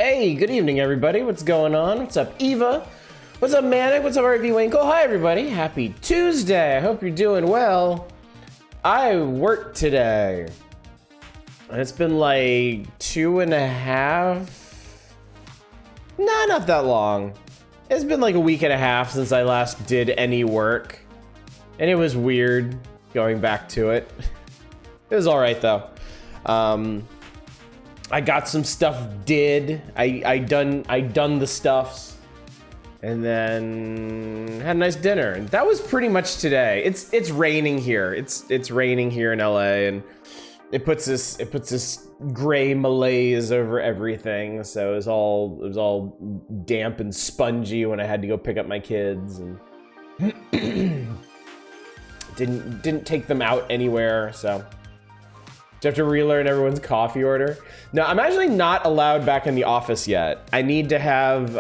Hey, good evening, everybody. What's going on? What's up, Eva? What's up, Manic? What's up, RV Winkle? Hi, everybody. Happy Tuesday. I hope you're doing well. I worked today. It's been like 2.5. Nah, not that long. It's been like a week and a half since I last did any work. And it was weird going back to it. It was all right, though. I got some stuff did. I done the stuffs, and then had a nice dinner. And that was pretty much today. It's raining here. It's raining here in LA, and it puts this gray malaise over everything. So it was all damp and spongy when I had to go pick up my kids, and didn't take them out anywhere. So. Do you have to relearn everyone's coffee order? No, I'm actually not allowed back in the office yet. I need to have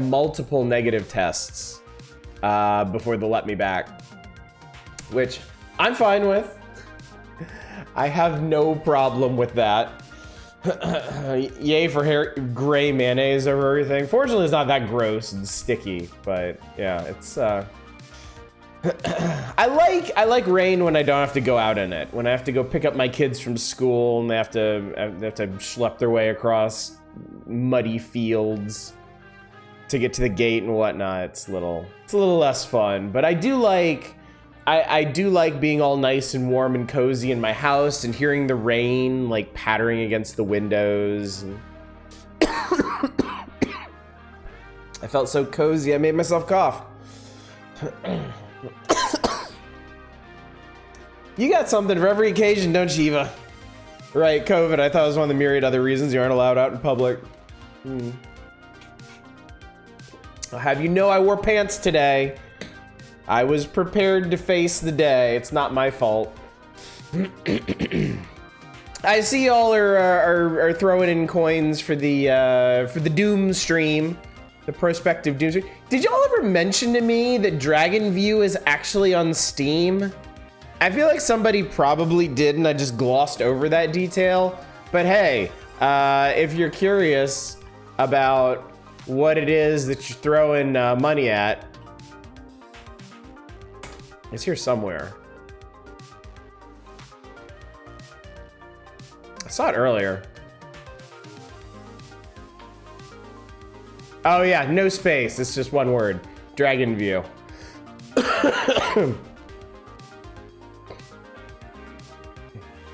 multiple negative tests before they'll let me back, which I'm fine with. I have no problem with that. Yay for gray mayonnaise over everything. Fortunately, it's not that gross and sticky, but yeah, it's. I like rain when I don't have to go out in it. When I have to go pick up my kids from school and they have to schlep their way across muddy fields to get to the gate and whatnot. It's a little less fun. But I do like being all nice and warm and cozy in my house and hearing the rain like pattering against the windows. I felt so cozy I made myself cough. You got something for every occasion, don't you, Eva? Right, COVID. I thought it was one of the myriad other reasons you aren't allowed out in public. I'll have you know I wore pants today. I was prepared to face the day. It's not my fault. I see y'all are throwing in coins for the Doom stream. The prospective Doom stream. Did y'all ever mention to me that Dragon View is actually on Steam? I feel like somebody probably did and I just glossed over that detail. But hey, if you're curious about what it is that you're throwing money at, it's here somewhere. I saw it earlier. Oh yeah, no space. It's just one word. Dragon View.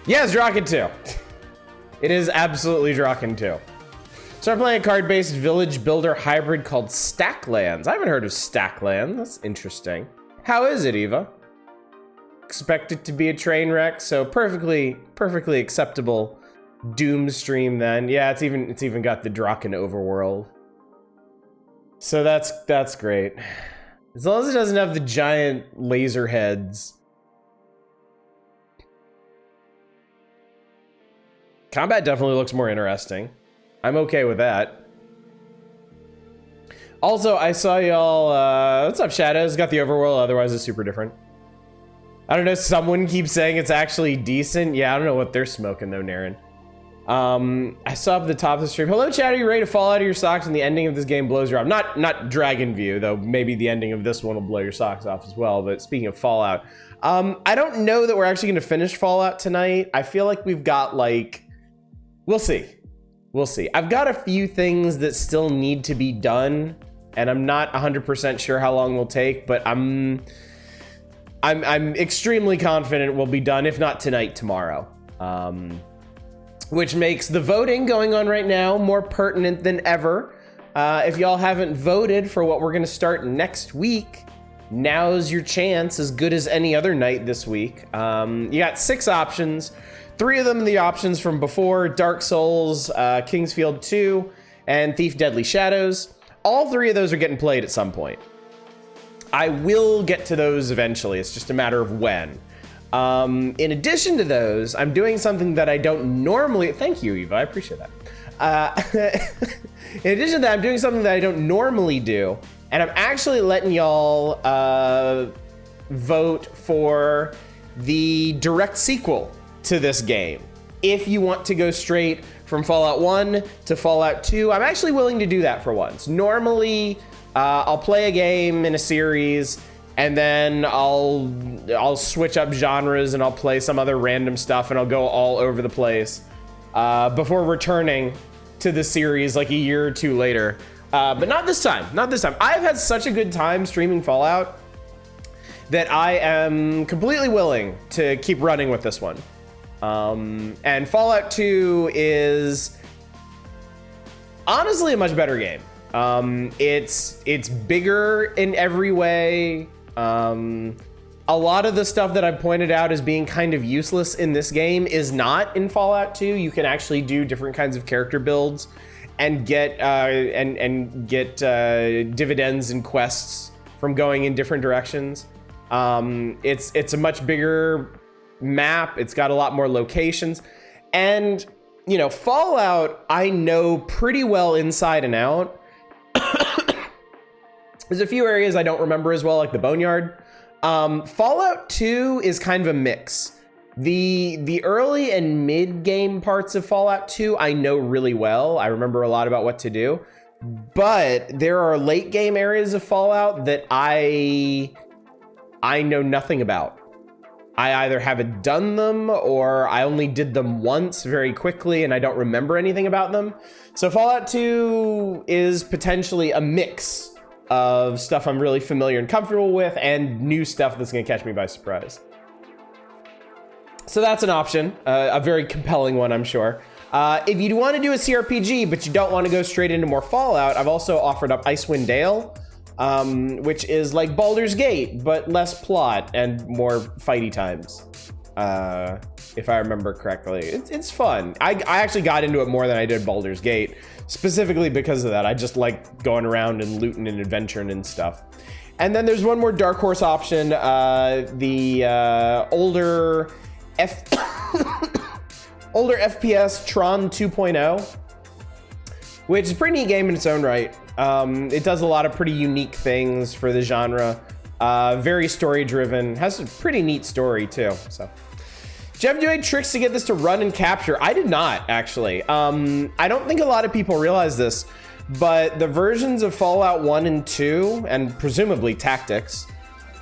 Yeah, it's Draken 2. It is absolutely Draken 2. Start playing a card-based village builder hybrid called Stacklands. I haven't heard of Stacklands. That's interesting. How is it, Eva? Expect it to be a train wreck, so perfectly acceptable Doom stream then. Yeah, it's even got the Draken overworld. So that's great. As long as it doesn't have the giant laser heads. Combat definitely looks more interesting. I'm okay with that. Also, I saw y'all, what's up, Shadows? Got the overworld, otherwise it's super different. I don't know, someone keeps saying it's actually decent. Yeah, I don't know what they're smoking though, Naren. I saw up at the top of the stream. Hello, chat, are you ready to fall out of your socks when the ending of this game blows your off? Not Dragon View, though maybe the ending of this one will blow your socks off as well, but speaking of Fallout, I don't know that we're actually gonna finish Fallout tonight. I feel like we've got like, we'll see. I've got a few things that still need to be done, and I'm not 100% sure how long will take, but I'm extremely confident we'll be done, if not tonight, tomorrow. Which makes the voting going on right now more pertinent than ever. If y'all haven't voted for what we're gonna start next week, now's your chance, as good as any other night this week. You got 6 options. 3 of them the options from before: Dark Souls, Kingsfield 2, and Thief Deadly Shadows. All 3 of those are getting played at some point. I will get to those eventually, it's just a matter of when. In addition to those, I'm doing something that I don't normally... Thank you, Eva, I appreciate that. In addition to that, I'm doing something that I don't normally do, and I'm actually letting y'all vote for the direct sequel to this game. If you want to go straight from Fallout 1 to Fallout 2. I'm actually willing to do that for once. Normally, I'll play a game in a series and then I'll switch up genres and I'll play some other random stuff and I'll go all over the place before returning to the series like a year or two later. But not this time, not this time. I've had such a good time streaming Fallout that I am completely willing to keep running with this one. And Fallout 2 is honestly a much better game. It's bigger in every way. A lot of the stuff that I pointed out as being kind of useless in this game is not in Fallout 2. You can actually do different kinds of character builds and get dividends and quests from going in different directions. It's a much bigger map. It's got a lot more locations, and you know, Fallout I know pretty well inside and out. There's a few areas I don't remember as well, like the Boneyard. Fallout 2 is kind of a mix. The early and mid game parts of Fallout 2 I know really well. I remember a lot about what to do, but there are late game areas of Fallout that I know nothing about. I either haven't done them or I only did them once very quickly and I don't remember anything about them. So Fallout 2 is potentially a mix of stuff I'm really familiar and comfortable with and new stuff that's gonna catch me by surprise. So that's an option, a very compelling one, I'm sure. If you want to do a CRPG, but you don't want to go straight into more Fallout, I've also offered up Icewind Dale, which is like Baldur's Gate, but less plot and more fighty times. If I remember correctly, it's fun. I actually got into it more than I did Baldur's Gate, specifically because of that. I just like going around and looting and adventuring and stuff. And then there's one more Dark Horse option, the older FPS Tron 2.0, which is a pretty neat game in its own right. It does a lot of pretty unique things for the genre. Very story driven, has a pretty neat story too. So, did you have to do any tricks to get this to run and capture? I did not, actually. I don't think a lot of people realize this, but the versions of Fallout 1 and 2, and presumably Tactics,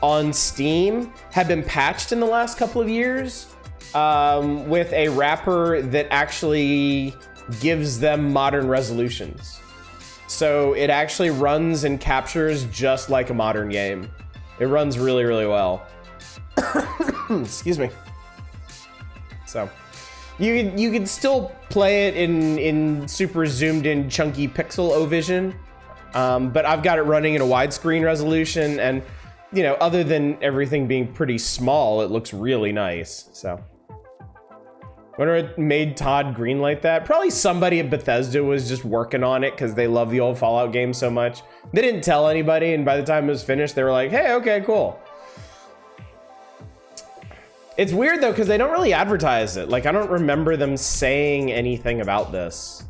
on Steam have been patched in the last couple of years with a wrapper that actually gives them modern resolutions. So it actually runs and captures just like a modern game. It runs really, really well. Excuse me. So you can still play it in super zoomed in chunky pixel O-Vision, but I've got it running in a widescreen resolution, and you know, other than everything being pretty small, it looks really nice. So wonder what made Todd greenlight that? Probably somebody at Bethesda was just working on it because they love the old Fallout games so much. They didn't tell anybody, and by the time it was finished, they were like, hey, okay, cool. It's weird though, because they don't really advertise it. Like, I don't remember them saying anything about this.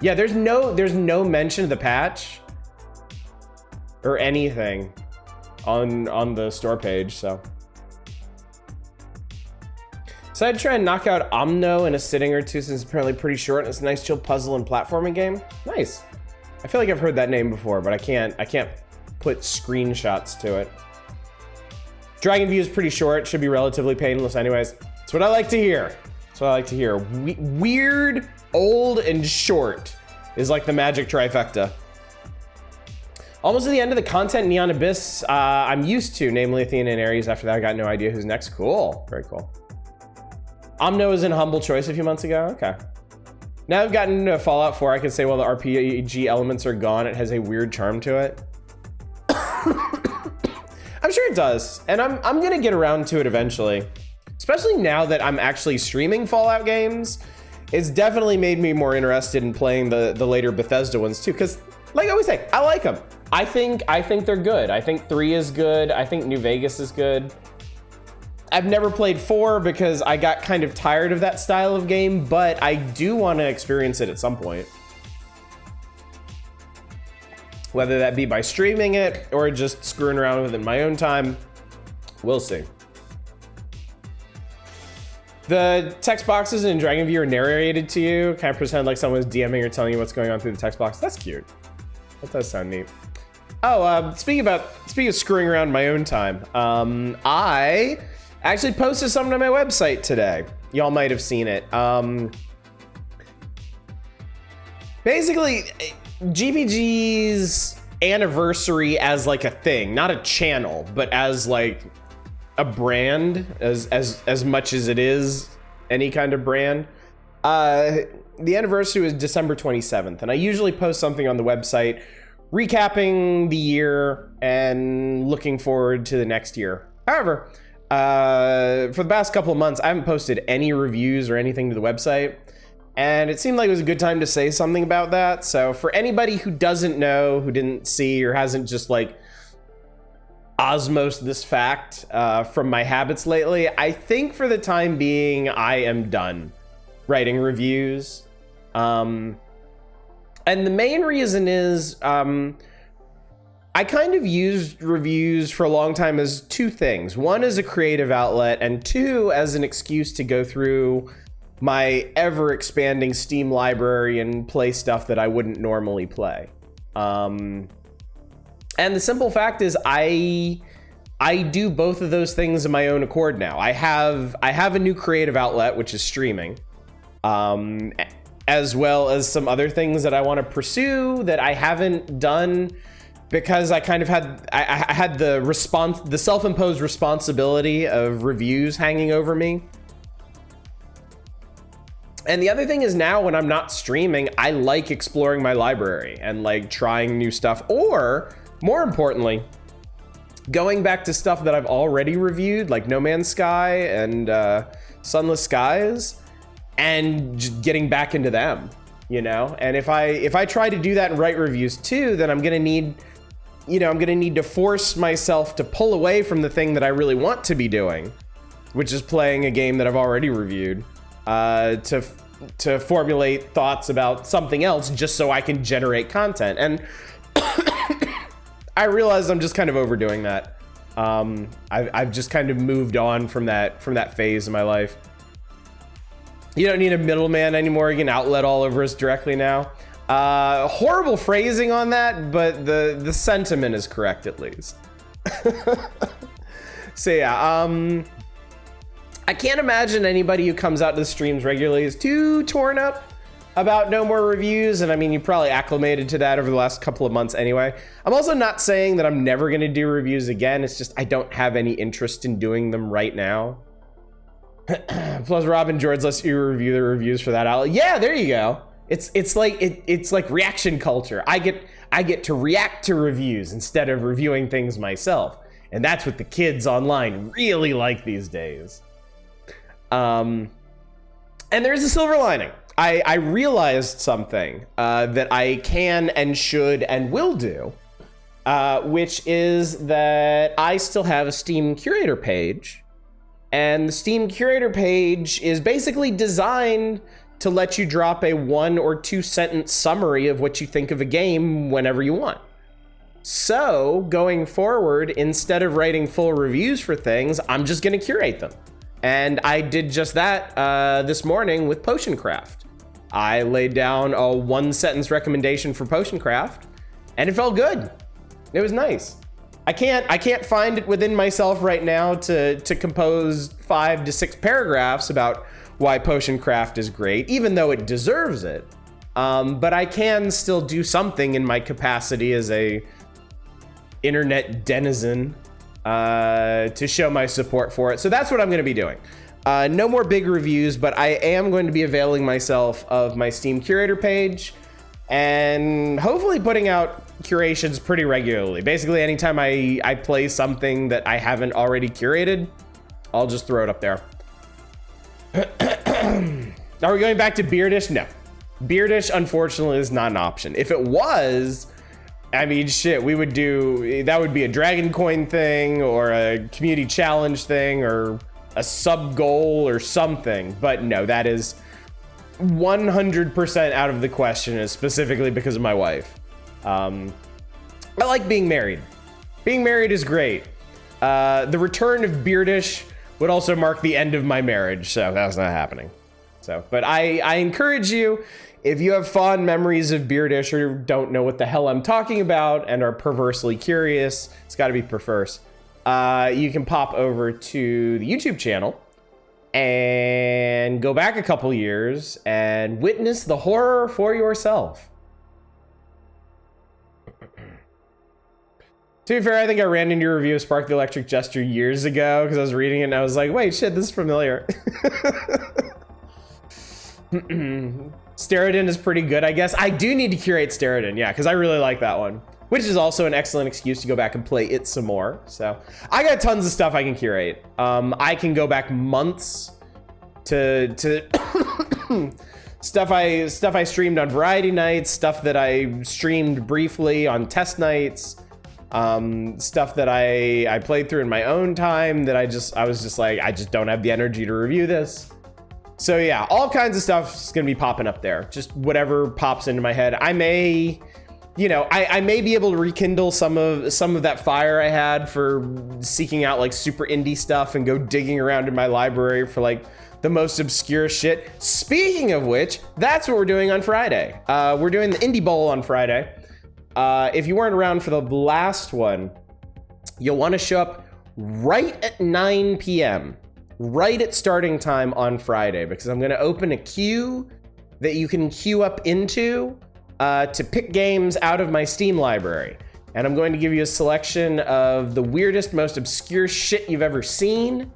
Yeah, there's no mention of the patch or anything on the store page, so. So I'd try and knock out Omno in a sitting or two, since it's apparently pretty short and it's a nice chill puzzle and platforming game. Nice. I feel like I've heard that name before, but I can't put screenshots to it. Dragon View is pretty short, should be relatively painless anyways. That's what I like to hear. That's what I like to hear. Weird, old, and short is like the magic trifecta. Almost at the end of the content, Neon Abyss, I'm used to, namely Athena and Ares. After that, I got no idea who's next. Cool, very cool. Omno was in Humble Choice a few months ago, okay. Now I've gotten into Fallout 4, I can say, well, the RPG elements are gone, it has a weird charm to it. I'm sure it does, and I'm gonna get around to it eventually. Especially now that I'm actually streaming Fallout games, it's definitely made me more interested in playing the later Bethesda ones too, because like I always say, I like them. I think they're good. I think 3 is good. I think New Vegas is good. I've never played 4 because I got kind of tired of that style of game, but I do want to experience it at some point. Whether that be by streaming it or just screwing around with it in my own time, we'll see. The text boxes in Dragon View are narrated to you. Kind of pretend like someone's DMing or telling you what's going on through the text box. That's cute. That does sound neat. Oh, speaking of screwing around in my own time, I actually posted something on my website today. Y'all might have seen it. Basically, GPG's anniversary as like a thing, not a channel, but as like a brand, as much as it is any kind of brand. The anniversary was December 27th, and I usually post something on the website recapping the year and looking forward to the next year. However, for the past couple of months, I haven't posted any reviews or anything to the website, and it seemed like it was a good time to say something about that. So for anybody who doesn't know, who didn't see, or hasn't just like osmosed this fact from my habits lately, I think for the time being, I am done writing reviews. And the main reason is I kind of used reviews for a long time as two things. One, as a creative outlet, and two, as an excuse to go through my ever-expanding Steam library and play stuff that I wouldn't normally play. And the simple fact is I do both of those things in my own accord now. I have a new creative outlet, which is streaming. As well as some other things that I want to pursue that I haven't done because I kind of had I had the self-imposed responsibility of reviews hanging over me. And the other thing is, now when I'm not streaming, I like exploring my library and like trying new stuff, or more importantly, going back to stuff that I've already reviewed, like No Man's Sky and Sunless Skies, and just getting back into them, you know? And if I try to do that and write reviews too, then I'm gonna need to force myself to pull away from the thing that I really want to be doing, which is playing a game that I've already reviewed, to formulate thoughts about something else just so I can generate content. And I realize I'm just kind of overdoing that. I've just kind of moved on from that phase of my life. You don't need a middleman anymore. You can outlet all over us directly now. Horrible phrasing on that, but the sentiment is correct at least. So yeah, I can't imagine anybody who comes out to the streams regularly is too torn up about no more reviews. And I mean, you probably acclimated to that over the last couple of months anyway. I'm also not saying that I'm never going to do reviews again. It's just I don't have any interest in doing them right now. Plus, Robin George lets you review the reviews for that outlet. Yeah, there you go. It's like reaction culture. I get to react to reviews instead of reviewing things myself, and that's what the kids online really like these days. And there's a silver lining. I realized something that I can and should and will do, which is that I still have a Steam Curator page. And the Steam Curator page is basically designed to let you drop a 1 or 2 sentence summary of what you think of a game whenever you want. So going forward, instead of writing full reviews for things, I'm just gonna curate them. And I did just that this morning with Potioncraft. I laid down a 1 sentence recommendation for Potioncraft, and it felt good. It was nice. I can't find it within myself right now to compose 5 to 6 paragraphs about why Potioncraft is great, even though it deserves it. But I can still do something in my capacity as a internet denizen to show my support for it. So that's what I'm going to be doing. No more big reviews, but I am going to be availing myself of my Steam Curator page and hopefully putting out curations pretty regularly. Basically, anytime I play something that I haven't already curated, I'll just throw it up there. Are we going back to Beardish? No. Beardish, unfortunately, is not an option. If it was, I mean, shit, that would be a Dragon Coin thing or a community challenge thing or a sub goal or something. But no, that is 100% out of the question, is specifically because of my wife. I like being married. Being married is great. The return of Beardish would also mark the end of my marriage, so that's not happening. So, but I encourage you, if you have fond memories of Beardish or don't know what the hell I'm talking about and are perversely curious, it's got to be perverse, you can pop over to the YouTube channel and go back a couple years and witness the horror for yourself. To be fair, I think I ran into your review of Spark the Electric Jester years ago because I was reading it and I was like, wait, shit, this is familiar. Steridon is pretty good, I guess. I do need to curate Steridon, yeah, because I really like that one, which is also an excellent excuse to go back and play it some more. So I got tons of stuff I can curate. I can go back months to stuff I streamed on variety nights, stuff that I streamed briefly on test nights, stuff that I played through in my own time that I was just like, I just don't have the energy to review this. So yeah, all kinds of stuff is gonna be popping up there. Just whatever pops into my head. I may, you know, I may be able to rekindle some of that fire I had for seeking out like super indie stuff and go digging around in my library for like the most obscure shit. Speaking of which, that's what we're doing on Friday. We're doing the Indie Bowl on Friday. If you weren't around for the last one, you'll want to show up right at 9 p.m. right at starting time on Friday, because I'm going to open a queue that you can queue up into to pick games out of my Steam library. And I'm going to give you a selection of the weirdest, most obscure shit you've ever seen.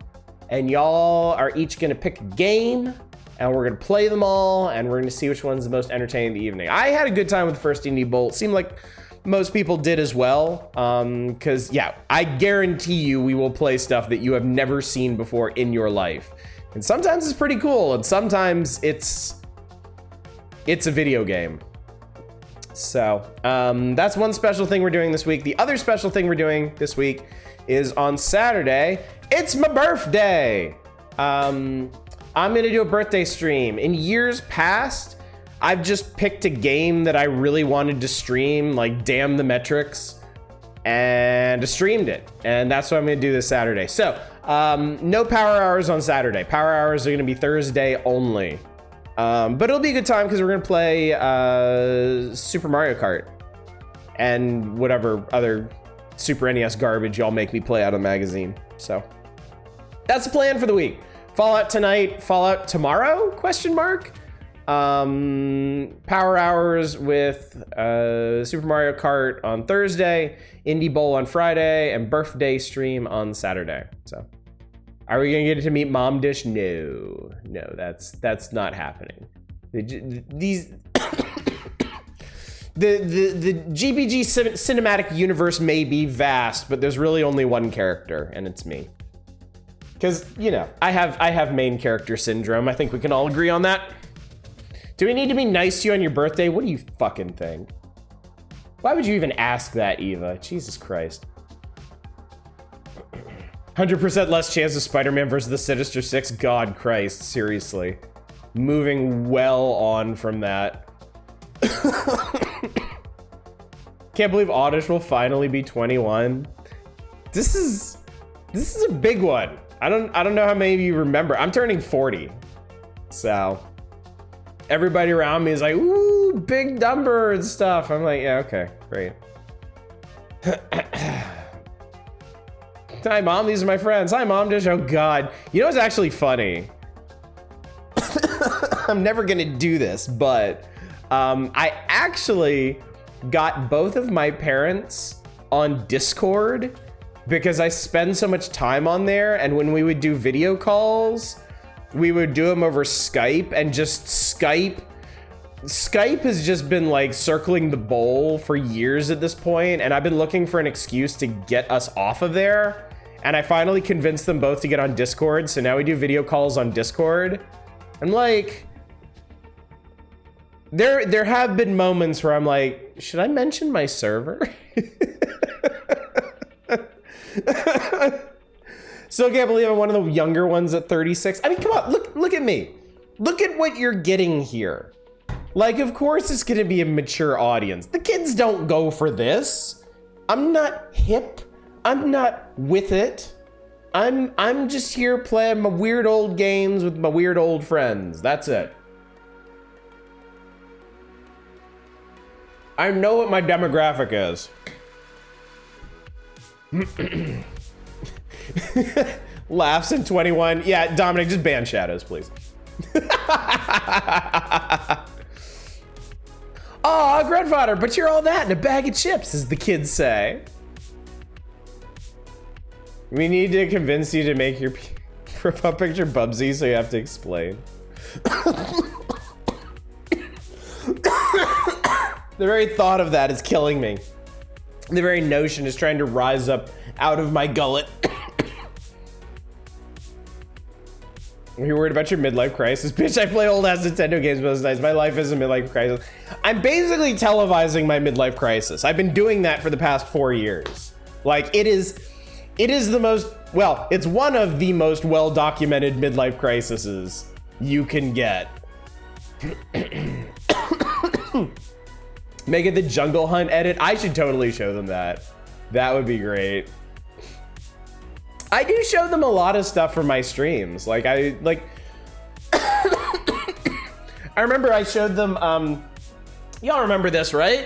And y'all are each going to pick a game, and we're going to play them all, and we're going to see which one's the most entertaining of the evening. I had a good time with the first Indie Bowl. It seemed like most people did as well, because yeah, I guarantee you we will play stuff that you have never seen before in your life. And sometimes it's pretty cool, and sometimes it's a video game. So that's one special thing we're doing this week. The other special thing we're doing this week is on Saturday. It's my birthday. I'm gonna do a birthday stream. In years past, I've just picked a game that I really wanted to stream, like Damn the Metrics, and streamed it. And that's what I'm gonna do this Saturday. So, no power hours on Saturday. Power hours are gonna be Thursday only. But it'll be a good time because we're gonna play Super Mario Kart and whatever other Super NES garbage y'all make me play out of the magazine. So, that's the plan for the week. Fallout tonight, Fallout tomorrow, question mark? Power hours with Super Mario Kart on Thursday, Indie Bowl on Friday, and birthday stream on Saturday. So, are we gonna get to meet Mom Dish? No, that's not happening. These the GBG cinematic universe may be vast, but there's really only one character, and it's me. Because, you know, I have main character syndrome. I think we can all agree on that. Do we need to be nice to you on your birthday? What do you fucking think? Why would you even ask that, Eva? Jesus Christ. 100% less chance of Spider-Man versus the Sinister Six. God Christ, seriously. Moving well on from that. Can't believe Oddish will finally be 21. This is a big one. I don't know how many of you remember. I'm turning 40. So everybody around me is like, ooh, big number and stuff. I'm like, yeah, okay, great. Hi, Mom, these are my friends. Hi, Mom Dish. Oh, God. You know what's actually funny? I'm never going to do this, but I actually got both of my parents on Discord because I spend so much time on there, and when we would do video calls, we would do them over Skype, and just Skype has just been like circling the bowl for years at this point, and I've been looking for an excuse to get us off of there, and I finally convinced them both to get on Discord, so now we do video calls on Discord. I'm like, there have been moments where I'm like, should I mention my server? Still can't believe I'm one of the younger ones at 36. I mean, come on, look at me. Look at what you're getting here. Like, of course it's gonna be a mature audience. The kids don't go for this. I'm not hip. I'm not with it. I'm just here playing my weird old games with my weird old friends. That's it. I know what my demographic is. Laughs in 21. Yeah, Dominic, just ban shadows, please. Aw, grandfather, but you're all that in a bag of chips, as the kids say. We need to convince you to make your profile picture Bubsy, so you have to explain. The very thought of that is killing me. The very notion is trying to rise up out of my gullet. Are you worried about your midlife crisis? Bitch, I play old ass Nintendo games most nights. My life is a midlife crisis. I'm basically televising my midlife crisis. I've been doing that for the past 4 years. Like, it is the most, well, it's one of the most well-documented midlife crises you can get. Make it the Jungle Hunt edit. I should totally show them that. That would be great. I do show them a lot of stuff from my streams. Like I remember I showed them, y'all remember this, right?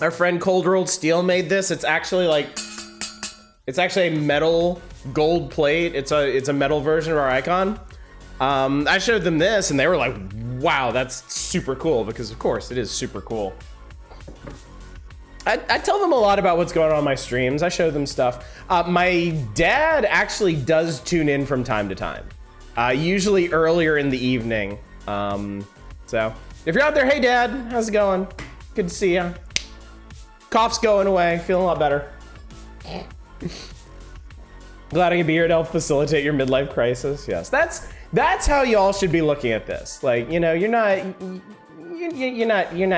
Our friend Cold Rolled Steel made this. It's actually a metal gold plate. It's a metal version of our icon. I showed them this and they were like, wow, that's super cool, because of course it is super cool. I tell them a lot about what's going on my streams. I show them stuff. My dad actually does tune in from time to time, usually earlier in the evening. So if you're out there, hey Dad, how's it going? Good to see you. Cough's going away, feeling a lot better. Glad I can be here to help facilitate your midlife crisis. Yes, that's how y'all should be looking at this. Like, you know, you're not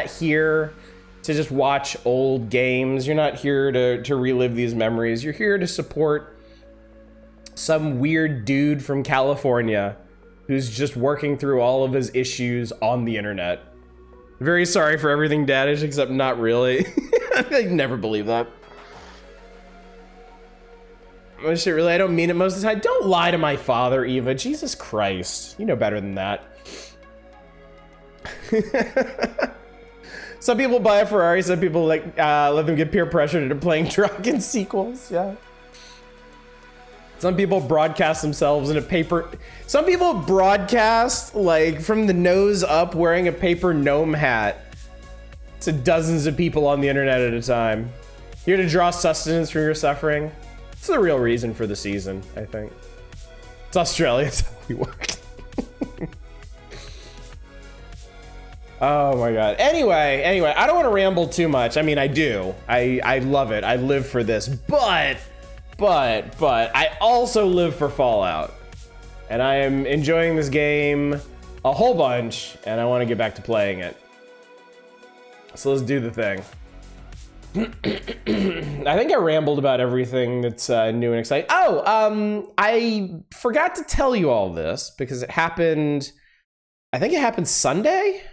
here to just watch old games. You're not here to relive these memories. You're here to support some weird dude from California who's just working through all of his issues on the internet. Very sorry for everything, Dadish, except not really. I never believe that. Oh shit, really? I don't mean it most of the time. Don't lie to my father, Eva. Jesus Christ. You know better than that. Some people buy a Ferrari, some people let them get peer pressured into playing drunk in sequels, yeah. Some people broadcast themselves in a paper. Some people broadcast like from the nose up wearing a paper gnome hat to dozens of people on the internet at a time. Here to draw sustenance from your suffering. It's the real reason for the season, I think. It's Australia, it's how we work. Oh my God. Anyway, I don't want to ramble too much. I mean, I do. I love it. I live for this, but I also live for Fallout. And I am enjoying this game a whole bunch, and I want to get back to playing it. So let's do the thing. I think I rambled about everything that's new and exciting. Oh, I forgot to tell you all this because it happened, I think it happened Sunday?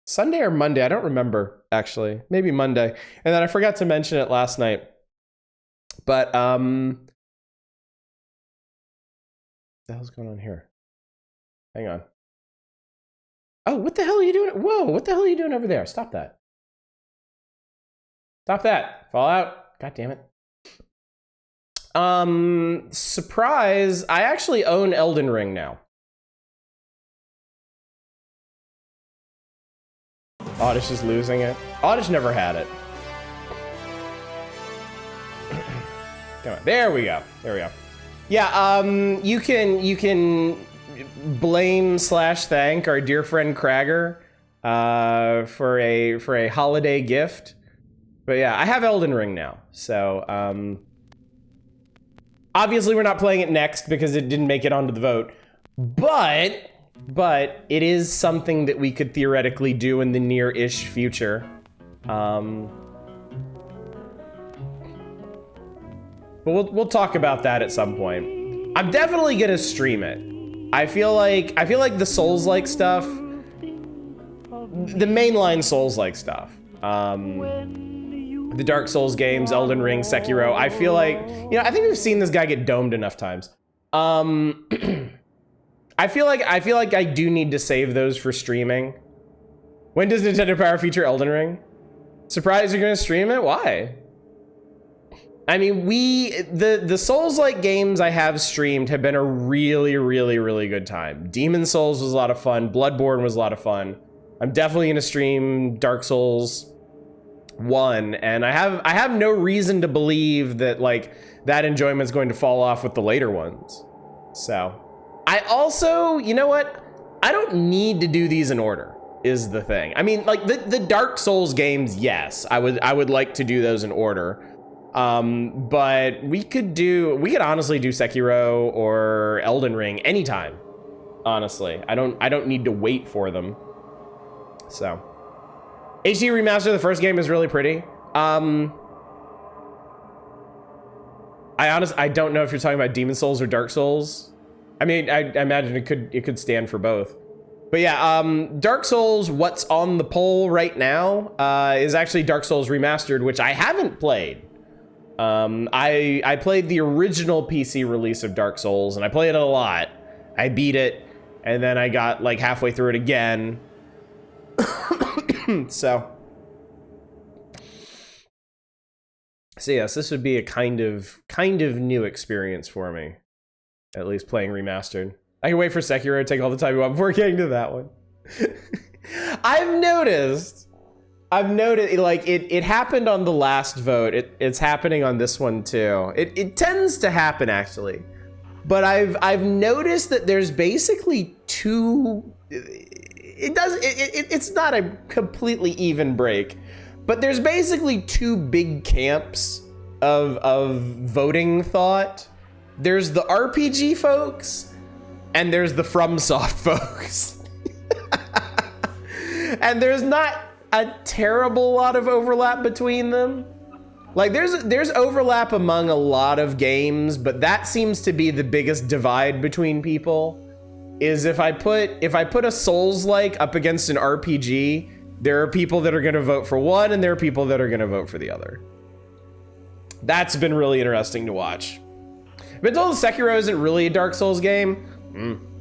Sunday or Monday, I don't remember, actually. Maybe Monday. And then I forgot to mention it last night. But, what the hell's going on here? Hang on. Oh, what the hell are you doing? Whoa, what the hell are you doing over there? Stop that. Stop that. Fallout. God damn it. Surprise, I actually own Elden Ring now. Oddish is losing it. Oddish never had it. Come on. There we go. There we go. Yeah, you can blame / thank our dear friend Kragger for a holiday gift. But yeah, I have Elden Ring now. So obviously we're not playing it next because it didn't make it onto the vote. But it is something that we could theoretically do in the near-ish future. But we'll talk about that at some point. I'm definitely gonna stream it. I feel like the Souls-like stuff, the mainline Souls-like stuff. the Dark Souls games, Elden Ring, Sekiro. I feel like, you know, I think we've seen this guy get domed enough times. I feel like I do need to save those for streaming. When does Nintendo Power feature Elden Ring? Surprised you're gonna stream it? Why? I mean, the Souls-like games I have streamed have been a really, really, really good time. Demon Souls was a lot of fun. Bloodborne was a lot of fun. I'm definitely gonna stream Dark Souls 1, and I have no reason to believe that like that enjoyment's going to fall off with the later ones. So, I also, you know what? I don't need to do these in order, is the thing. I mean, like the Dark Souls games, yes, I would like to do those in order. But we could honestly do Sekiro or Elden Ring anytime. Honestly, I don't need to wait for them. So, HD remaster of the first game is really pretty. I don't know if you're talking about Demon Souls or Dark Souls. I mean, I imagine it could stand for both. But yeah, Dark Souls, what's on the poll right now, is actually Dark Souls Remastered, which I haven't played. I played the original PC release of Dark Souls, and I played it a lot. I beat it, and then I got like halfway through it again. So yes, this would be a kind of new experience for me, at least playing Remastered. I can wait for Sekiro to take all the time you want before getting to that one. I've noticed like it happened on the last vote. It's happening on this one too. It tends to happen actually, but I've noticed that there's basically two. It's not a completely even break, but there's basically two big camps of voting thought. There's the RPG folks, and there's the FromSoft folks. And there's not a terrible lot of overlap between them. Like there's overlap among a lot of games, but that seems to be the biggest divide between people. Is if I put a Souls-like up against an RPG, there are people that are going to vote for one, and there are people that are going to vote for the other. That's been really interesting to watch. I've been told Sekiro isn't really a Dark Souls game.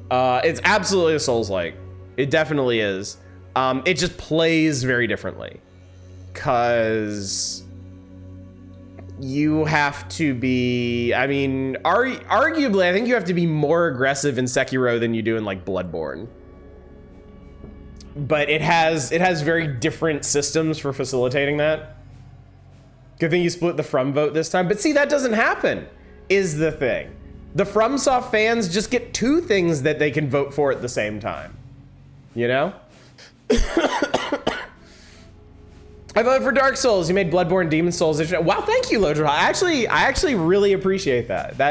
It's absolutely a Souls-like. It definitely is. It just plays very differently. 'Cause you have to be, I mean, arguably, I think you have to be more aggressive in Sekiro than you do in like Bloodborne. But it has very different systems for facilitating that. Good thing you split the From vote this time. But see, that doesn't happen, is the thing. The FromSoft fans just get two things that they can vote for at the same time. You know? I voted for Dark Souls. You made Bloodborne, Demon Souls. Wow, thank you, Lodra. I actually really appreciate that.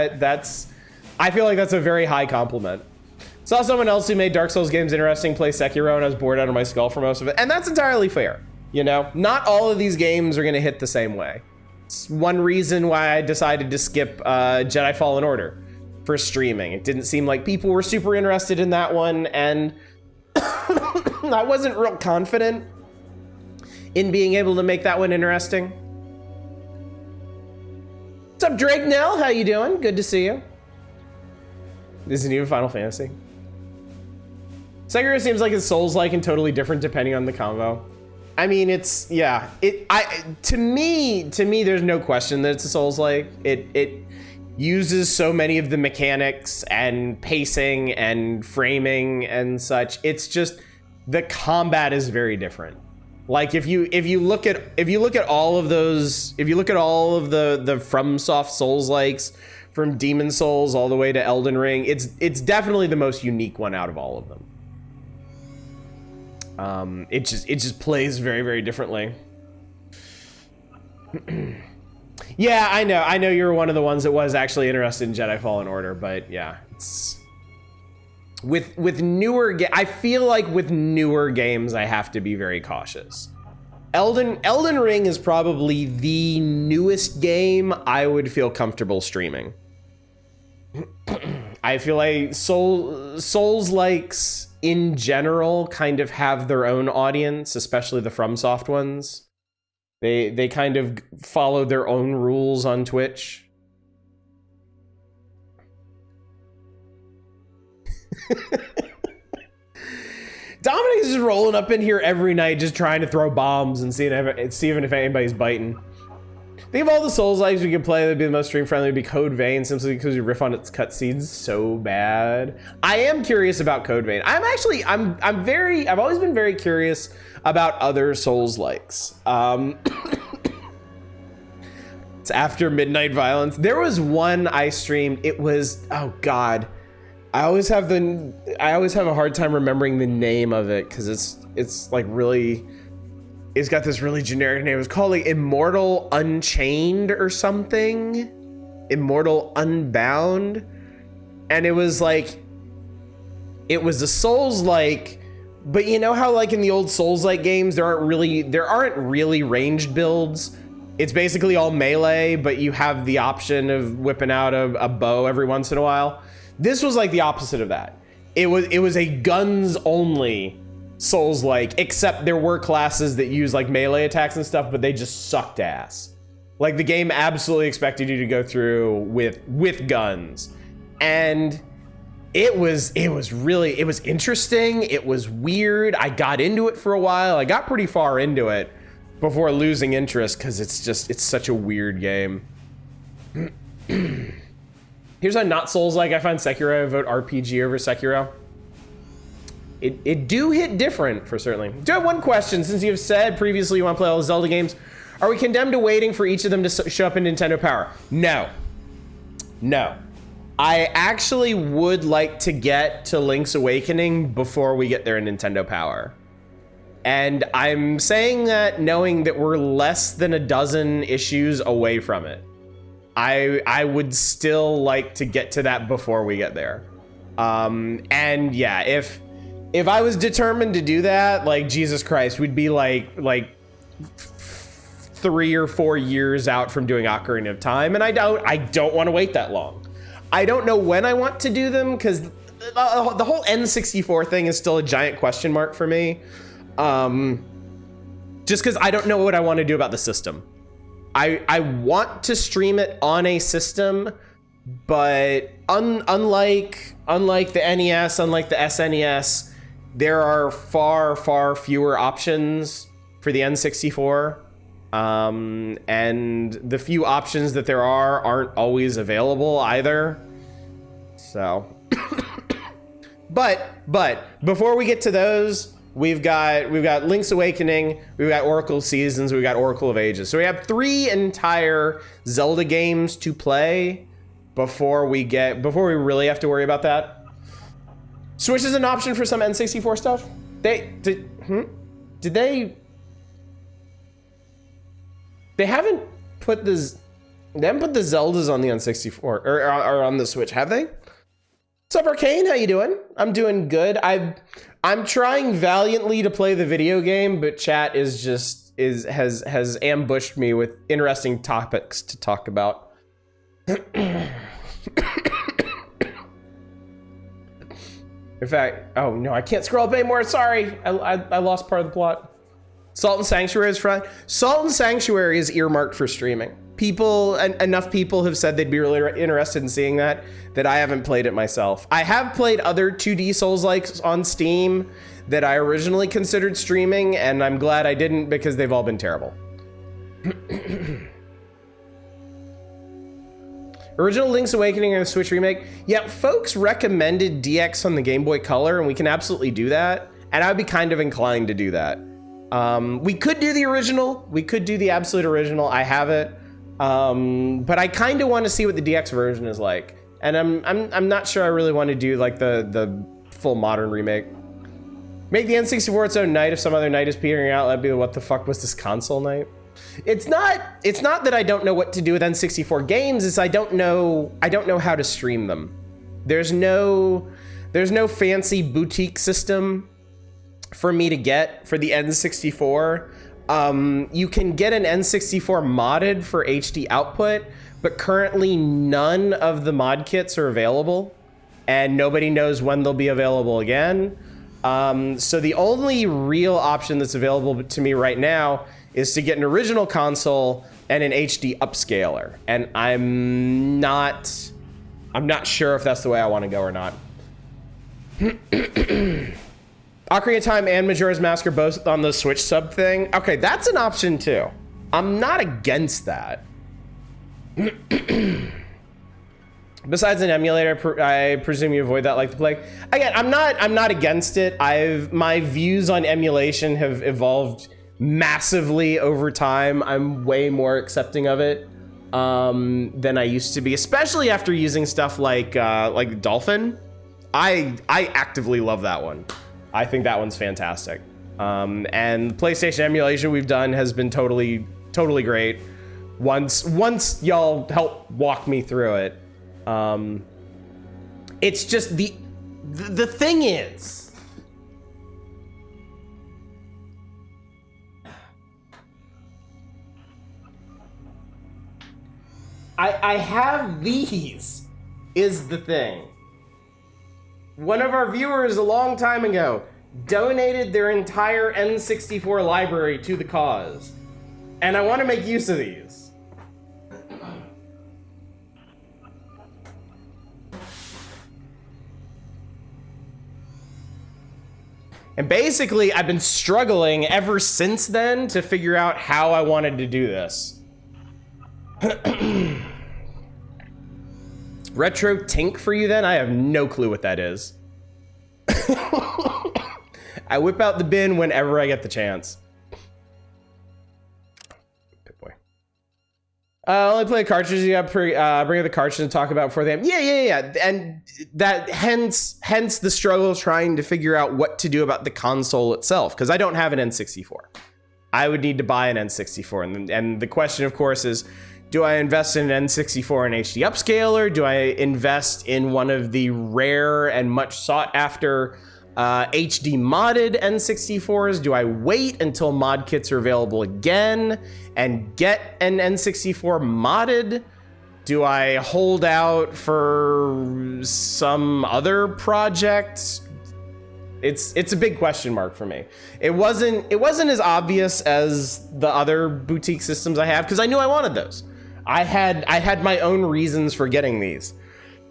I feel like that's a very high compliment. Saw someone else who made Dark Souls games interesting play Sekiro, and I was bored out of my skull for most of it. And that's entirely fair. You know, not all of these games are going to hit the same way. It's one reason why I decided to skip Jedi Fallen Order for streaming. It didn't seem like people were super interested in that one, and I wasn't real confident in being able to make that one interesting. What's up, Drake Nell? How you doing? Good to see you. This isn't even Final Fantasy. Sekiro seems like it's Souls-like and totally different depending on the combo. I mean, it's, yeah. To me, there's no question that it's a Souls-like. It uses so many of the mechanics and pacing and framing and such. It's just, the combat is very different. Like if you look at all of those, if you look at all of the FromSoft Souls-likes, from Demon Souls all the way to Elden Ring, it's definitely the most unique one out of all of them. It just plays very, very differently. Yeah, I know you're one of the ones that was actually interested in Jedi Fallen Order, but yeah, it's with newer I feel like with newer games I have to be very cautious. Elden Ring is probably the newest game I would feel comfortable streaming. I feel like Souls-likes in general kind of have their own audience, especially the FromSoft ones. They kind of follow their own rules on Twitch. Dominic is just rolling up in here every night, just trying to throw bombs and seeing if anybody's biting. Think of all the Souls-likes we could play that'd be the most stream-friendly would be Code Vein, simply because we riff on its cutscenes so bad. I am curious about Code Vein. I've always been very curious about other Souls-likes. It's After Midnight Violence. There was one I streamed. It was, oh God. I always have a hard time remembering the name of it because it's like really, it's got this really generic name. It was called like Immortal Unchained or something. Immortal Unbound. And it was like, it was a Souls-like, but you know how like in the old Souls-like games, there aren't really ranged builds. It's basically all melee, but you have the option of whipping out a bow every once in a while. This was like the opposite of that. It was a guns only Souls-like, except there were classes that use like melee attacks and stuff, but they just sucked ass. Like the game absolutely expected you to go through with guns. And it was interesting. It was weird. I got into it for a while. I got pretty far into it before losing interest because it's such a weird game. Here's a not Souls-like. I find Sekiro. I vote RPG over Sekiro. It do hit different for certainly. Do have one question. Since you have said previously you want to play all the Zelda games, are we condemned to waiting for each of them to show up in Nintendo Power? No. No. I actually would like to get to Link's Awakening before we get there in Nintendo Power. And I'm saying that knowing that we're less than a dozen issues away from it. I would still like to get to that before we get there. And yeah, if I was determined to do that, like Jesus Christ, we'd be like 3 or 4 years out from doing Ocarina of Time, and I don't want to wait that long. I don't know when I want to do them because the whole N64 thing is still a giant question mark for me. Just because I don't know what I want to do about the system. I want to stream it on a system, but unlike the NES, unlike the SNES, there are far fewer options for the N64. And the few options that there aren't always available either. So, but before we get to those, we've got Link's Awakening, we've got Oracle of Seasons, we've got Oracle of Ages. So we have 3 entire Zelda games to play before we really have to worry about that. Switch is an option for some N64 stuff. They haven't put the Zeldas on the N64 or on the Switch, have they? What's up, Arcane? How you doing? I'm doing good. I'm trying valiantly to play the video game, but chat has ambushed me with interesting topics to talk about. In fact, oh no, I can't scroll up anymore. Sorry, I lost part of the plot. Salt and Sanctuary is front. Salt and Sanctuary is earmarked for streaming. Enough people have said they'd be really interested in seeing that I haven't played it myself. I have played other 2D Souls-likes on Steam that I originally considered streaming, and I'm glad I didn't because they've all been terrible. Original Link's Awakening and a Switch remake. Yeah, folks recommended DX on the Game Boy Color, and we can absolutely do that. And I'd be kind of inclined to do that. We could do the original. We could do the absolute original. I have it. But I kind of want to see what the DX version is like. And I'm not sure I really want to do like the full modern remake. Make the N64 its own night if some other night is petering out. That'd be what the fuck was this console night? It's not that I don't know what to do with N64 games, it's I don't know how to stream them. There's no fancy boutique system for me to get for the N64. You can get an N64 modded for HD output, but currently none of the mod kits are available, and nobody knows when they'll be available again. So the only real option that's available to me right now is to get an original console and an HD upscaler. And I'm not sure if that's the way I want to go or not. Ocarina of Time and Majora's Mask are both on the Switch sub thing. Okay, that's an option too. I'm not against that. Besides an emulator, I presume you avoid that like the plague. Again, I'm not against it. My views on emulation have evolved massively over time. I'm way more accepting of it than I used to be, especially after using stuff like Dolphin. I actively love that one. I think that one's fantastic. And the PlayStation emulation we've done has been totally great. Once y'all help walk me through it. It's just the thing is, I have these is the thing. One of our viewers a long time ago donated their entire N64 library to the cause, and I want to make use of these. And basically, I've been struggling ever since then to figure out how I wanted to do this. Retro Tink for you then? I have no clue what that is. I whip out the bin whenever I get the chance. Good boy. Only play cartridges. You got bring up the cartridge and talk about for them. Yeah. And that hence the struggle trying to figure out what to do about the console itself, because I don't have an N64. I would need to buy an N64, and the question, of course, is, do I invest in an N64 and HD upscaler? Do I invest in one of the rare and much sought after HD modded N64s? Do I wait until mod kits are available again and get an N64 modded? Do I hold out for some other project? It's a big question mark for me. It wasn't as obvious as the other boutique systems I have, because I knew I wanted those. I had my own reasons for getting these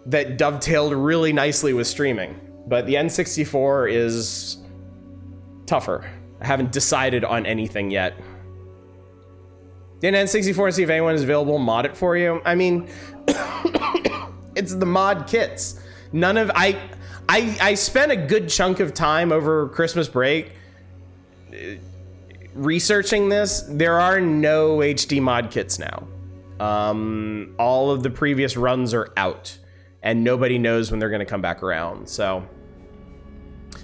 that dovetailed really nicely with streaming. But the N64 is tougher. I haven't decided on anything yet. The N64, see if anyone is available, mod it for you. I mean, it's the mod kits. I spent a good chunk of time over Christmas break researching this. There are no HD mod kits now. All of the previous runs are out, and nobody knows when they're going to come back around. So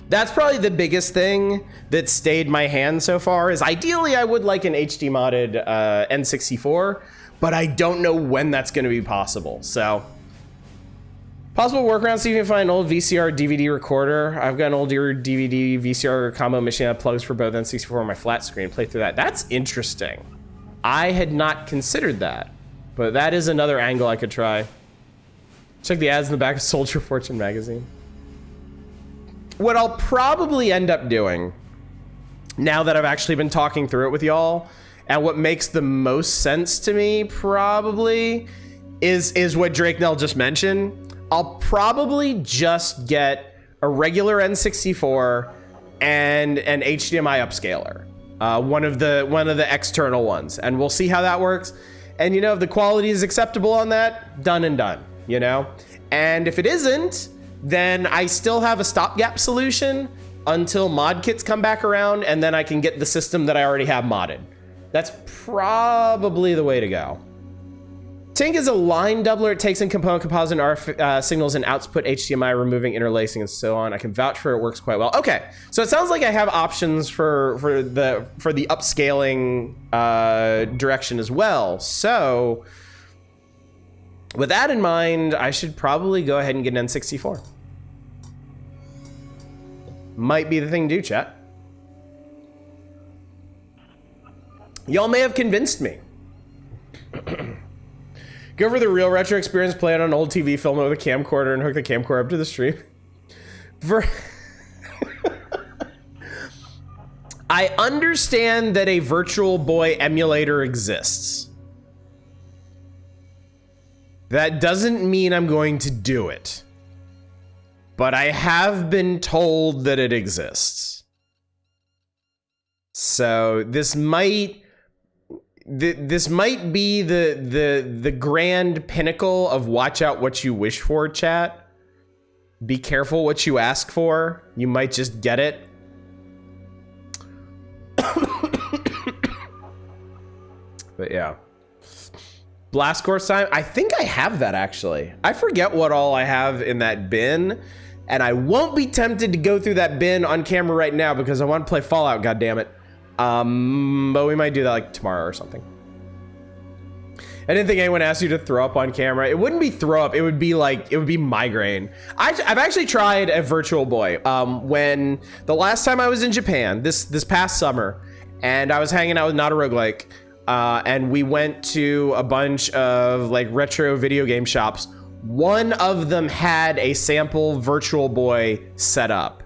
that's probably the biggest thing that stayed my hand so far. Is ideally I would like an HD modded N64, but I don't know when that's going to be possible. So possible workaround, see if you can find an old VCR DVD recorder. I've got an older DVD VCR combo machine that plugs for both N64 and my flat screen. Play through that. That's interesting. I had not considered that, but that is another angle I could try. Check the ads in the back of Soldier Fortune magazine. What I'll probably end up doing, now that I've actually been talking through it with y'all, and what makes the most sense to me probably is what Drake Nell just mentioned. I'll probably just get a regular N64 and an HDMI upscaler. One of the external ones, and we'll see how that works. And if the quality is acceptable on that, done and done, And if it isn't, then I still have a stopgap solution until mod kits come back around, and then I can get the system that I already have modded. That's probably the way to go. Tink is a line doubler. It takes in component composite RF signals and output HDMI, removing interlacing and so on. I can vouch for it works quite well. Okay, so it sounds like I have options for the upscaling direction as well. So with that in mind, I should probably go ahead and get an N64. Might be the thing to do, chat. Y'all may have convinced me. Go for the real retro experience, play it on an old TV, film it with a camcorder, and hook the camcorder up to the stream. I understand that a Virtual Boy emulator exists. That doesn't mean I'm going to do it. But I have been told that it exists. So this might be the grand pinnacle of watch out what you wish for, chat. Be careful what you ask for. You might just get it. But yeah. Blast Course time. I think I have that actually. I forget what all I have in that bin, and I won't be tempted to go through that bin on camera right now because I want to play Fallout, goddammit. But we might do that like tomorrow or something. I didn't think anyone asked you to throw up on camera. It wouldn't be throw up. It would be migraine. I've actually tried a Virtual Boy when the last time I was in Japan, this past summer, and I was hanging out with Not a Roguelike, and we went to a bunch of like retro video game shops. One of them had a sample Virtual Boy set up,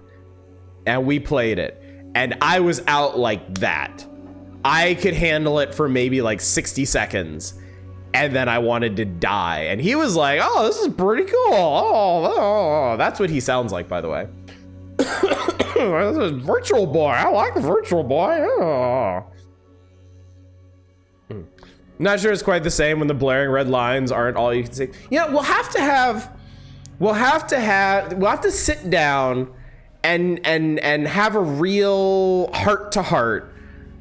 and we played it, and I was out like that. I could handle it for maybe like 60 seconds. And then I wanted to die. And he was like, oh, this is pretty cool. Oh, that's what he sounds like, by the way. This is Virtual Boy. I like the Virtual Boy. Oh. Not sure it's quite the same when the blaring red lines aren't all you can see. You know, we'll have to sit down and have a real heart-to-heart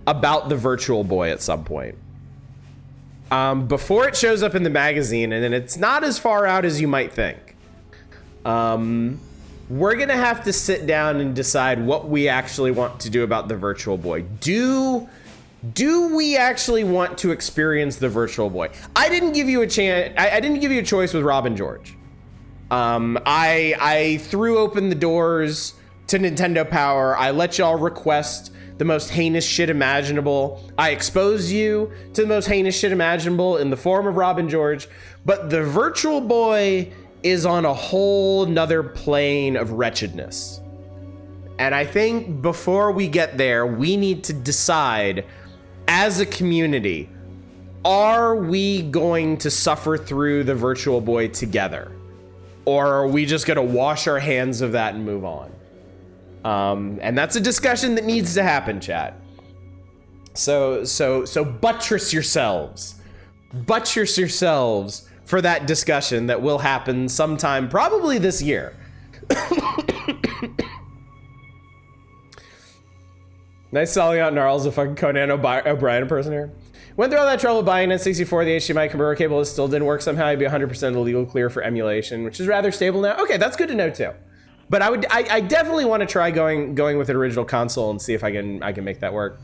about the Virtual Boy at some point. Before it shows up in the magazine, and then it's not as far out as you might think. We're gonna have to sit down and decide what we actually want to do about the Virtual Boy. Do we actually want to experience the Virtual Boy? I didn't give you a chance. I didn't give you a choice with Robin George. I threw open the doors to Nintendo Power. I let y'all request the most heinous shit imaginable. I expose you to the most heinous shit imaginable in the form of Robin George, but the Virtual Boy is on a whole nother plane of wretchedness. And I think before we get there, we need to decide as a community, are we going to suffer through the Virtual Boy together? Or are we just gonna wash our hands of that and move on? And that's a discussion that needs to happen, chat. So buttress yourselves for that discussion that will happen sometime, probably this year. Nice selling out Gnarls, a fucking Conan O'Brien impersonator. Went through all that trouble buying an N64, the HDMI converter cable still didn't work somehow. I'd be 100% the legal clear for emulation, which is rather stable now. Okay, that's good to know too. But I definitely want to try going with an original console and see if I can make that work.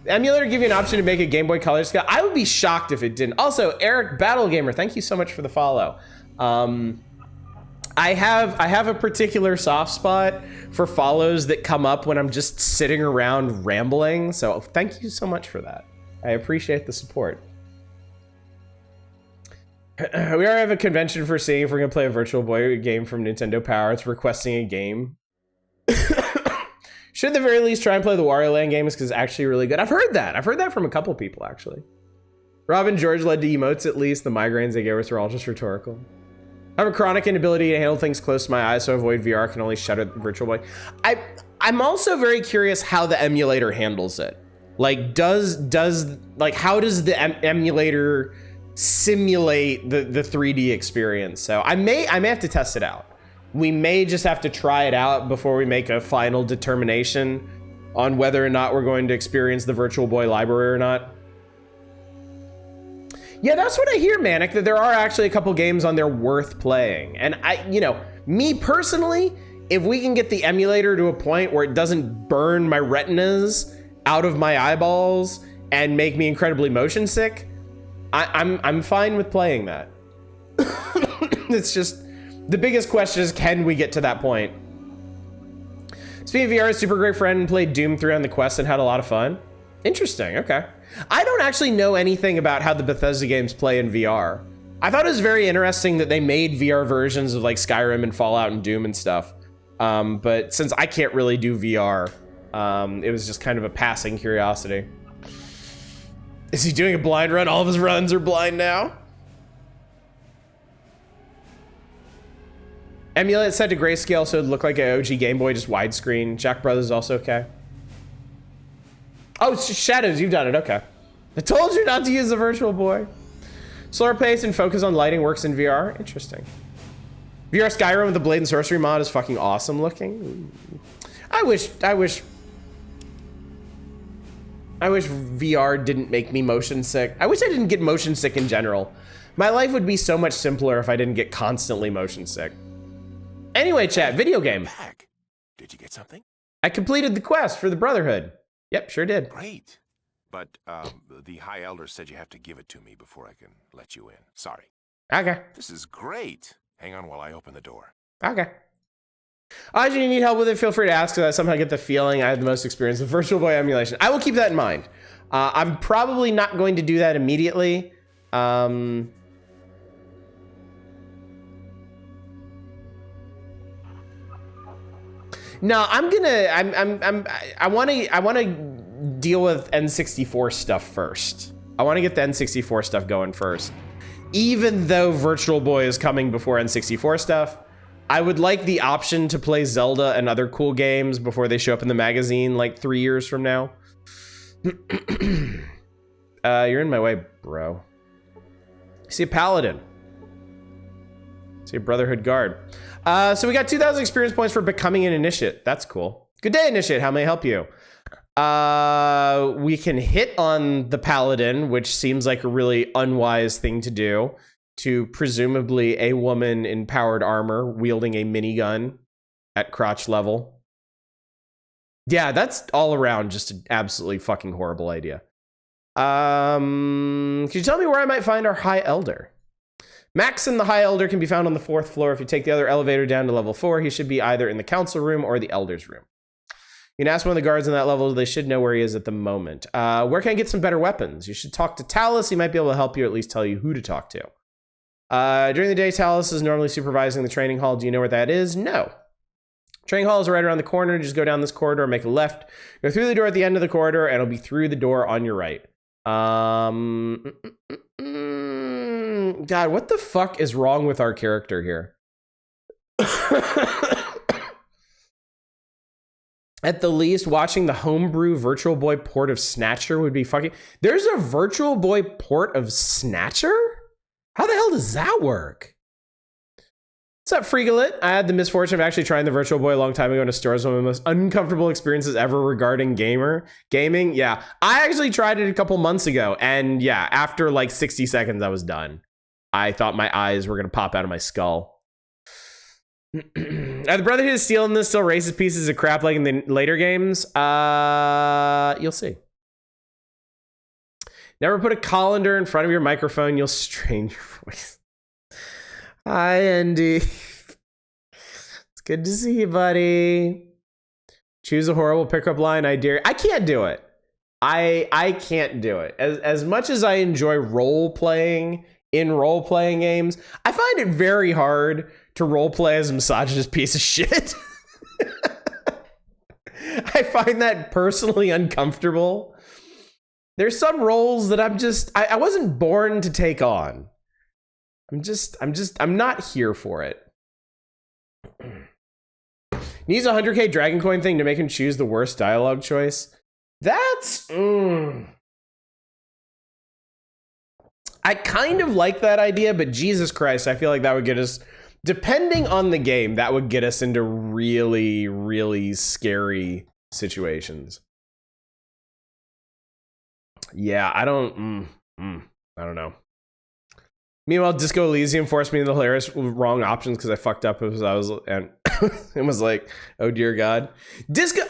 The emulator give you an option to make a Game Boy Color scale. I would be shocked if it didn't. Also, Eric Battle Gamer, thank you so much for the follow. I have a particular soft spot for follows that come up when I'm just sitting around rambling. So thank you so much for that. I appreciate the support. We already have a convention for seeing if we're gonna play a Virtual Boy game from Nintendo Power. It's requesting a game. Should at the very least try and play the Wario Land games because it's actually really good. I've heard that from a couple people actually. Robin George led to emotes at least. The migraines they gave us were all just rhetorical. I have a chronic inability to handle things close to my eyes, so avoid VR. Can only shut it Virtual Boy. I'm also very curious how the emulator handles it. Like, how does the emulator simulate the 3D experience? So I may have to test it out. We may just have to try it out before we make a final determination on whether or not we're going to experience the Virtual Boy library or not. Yeah, that's what I hear, Manic, that there are actually a couple games on there worth playing. And me personally, if we can get the emulator to a point where it doesn't burn my retinas out of my eyeballs and make me incredibly motion sick, I'm fine with playing that. It's just, the biggest question is, can we get to that point? Speaking of VR, a super great friend played Doom 3 on the Quest and had a lot of fun. Interesting, okay. I don't actually know anything about how the Bethesda games play in VR. I thought it was very interesting that they made VR versions of like Skyrim and Fallout and Doom and stuff. But since I can't really do VR, It was just kind of a passing curiosity. Is he doing a blind run? All of his runs are blind now. Emulate set to grayscale so it'd look like an OG Game Boy, just widescreen. Jack Brothers also okay. Oh, Shadows, you've done it, okay. I told you not to use the Virtual Boy. Slower pace and focus on lighting works in VR. Interesting. VR Skyrim with the Blade and Sorcery mod is fucking awesome looking. I wish VR didn't make me motion sick. I wish I didn't get motion sick in general. My life would be so much simpler if I didn't get constantly motion sick. Anyway, chat, video game. Back. Did you get something? I completed the quest for the Brotherhood. Yep, sure did. Great. But the High Elder said you have to give it to me before I can let you in. Sorry. Okay. This is great. Hang on while I open the door. Okay. If you need help with it, feel free to ask, because I somehow get the feeling I have the most experience with Virtual Boy emulation. I will keep that in mind. I'm probably not going to do that immediately. No, I want to deal with N64 stuff first. I want to get the N64 stuff going first. Even though Virtual Boy is coming before N64 stuff, I would like the option to play Zelda and other cool games before they show up in the magazine like 3 years from now. You're in my way, bro. I see a Paladin. I see a Brotherhood Guard. So we got 2,000 experience points for becoming an Initiate. That's cool. Good day, Initiate. How may I help you? We can hit on the Paladin, which seems like a really unwise thing to do, to presumably a woman in powered armor wielding a minigun at crotch level. Yeah, that's all around just an absolutely fucking horrible idea. Can you tell me where I might find our High Elder? Max and the High Elder can be found on the 4th floor. If you take the other elevator down to level 4, he should be either in the council room or the Elder's room. You can ask one of the guards on that level. They should know where he is at the moment. Where can I get some better weapons? You should talk to Talus. He might be able to help you, or at least tell you who to talk to. During the day, Talus is normally supervising the training hall. Do you know where that is? No. Training hall is right around the corner. Just go down this corridor, make a left, go through the door at the end of the corridor, and it'll be through the door on your right. God, what the fuck is wrong with our character here? At the least, watching the homebrew Virtual Boy port of Snatcher would be fucking... There's a Virtual Boy port of Snatcher? How the hell does that work? What's up, Freegalit? I had the misfortune of actually trying the Virtual Boy a long time ago in a store. It was one of the most uncomfortable experiences ever regarding gaming. Yeah, I actually tried it a couple months ago, and yeah, after like 60 seconds, I was done. I thought my eyes were gonna pop out of my skull. Are the Brotherhood of Steel in this still racist pieces of crap like in the later games? You'll see. Never put a colander in front of your microphone. You'll strain your voice. Hi, Andy. It's good to see you, buddy. Choose a horrible pickup line. I dare. I can't do it. I can't do it. As much as I enjoy role-playing in role-playing games, I find it very hard to roleplay as a misogynist piece of shit. I find that personally uncomfortable. There's some roles that I wasn't born to take on. I'm not here for it. He needs a 100k Dragon Coin thing to make him choose the worst dialogue choice. That's... I kind of like that idea, but Jesus Christ, I feel like that would get us... Depending on the game, that would get us into really, really scary situations. Yeah, I don't know. Meanwhile, Disco Elysium forced me into the hilarious wrong options because I fucked up as I was, and it was like, oh dear God. Disco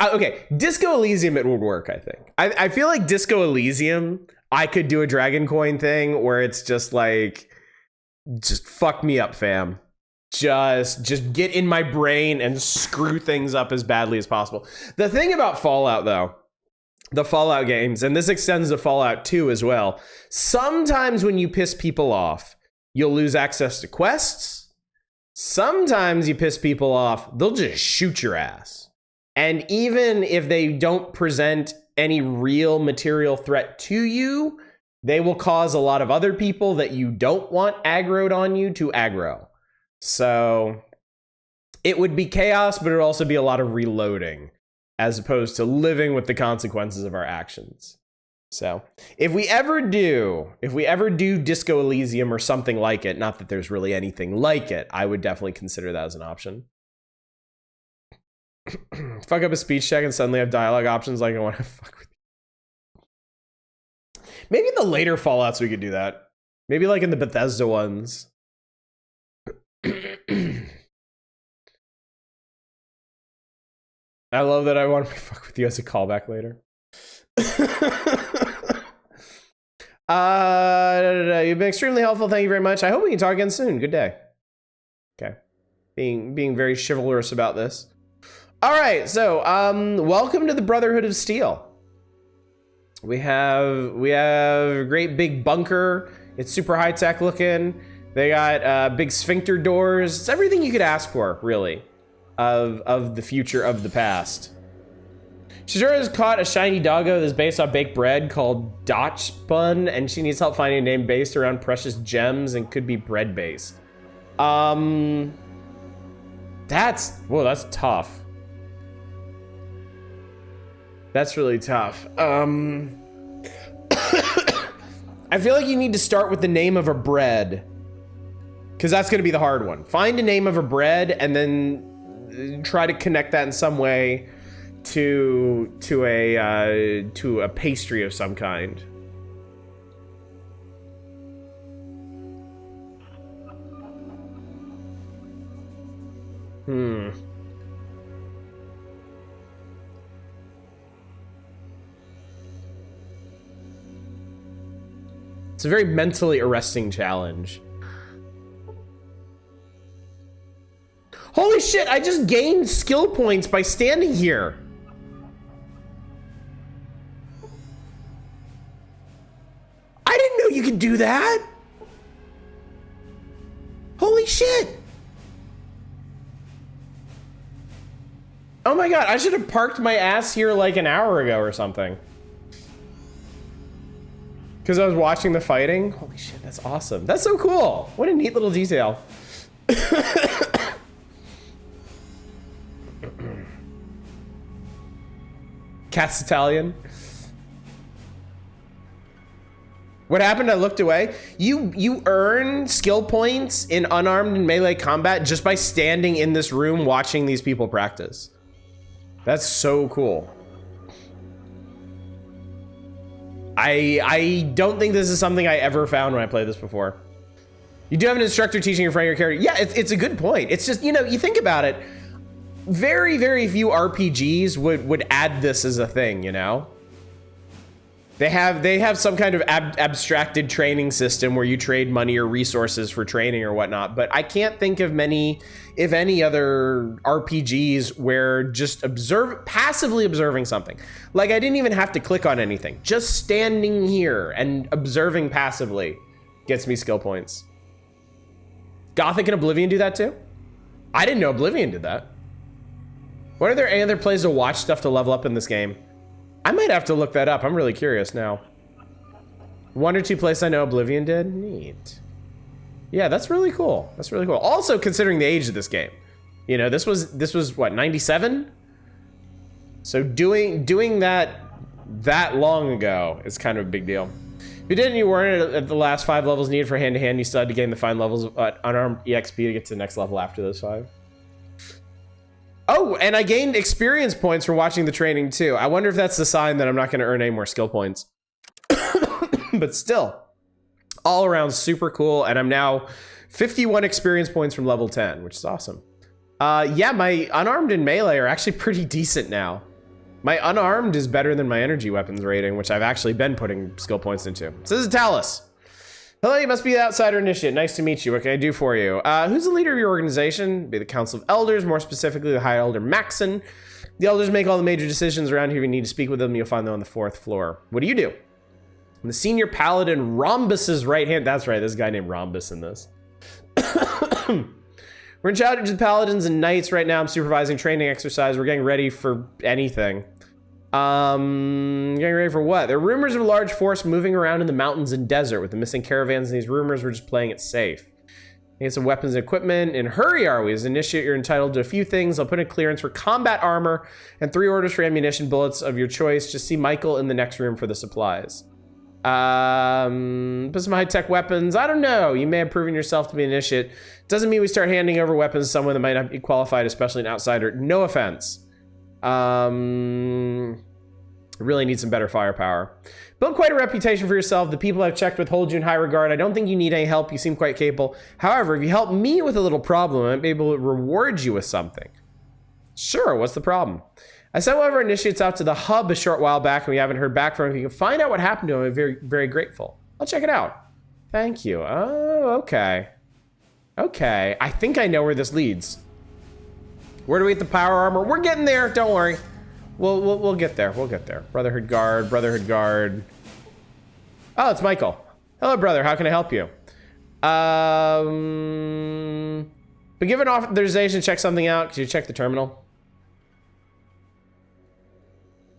Elysium, it would work, I think. I feel like Disco Elysium, I could do a Dragon Coin thing where it's just like, just fuck me up, fam. Just get in my brain and screw things up as badly as possible. The thing about Fallout, though, the Fallout games, and this extends to Fallout 2 as well, sometimes when you piss people off, you'll lose access to quests. Sometimes you piss people off, they'll just shoot your ass. And even if they don't present any real material threat to you, they will cause a lot of other people that you don't want aggroed on you to aggro. So it would be chaos, but it would also be a lot of reloading as opposed to living with the consequences of our actions. So if we ever do Disco Elysium or something like it, not that there's really anything like it, I would definitely consider that as an option. Fuck up a speech check and suddenly have dialogue options like I want to fuck with you. Maybe in the later Fallouts we could do that. Maybe like in the Bethesda ones. I love that I want to fuck with you as a callback later. You've been extremely helpful. Thank you very much. I hope we can talk again soon. Good day. Okay. Being very chivalrous about this. All right, so welcome to the Brotherhood of Steel. We have a great big bunker. It's super high tech looking. They got big sphincter doors. It's everything you could ask for, really, of the future of the past. Shizura has caught a shiny doggo that's based on baked bread called Dotch Bun, and she needs help finding a name based around precious gems and could be bread based. That's tough. That's really tough. I feel like you need to start with the name of a bread, because that's going to be the hard one. Find a name of a bread and then try to connect that in some way to a pastry of some kind. It's a very mentally arresting challenge. Holy shit, I just gained skill points by standing here. I didn't know you could do that. Holy shit. Oh my god, I should have parked my ass here like an hour ago or something. Because I was watching the fighting. Holy shit, that's awesome. That's so cool. What a neat little detail. Cat's Italian. What happened? I looked away. You earn skill points in unarmed and melee combat just by standing in this room watching these people practice. That's so cool. I don't think this is something I ever found when I played this before. You do have an instructor teaching your friend your character. Yeah, it's a good point. It's just, you know, you think about it. Very, very few RPGs would add this as a thing, you know? They have some kind of abstracted training system where you trade money or resources for training or whatnot, but I can't think of many, if any, other RPGs where just passively observing something. Like, I didn't even have to click on anything. Just standing here and observing passively gets me skill points. Gothic and Oblivion do that too? I didn't know Oblivion did that. What are there any other places to watch stuff to level up in this game? I might have to look that up. I'm really curious now. One or two places I know Oblivion did. Neat. Yeah, that's really cool. That's really cool. Also, considering the age of this game, you know, this was what, 97? So doing that long ago is kind of a big deal. If you didn't, you weren't at the last 5 levels needed for hand-to-hand. You still had to gain the fine levels of unarmed EXP to get to the next level after those 5. Oh, and I gained experience points from watching the training too. I wonder if that's the sign that I'm not going to earn any more skill points. But still, all around super cool. And I'm now 51 experience points from level 10, which is awesome. Yeah, my unarmed and melee are actually pretty decent now. My unarmed is better than my energy weapons rating, which I've actually been putting skill points into. So this is Talus. Hello, you must be the Outsider Initiate. Nice to meet you. What can I do for you? Who's the leader of your organization? Be the Council of Elders, more specifically the High Elder Maxon. The Elders make all the major decisions around here. If you need to speak with them, you'll find them on the 4th floor. What do you do? I'm the Senior Paladin, Rhombus's right hand. That's right, there's a guy named Rhombus in this. We're in challenge with paladins and knights right now. I'm supervising training exercise. We're getting ready for anything. Getting ready for what? There are rumors of a large force moving around in the mountains and desert. With the missing caravans and these rumors, we're just playing it safe. Get some weapons and equipment. And hurry, are we? As initiate, you're entitled to a few things. I'll put in clearance for combat armor and 3 orders for ammunition, bullets of your choice. Just see Michael in the next room for the supplies. Put some high-tech weapons. I don't know. You may have proven yourself to be an initiate. Doesn't mean we start handing over weapons to someone that might not be qualified, especially an outsider. No offense. Really need some better firepower. Build quite a reputation for yourself. The people I've checked with hold you in high regard. I don't think you need any help. You seem quite capable. However, if you help me with a little problem, I might be able to reward you with something. Sure, what's the problem? I sent one of our initiates out to the hub a short while back, and we haven't heard back from him. If you can find out what happened to him, I'm very, very grateful. I'll check it out. Thank you. Oh, okay. Okay, I think I know where this leads. Where do we get the power armor? We're getting there, don't worry. We'll get there, we'll get there. Brotherhood Guard, Brotherhood Guard. Oh, it's Michael. Hello, brother, how can I help you? But given authorization to check something out, could you check the terminal?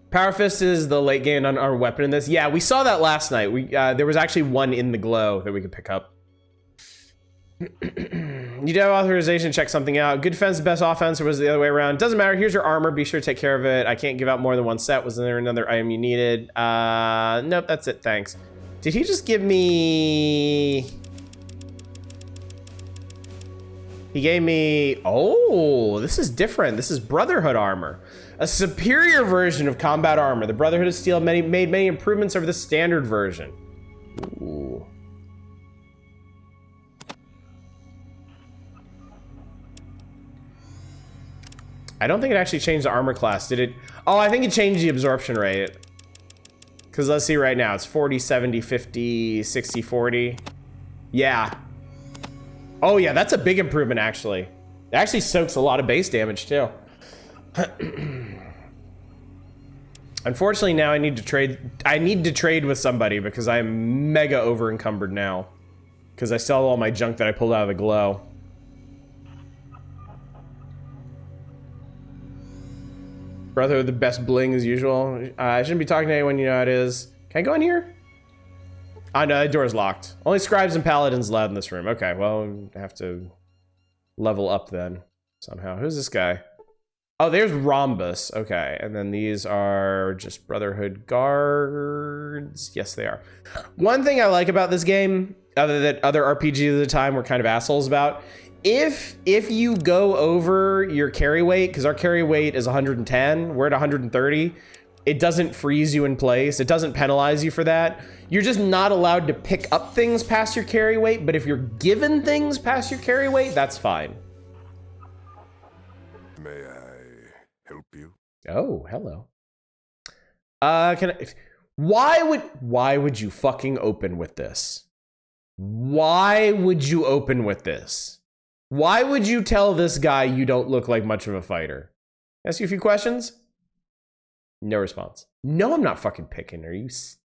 Power Fist is the late game on our weapon in this. Yeah, we saw that last night. There was actually one in the glow that we could pick up. You do have authorization to check something out. Good defense, best offense, or was it the other way around? Doesn't matter. Here's your armor. Be sure to take care of it. I can't give out more than one set. Was there another item you needed? Nope, that's it. Thanks. Did he just give me... He gave me... Oh, this is different. This is Brotherhood armor. A superior version of combat armor. The Brotherhood of Steel made many improvements over the standard version. Ooh. I don't think it actually changed the armor class, did it? Oh, I think it changed the absorption rate. Because let's see right now, it's 40, 70, 50, 60, 40. Yeah. Oh yeah, that's a big improvement actually. It actually soaks a lot of base damage too. Unfortunately now I need to trade with somebody because I'm mega over encumbered now. Because I still have all my junk that I pulled out of the glow. Brotherhood, the best bling as usual. I shouldn't be talking to anyone, you know how it is. Can I go in here? Oh no, that door's locked. Only scribes and paladins allowed in this room. Okay, well, I have to level up then, somehow. Who's this guy? Oh, there's Rhombus. Okay, and then these are just Brotherhood guards. Yes, they are. One thing I like about this game, other than other RPGs of the time were kind of assholes about, if you go over your carry weight, because our carry weight is 110, we're at 130, it doesn't freeze you in place. It doesn't penalize you for that. You're just not allowed to pick up things past your carry weight, but if you're given things past your carry weight, that's fine. May I help you? Oh, hello. Why would you fucking open with this? Why would you open with this? Why would you tell this guy you don't look like much of a fighter? Ask you a few questions? No response. No, I'm not fucking picking. Are you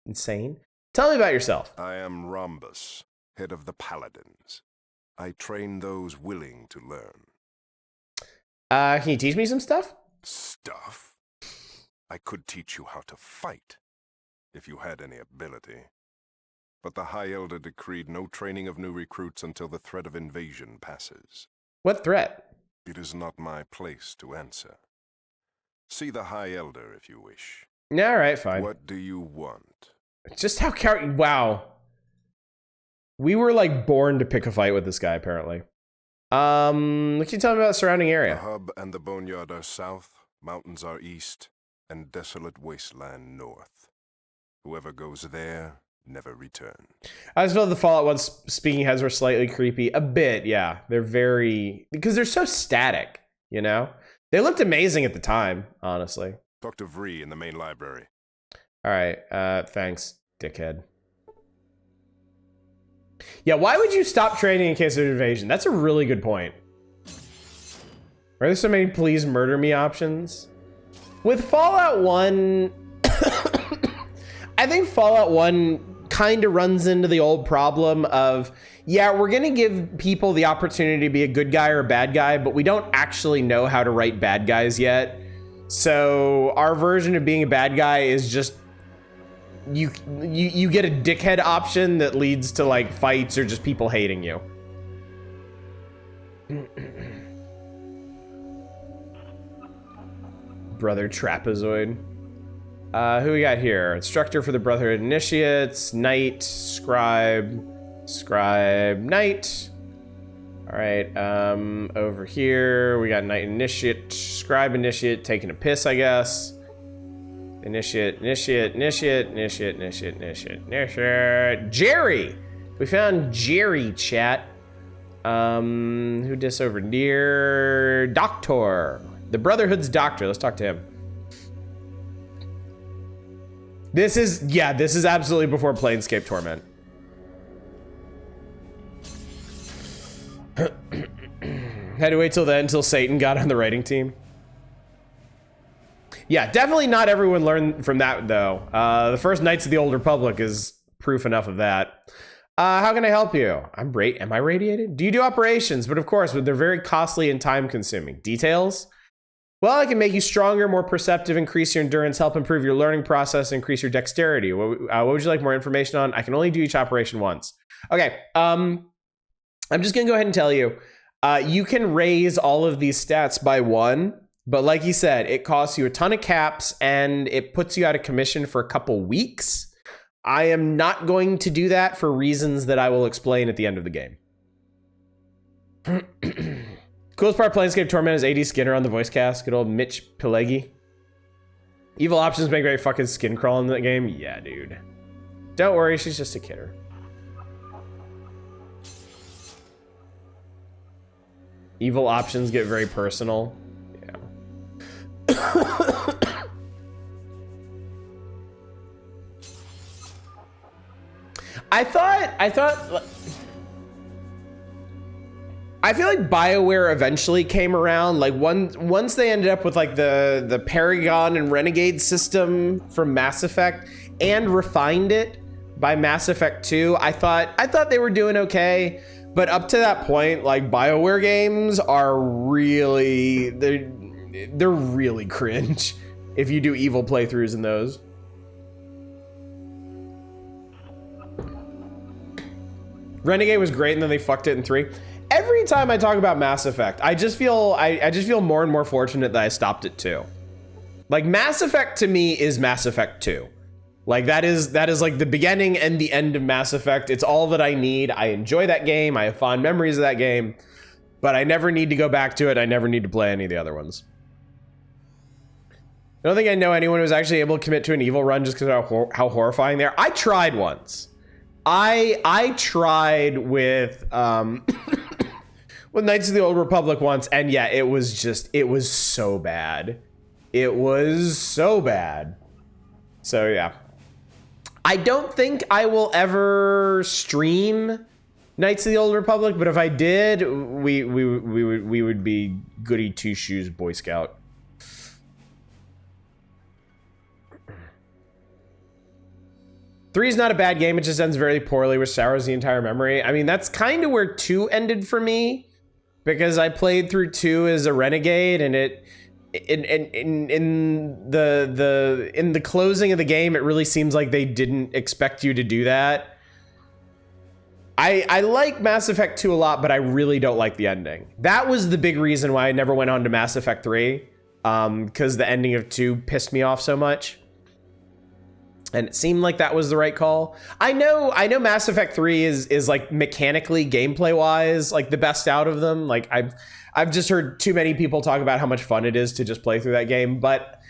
insane? Tell me about yourself. I am Rhombus, head of the Paladins. I train those willing to learn. Can you teach me some stuff? Stuff? I could teach you how to fight, if you had any ability. But the High Elder decreed no training of new recruits until the threat of invasion passes. What threat? It is not my place to answer. See the High Elder if you wish. All right, fine. What do you want? Just how wow. We were like born to pick a fight with this guy, apparently. Can you tell me about the surrounding area? The hub and the boneyard are south, mountains are east, and desolate wasteland north. Whoever goes there never returns. I just felt the Fallout 1 speaking heads were slightly creepy. A bit, yeah. They're very... because they're so static, you know? They looked amazing at the time, honestly. Talk to Vree in the main library. All right, thanks, dickhead. Yeah, why would you stop training in case of invasion? That's a really good point. Are there so many please murder me options? With Fallout 1, I think Fallout 1 kind of runs into the old problem of yeah, we're gonna give people the opportunity to be a good guy or a bad guy, but we don't actually know how to write bad guys yet. So our version of being a bad guy is just you get a dickhead option that leads to like fights or just people hating you. Brother Trapezoid. Who we got here? Instructor for the Brotherhood Initiates, Knight, Scribe, Knight. All right, over here we got Knight Initiate, Scribe Initiate, taking a piss, I guess. Initiate. Jerry! We found Jerry, chat. Who dis over near? Doctor. The Brotherhood's doctor. Let's talk to him. This is absolutely before Planescape Torment. Had to wait till then, until Satan got on the writing team. Yeah, definitely not everyone learned from that, though. The first Knights of the Old Republic is proof enough of that. How can I help you? Am I radiated? Do you do operations? But of course, they're very costly and time-consuming. Details? Well, I can make you stronger, more perceptive, increase your endurance, help improve your learning process, increase your dexterity. What would you like more information on? I can only do each operation once. Okay, I'm just gonna go ahead and tell you. You can raise all of these stats by 1, but like you said, it costs you a ton of caps and it puts you out of commission for a couple weeks. I am not going to do that for reasons that I will explain at the end of the game. Coolest part of Planescape Torment is AD Skinner on the voice cast. Good old Mitch Pileggi. Evil options make great fucking skin crawl in that game. Yeah, dude. Don't worry, she's just a kidder. Evil options get very personal. Yeah. I feel like BioWare eventually came around. Like once they ended up with like the Paragon and Renegade system from Mass Effect and refined it by Mass Effect 2, I thought they were doing okay. But up to that point, like BioWare games are really they're really cringe if you do evil playthroughs in those. Renegade was great, and then they fucked it in 3. Every time I talk about Mass Effect, I just feel more and more fortunate that I stopped at 2. Like Mass Effect to me is Mass Effect 2. Like that is like the beginning and the end of Mass Effect. It's all that I need. I enjoy that game. I have fond memories of that game, but I never need to go back to it. I never need to play any of the other ones. I don't think I know anyone who was actually able to commit to an evil run just because of how horrifying they are. I tried once. I tried with with Knights of the Old Republic once, and yeah, it was so bad. It was so bad. So yeah. I don't think I will ever stream Knights of the Old Republic, but if I did, we would be goody two shoes Boy Scout. Three is not a bad game, it just ends very poorly, which sours the entire memory. I mean, that's kind of where 2 ended for me, because I played through 2 as a renegade, and in the closing of the game, it really seems like they didn't expect you to do that. I like Mass Effect 2 a lot, but I really don't like the ending. That was the big reason why I never went on to Mass Effect 3, because the ending of 2 pissed me off so much. And it seemed like that was the right call. I know Mass Effect 3 is like mechanically, gameplay wise, like the best out of them. Like I've just heard too many people talk about how much fun it is to just play through that game, but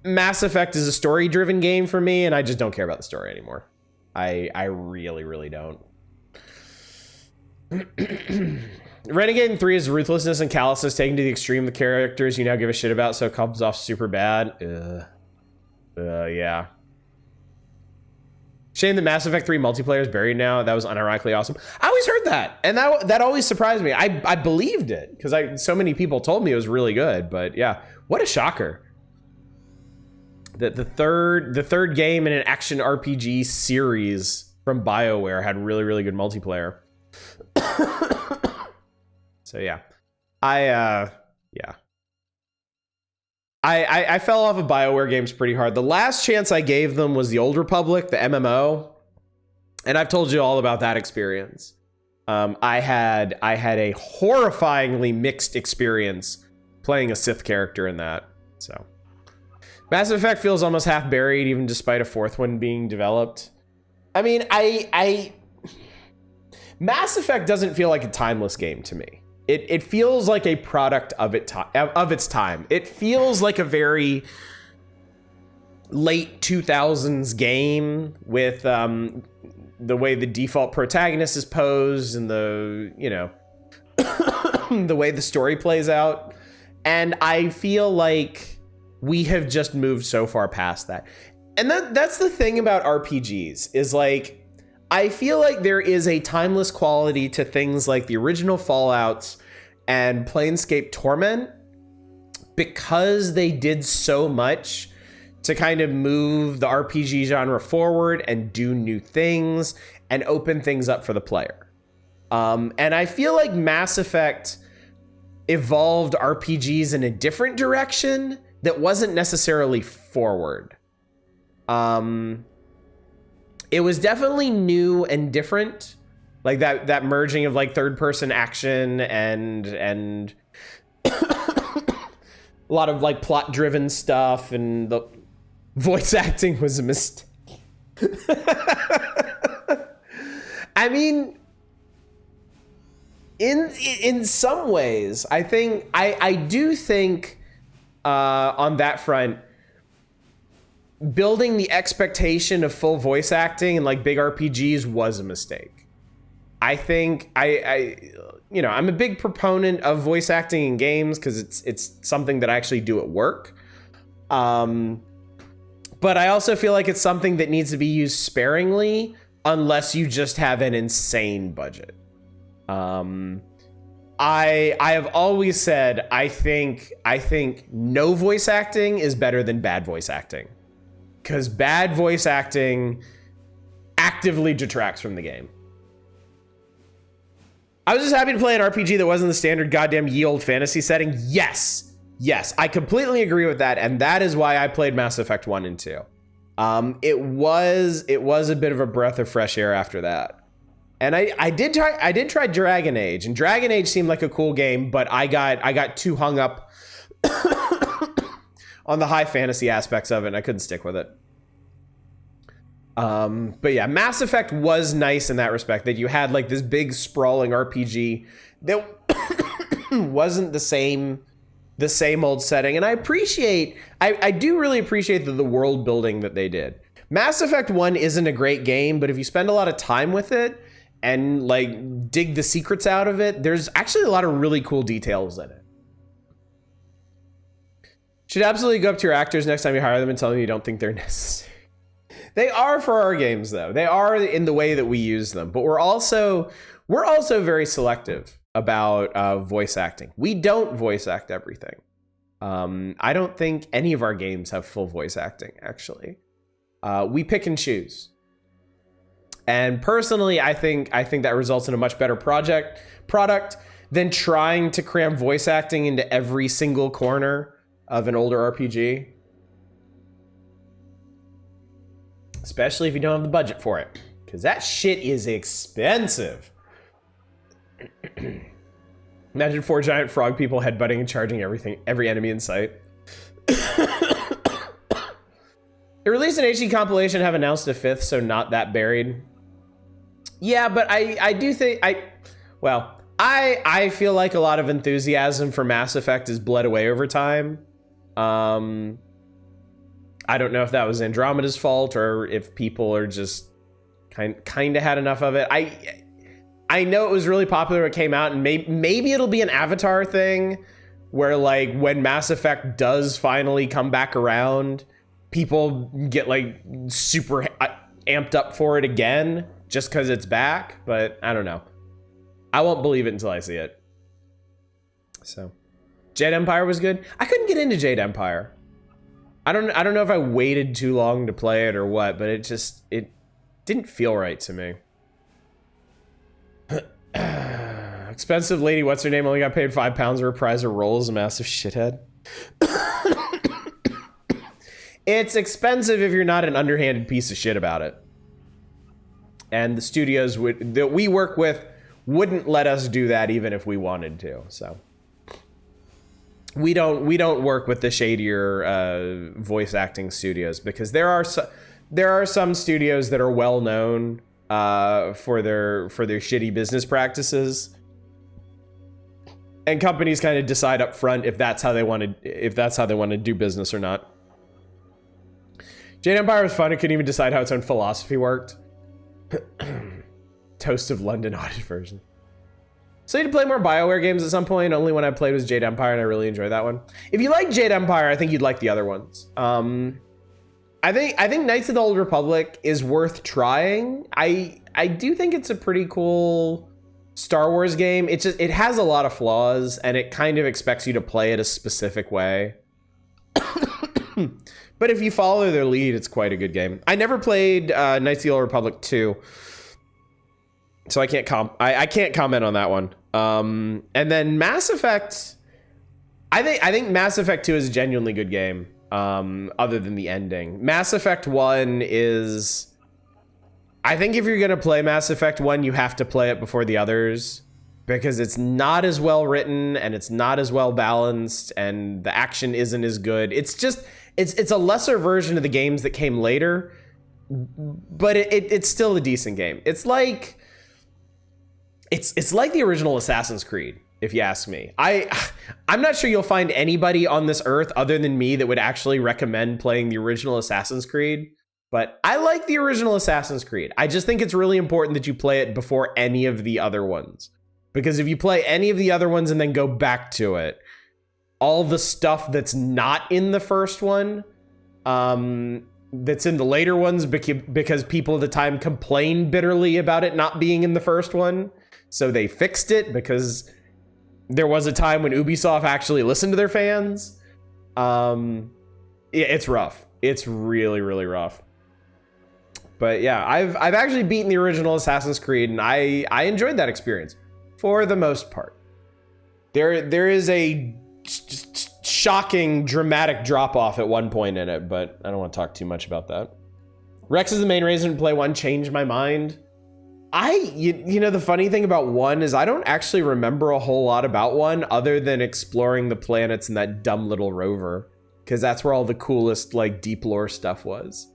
Mass Effect is a story driven game for me, and I just don't care about the story anymore. I really, really don't. Renegade in 3 is ruthlessness and callousness taken to the extreme. The characters you now give a shit about, so it comes off super bad. Yeah. Shame that Mass Effect 3 multiplayer is buried now. That was unironically awesome. I always heard that, and that always surprised me. I believed it because so many people told me it was really good. But yeah, what a shocker! That the third game in an action RPG series from BioWare had really, really good multiplayer. So yeah, I fell off of BioWare games pretty hard. The last chance I gave them was the Old Republic, the MMO, and I've told you all about that experience. I had a horrifyingly mixed experience playing a Sith character in that. So Mass Effect feels almost half buried, even despite a fourth one being developed. I mean, Mass Effect doesn't feel like a timeless game to me. It feels like a product of its time. It feels like a very late 2000s game with the way the default protagonist is posed and the, you know, the way the story plays out. And I feel like we have just moved so far past that. And that's the thing about RPGs is like, I feel like there is a timeless quality to things like the original Fallouts and Planescape Torment because they did so much to kind of move the RPG genre forward and do new things and open things up for the player. And I feel like Mass Effect evolved RPGs in a different direction that wasn't necessarily forward. It was definitely new and different, like that merging of like third person action and a lot of like plot driven stuff, and the voice acting was a mistake. I mean, in some ways, I do think on that front, building the expectation of full voice acting and like big RPGs was a mistake. I think you know, I'm a big proponent of voice acting in games because it's something that I actually do at work. But I also feel like it's something that needs to be used sparingly unless you just have an insane budget. I have always said I think no voice acting is better than bad voice acting. Because bad voice acting actively detracts from the game. I was just happy to play an RPG that wasn't the standard goddamn ye old fantasy setting. Yes, I completely agree with that, and that is why I played Mass Effect 1 and 2. It was a bit of a breath of fresh air after that. And I did try Dragon Age, and Dragon Age seemed like a cool game, but I got too hung up on the high fantasy aspects of it, and I couldn't stick with it. But yeah, Mass Effect was nice in that respect, that you had like this big sprawling RPG that wasn't the same old setting. And I do really appreciate the world building that they did. Mass Effect 1 isn't a great game, but if you spend a lot of time with it and like dig the secrets out of it, there's actually a lot of really cool details in it. Should absolutely go up to your actors next time you hire them and tell them you don't think they're necessary. They are for our games, though. They are in the way that we use them. But we're also very selective about voice acting. We don't voice act everything. I don't think any of our games have full voice acting, actually. We pick and choose. And personally, I think that results in a much better product than trying to cram voice acting into every single corner of an older RPG. Especially if you don't have the budget for it. Because that shit is expensive. Imagine 4 giant frog people headbutting and charging every enemy in sight. It released an HD compilation, have announced a 5th, so not that buried. Yeah, but I do think I feel like a lot of enthusiasm for Mass Effect is bled away over time. I don't know if that was Andromeda's fault or if people are just kind of had enough of it. I know it was really popular when it came out, and maybe it'll be an Avatar thing where like when Mass Effect does finally come back around, people get like super amped up for it again just because it's back. But I don't know. I won't believe it until I see it. So, Jade Empire was good. I couldn't get into Jade Empire. I don't know if I waited too long to play it or what, but it Didn't feel right to me. Expensive lady, what's her name? Only got paid £5 to reprise her role as a massive shithead. It's expensive if you're not an underhanded piece of shit about it. And the studios that we work with wouldn't let us do that even if we wanted to. So we don't work with the shadier voice acting studios, because there are some studios that are well known for their shitty business practices, and companies kind of decide up front if that's how they want to do business or not. Jade Empire was fun. It couldn't even decide how its own philosophy worked. Toast of London audio version. So I need to play more BioWare games at some point. Only one I played was Jade Empire, and I really enjoyed that one. If you like Jade Empire, I think you'd like the other ones. I think Knights of the Old Republic is worth trying. I do think it's a pretty cool Star Wars game. It has a lot of flaws, and it kind of expects you to play it a specific way. But if you follow their lead, it's quite a good game. I never played Knights of the Old Republic 2, so I can't comment on that one. And then Mass Effect, I think Mass Effect 2 is a genuinely good game. Other than the ending, Mass Effect 1 is. I think if you're gonna play Mass Effect 1, you have to play it before the others, because it's not as well written and it's not as well balanced, and the action isn't as good. It's just it's a lesser version of the games that came later, but it's still a decent game. It's like the original Assassin's Creed, if you ask me. I'm not sure you'll find anybody on this earth other than me that would actually recommend playing the original Assassin's Creed, but I like the original Assassin's Creed. I just think it's really important that you play it before any of the other ones, because if you play any of the other ones and then go back to it, all the stuff that's not in the first one, that's in the later ones, because people at the time complained bitterly about it not being in the first one, so they fixed it, because there was a time when Ubisoft actually listened to their fans. It's rough. It's really, really rough. But yeah, I've actually beaten the original Assassin's Creed, and I enjoyed that experience for the most part. There is a shocking, dramatic drop off at one point in it, but I don't want to talk too much about that. Rex is the main reason to play 1. Changed my mind. You know, the funny thing about 1 is I don't actually remember a whole lot about 1 other than exploring the planets in that dumb little rover, because that's where all the coolest, like, deep lore stuff was.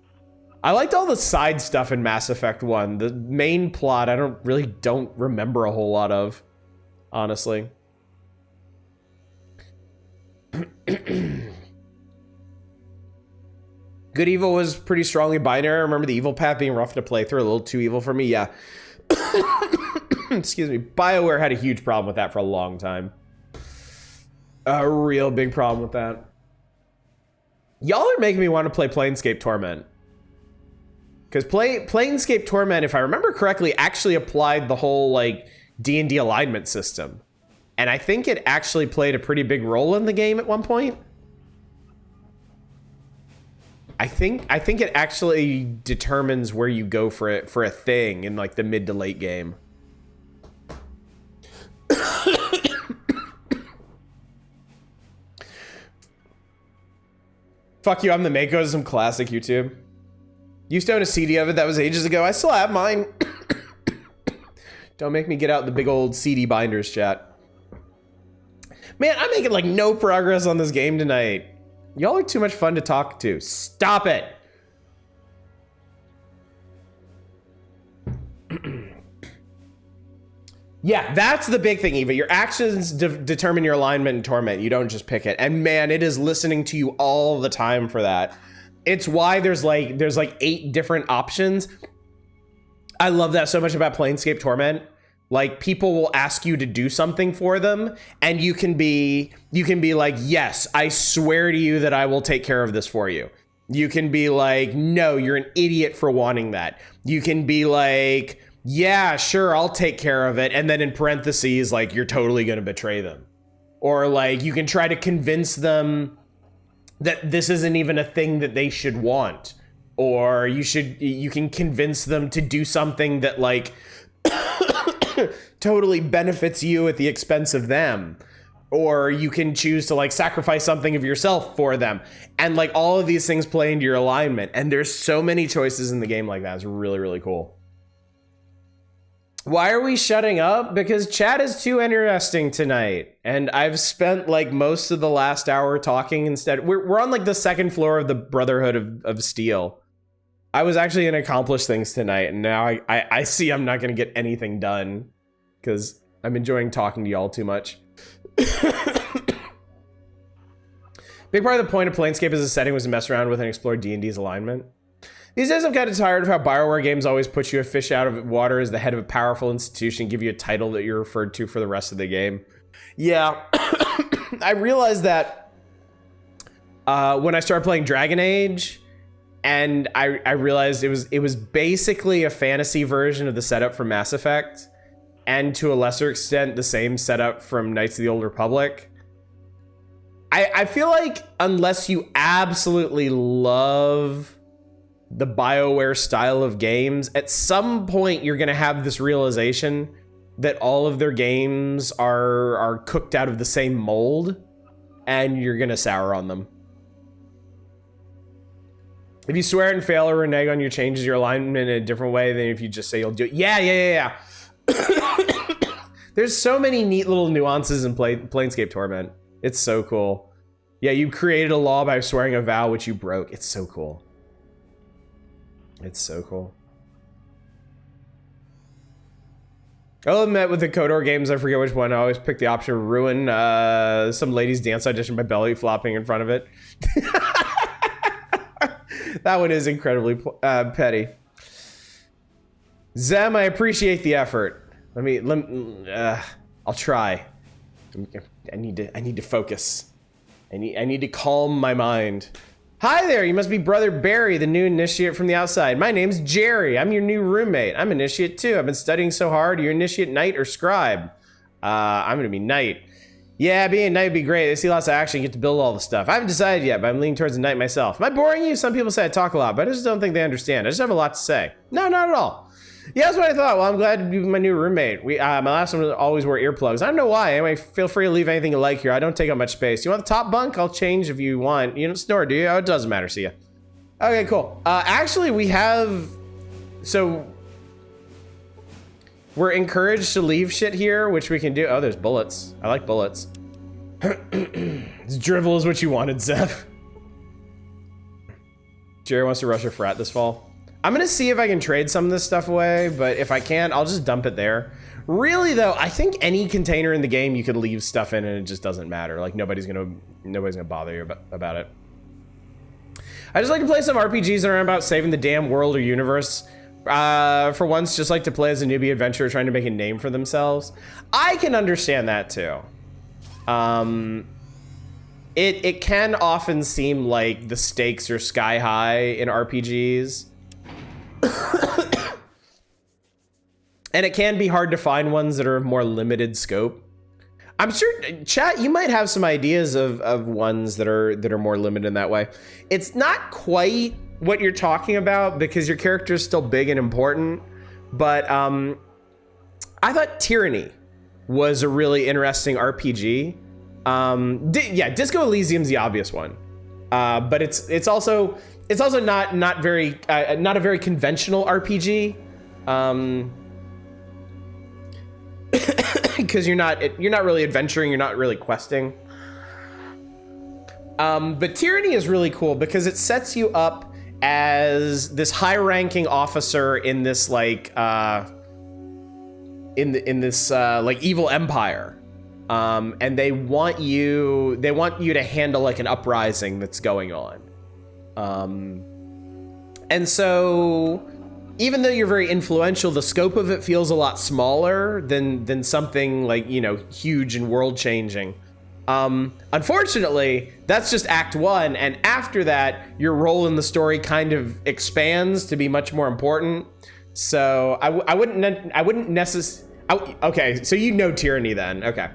I liked all the side stuff in Mass Effect 1. The main plot, I don't remember a whole lot of, honestly. Good Evil was pretty strongly binary. I remember the evil path being rough to play through, a little too evil for me. Yeah. Excuse me. BioWare had a huge problem with that for a long time. A real big problem with that. Y'all are making me want to play Planescape Torment. Because Planescape Torment, if I remember correctly, actually applied the whole, like, D&D alignment system. And I think it actually played a pretty big role in the game at one point. I think it actually determines where you go for a thing in, like, the mid to late game. Fuck you, I'm the Mako of some classic YouTube. Used to own a CD of it that was ages ago. I still have mine. Don't make me get out the big old CD binders, chat. Man, I'm making like no progress on this game tonight. Y'all are too much fun to talk to. Stop it. Yeah, that's the big thing, Eva. Your actions determine your alignment in Torment. You don't just pick it. And man, it is listening to you all the time for that. It's why there's like 8 different options. I love that so much about Planescape Torment. Like, people will ask you to do something for them, and you can be like, yes, I swear to you that I will take care of this for you. You can be like, no, you're an idiot for wanting that. You can be like, yeah, sure, I'll take care of it. And then in parentheses, like, you're totally going to betray them. Or like, you can try to convince them that this isn't even a thing that they should want. or you can convince them to do something that like totally benefits you at the expense of them, or you can choose to like sacrifice something of yourself for them, and like all of these things play into your alignment, and there's so many choices in the game like that. It's really, really cool. Why are we shutting up? Because chat is too interesting tonight, and I've spent like most of the last hour talking instead. We're on like the second floor of the Brotherhood of Steel. I was actually going to accomplish things tonight, and now I see I'm not going to get anything done because I'm enjoying talking to y'all too much. Big part of the point of Planescape as a setting was to mess around with and explore D&D's alignment. These days I'm kind of tired of how BioWare games always put you a fish out of water as the head of a powerful institution, give you a title that you're referred to for the rest of the game. Yeah, I realized that when I started playing Dragon Age, and I realized it was basically a fantasy version of the setup from Mass Effect, and to a lesser extent the same setup from Knights of the Old Republic. I feel like unless you absolutely love the BioWare style of games, at some point you're going to have this realization that all of their games are cooked out of the same mold, and you're going to sour on them. If you swear and fail or renege on your changes your alignment in a different way than if you just say you'll do it. Yeah. There's so many neat little nuances in Planescape Torment. It's so cool. Yeah, you created a law by swearing a vow which you broke. It's so cool. It's so cool. I'll admit with the KOTOR games, I forget which one. I always pick the option of ruin some lady's dance audition by belly flopping in front of it. That one is incredibly petty. Zem, I appreciate the effort. I'll try. I need to focus. I need to calm my mind. Hi there, you must be Brother Barry, the new initiate from the outside. My name's Jerry. I'm your new roommate. I'm initiate too. I've been studying so hard. You're initiate knight or scribe? I'm gonna be knight. Yeah, being a knight would be great. They see lots of action, you get to build all the stuff. I haven't decided yet, but I'm leaning towards the knight myself. Am I boring you? Some people say I talk a lot, but I just don't think they understand. I just have a lot to say. No, not at all. Yeah, that's what I thought. Well, I'm glad to be my new roommate. My last one always wore earplugs. I don't know why. Anyway, feel free to leave anything you like here. I don't take up much space. You want the top bunk? I'll change if you want. You don't snore, do you? Oh, it doesn't matter. See ya. Okay, cool. Actually, we have... So... We're encouraged to leave shit here, which we can do. Oh, there's bullets. I like bullets. Drivel is what you wanted, Zeb. Jerry wants to rush a frat this fall. I'm gonna see if I can trade some of this stuff away, but if I can't, I'll just dump it there. Really though, I think any container in the game you could leave stuff in and it just doesn't matter. Like nobody's gonna bother you about it. I just like to play some RPGs that are about saving the damn world or universe. For once, just like to play as a newbie adventurer trying to make a name for themselves. I can understand that too. It can often seem like the stakes are sky high in RPGs. And it can be hard to find ones that are of more limited scope. I'm sure, chat, you might have some ideas of ones that are more limited in that way. It's not quite what you're talking about because your character is still big and important, but I thought Tyranny was a really interesting RPG. Yeah, Disco Elysium's the obvious one, but it's also not a very conventional RPG, because you're not really adventuring, you're not really questing. But Tyranny is really cool because it sets you up as this high-ranking officer in this like like evil empire. And they want you to handle like an uprising that's going on. And so even though you're very influential, the scope of it feels a lot smaller than something like, you know, huge and world changing. Unfortunately, that's just Act 1, and after that, your role in the story kind of expands to be much more important. So I wouldn't necessarily. Okay, so you know Tyranny then. Okay.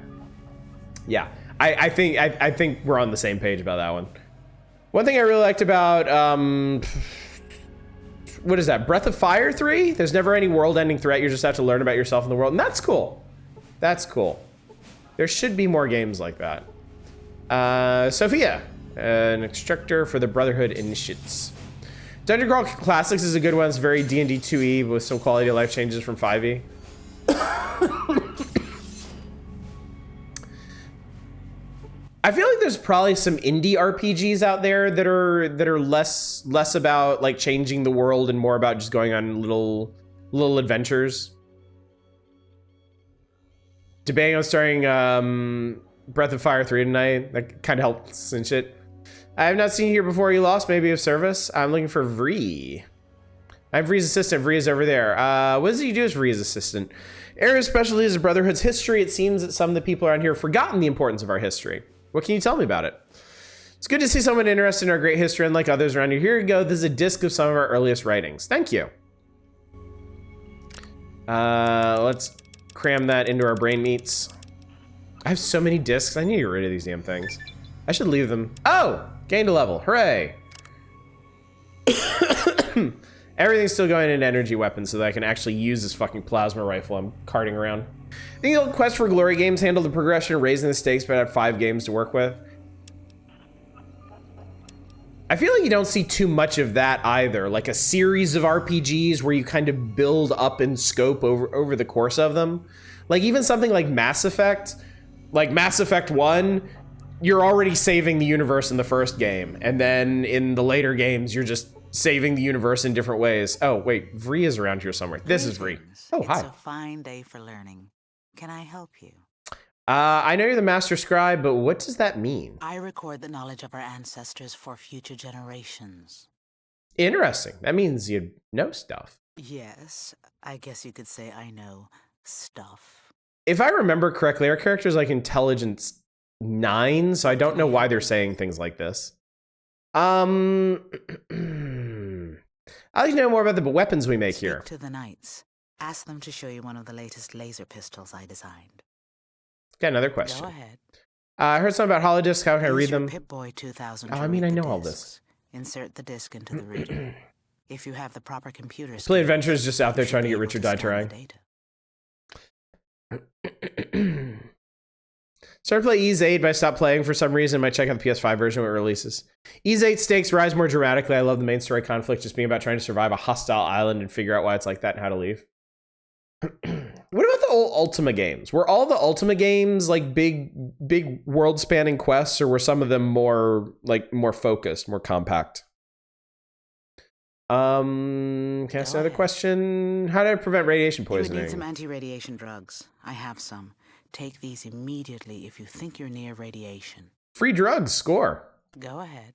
Yeah, I think we're on the same page about that one. One thing I really liked about what is that? Breath of Fire 3? There's never any world-ending threat. You just have to learn about yourself in the world. And that's cool. That's cool. There should be more games like that. Sophia, an instructor for the Brotherhood Initiates. Dungeon Crawl Classics is a good one. It's very D&D 2E with some quality of life changes from 5e. I feel like there's probably some indie RPGs out there that are less about like changing the world and more about just going on little adventures. Debating on starting Breath of Fire 3 tonight. That kind of helps and shit. I have not seen you here before. You lost, maybe of service. I'm looking for Vree. I have Vree's assistant. Vree is over there. What does he do as Vree's assistant? Area of specialty is Brotherhood's history. It seems that some of the people around here have forgotten the importance of our history. What can you tell me about it? It's good to see someone interested in our great history, unlike others around here. Here you go. This is a disc of some of our earliest writings. Thank you. Let's cram that into our brain meats. I have so many discs. I need to get rid of these damn things. I should leave them. Oh, gained a level. Hooray. Everything's still going into energy weapons so that I can actually use this fucking plasma rifle I'm carting around. I think the old Quest for Glory games handled the progression of raising the stakes, but had 5 games to work with. I feel like you don't see too much of that either. Like a series of RPGs where you kind of build up in scope over the course of them. Like even something like Mass Effect 1, you're already saving the universe in the first game. And then in the later games, you're just saving the universe in different ways. Oh, wait, Vree is around here somewhere. This is Vree. Oh, hi. It's a fine day for learning. Can I help you? I know you're the Master Scribe, but what does that mean? I record the knowledge of our ancestors for future generations. Interesting. That means you know stuff. Yes, I guess you could say I know stuff. If I remember correctly, our character's like intelligence 9, so I don't know why they're saying things like this. I'd like to know more about the weapons we make here. Speak to the knights. Ask them to show you one of the latest laser pistols I designed. Got another question. Go ahead. I heard something about holodiscs. How can I read them? Pip-Boy 2000. Oh, I mean, I know all this. Insert the disc into the reader. If you have the proper computer skills, Play Adventurers just out there trying to get Richard Dye Terang. Started to play Ys 8, but I stopped playing for some reason. Might check out the PS5 version when it releases. Ys 8 stakes rise more dramatically. I love the main story conflict just being about trying to survive a hostile island and figure out why it's like that and how to leave. What about the old Ultima games? Were all the Ultima games like big world-spanning quests, or were some of them more focused, more compact? Can I ask another question? How do I prevent radiation poisoning? You would need some anti-radiation drugs. I have some. Take these immediately if you think you're near radiation. Free drugs, score. Go ahead.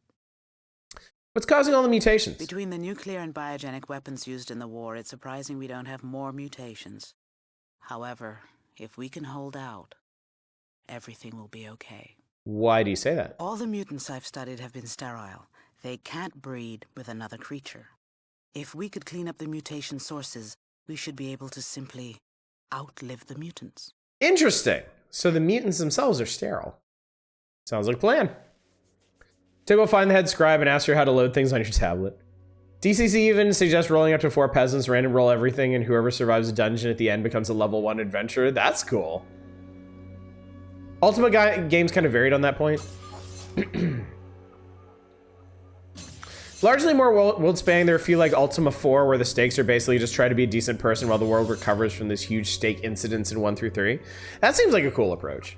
What's causing all the mutations? Between the nuclear and biogenic weapons used in the war, it's surprising we don't have more mutations. However, if we can hold out, everything will be okay. Why do you say that? All the mutants I've studied have been sterile. They can't breed with another creature. If we could clean up the mutation sources, we should be able to simply outlive the mutants. Interesting. So the mutants themselves are sterile. Sounds like a plan. To go find the head scribe and ask her how to load things on your tablet. DCC even suggests rolling up to 4 peasants, random roll everything, and whoever survives the dungeon at the end becomes a level 1 adventurer. That's cool. Ultima games kind of varied on that point. Largely more world spanning. There are a few like Ultima 4 where the stakes are basically just try to be a decent person while the world recovers from this huge stake incidents in 1 through 3. That seems like a cool approach.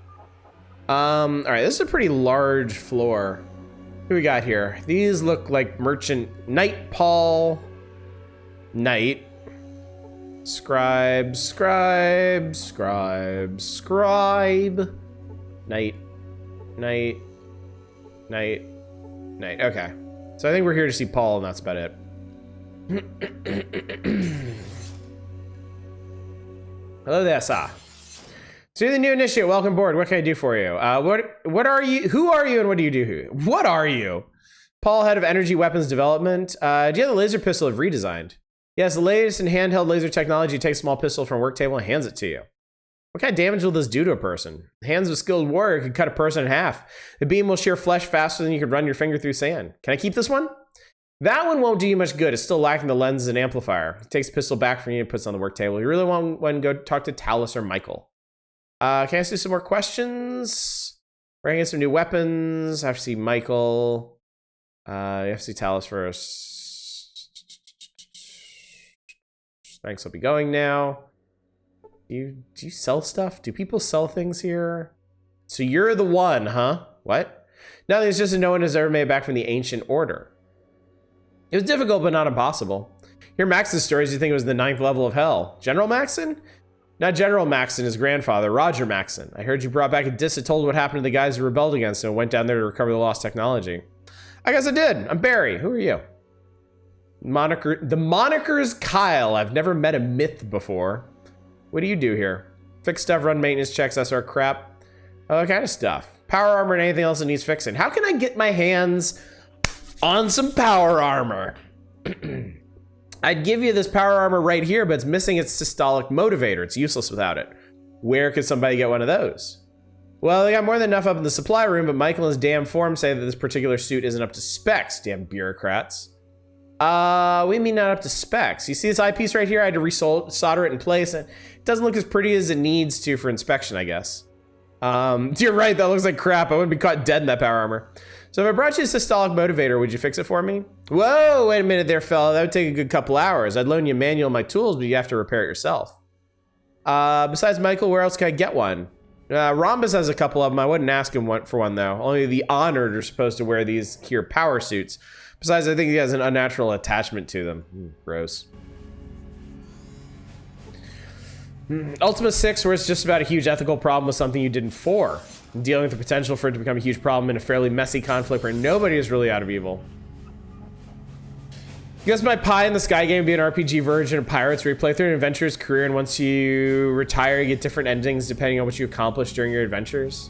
All right, this is a pretty large floor. Who we got here? These look like merchant knight, Paul, knight, scribe, scribe, scribe, scribe, knight, knight, knight, knight. Okay, so I think we're here to see Paul, and that's about it. Hello there, sir. So you're the new initiate. Welcome aboard. What can I do for you? What are you? Who are you and what do you do here? What are you? Paul, head of energy weapons development. Do you have the laser pistol I've redesigned? Yes, the latest in handheld laser technology takes a small pistol from a work table and hands it to you. What kind of damage will this do to a person? The hands of a skilled warrior could cut a person in half. The beam will shear flesh faster than you could run your finger through sand. Can I keep this one? That one won't do you much good. It's still lacking the lens and amplifier. It takes the pistol back from you and puts it on the work table. You really want to go talk to Talus or Michael. Can I ask you some more questions? We're gonna get some new weapons. I have to see Michael. You have to see Talus first. Thanks, I'll be going now. Do you sell stuff? Do people sell things here? So you're the one, huh? What? Nothing, it's just that no one has ever made it back from the Ancient Order. It was difficult, but not impossible. Hear Max's stories, you think it was the 9th level of hell. General Maxon? Not General Maxon, his grandfather, Roger Maxon. I heard you brought back a disc that told what happened to the guys who rebelled against him and went down there to recover the lost technology. I guess I did. I'm Barry. Who are you? The moniker's Kyle. I've never met a myth before. What do you do here? Fix stuff, run maintenance checks, that sort of crap. All that kind of stuff. Power armor and anything else that needs fixing. How can I get my hands on some power armor? I'd give you this power armor right here, but it's missing its systolic motivator. It's useless without it. Where could somebody get one of those? Well, they got more than enough up in the supply room, but Michael and his damn form say that this particular suit isn't up to specs, damn bureaucrats. We mean not up to specs. You see this eyepiece right here? I had to solder it in place. It doesn't look as pretty as it needs to for inspection, I guess. You're right, that looks like crap. I wouldn't be caught dead in that power armor. So if I brought you a systolic motivator, would you fix it for me? Whoa, wait a minute there, fella. That would take a good couple hours. I'd loan you a manual of my tools, but you have to repair it yourself. Besides Michael, where else can I get one? Rhombus has a couple of them. I wouldn't ask him for one, though. Only the honored are supposed to wear these here power suits. Besides, I think he has an unnatural attachment to them. Gross. Ultima 6, where it's just about a huge ethical problem with something you did in 4. Dealing with the potential for it to become a huge problem in a fairly messy conflict where nobody is really out of evil. You guess my Pie in the Sky game would be an RPG version of Pirates where you play through an adventurer's career, and once you retire, you get different endings depending on what you accomplish during your adventures.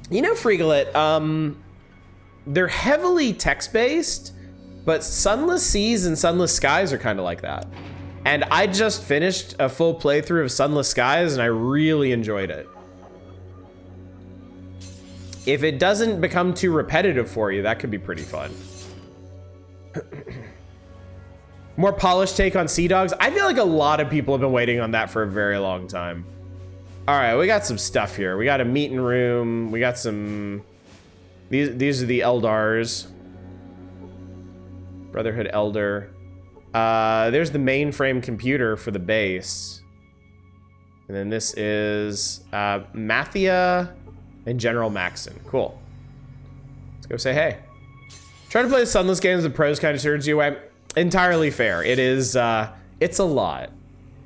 You know, Freegalit, they're heavily text-based, but Sunless Seas and Sunless Skies are kind of like that. And I just finished a full playthrough of Sunless Skies, and I really enjoyed it. If it doesn't become too repetitive for you, that could be pretty fun. More polished take on Sea Dogs. I feel like a lot of people have been waiting on that for a very long time. All right, we got some stuff here. We got a meeting room. We got some... These are the Eldars. Brotherhood Elder. There's the mainframe computer for the base. And then this is Mathia and General Maxon. Cool. Let's go say hey. Trying to play the Sunless games with pros kind of turns you away. Entirely fair. It is, it's a lot.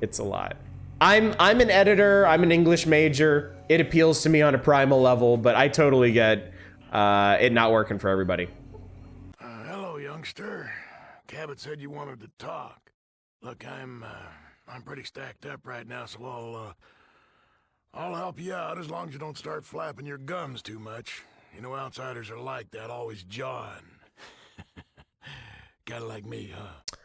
It's a lot. I'm an editor. I'm an English major. It appeals to me on a primal level, but I totally get it not working for everybody. Hello, youngster. Cabot said you wanted to talk. Look, I'm pretty stacked up right now, so I'll help you out as long as you don't start flapping your gums too much. You know, outsiders are like that, always jawing. Kinda like me, huh?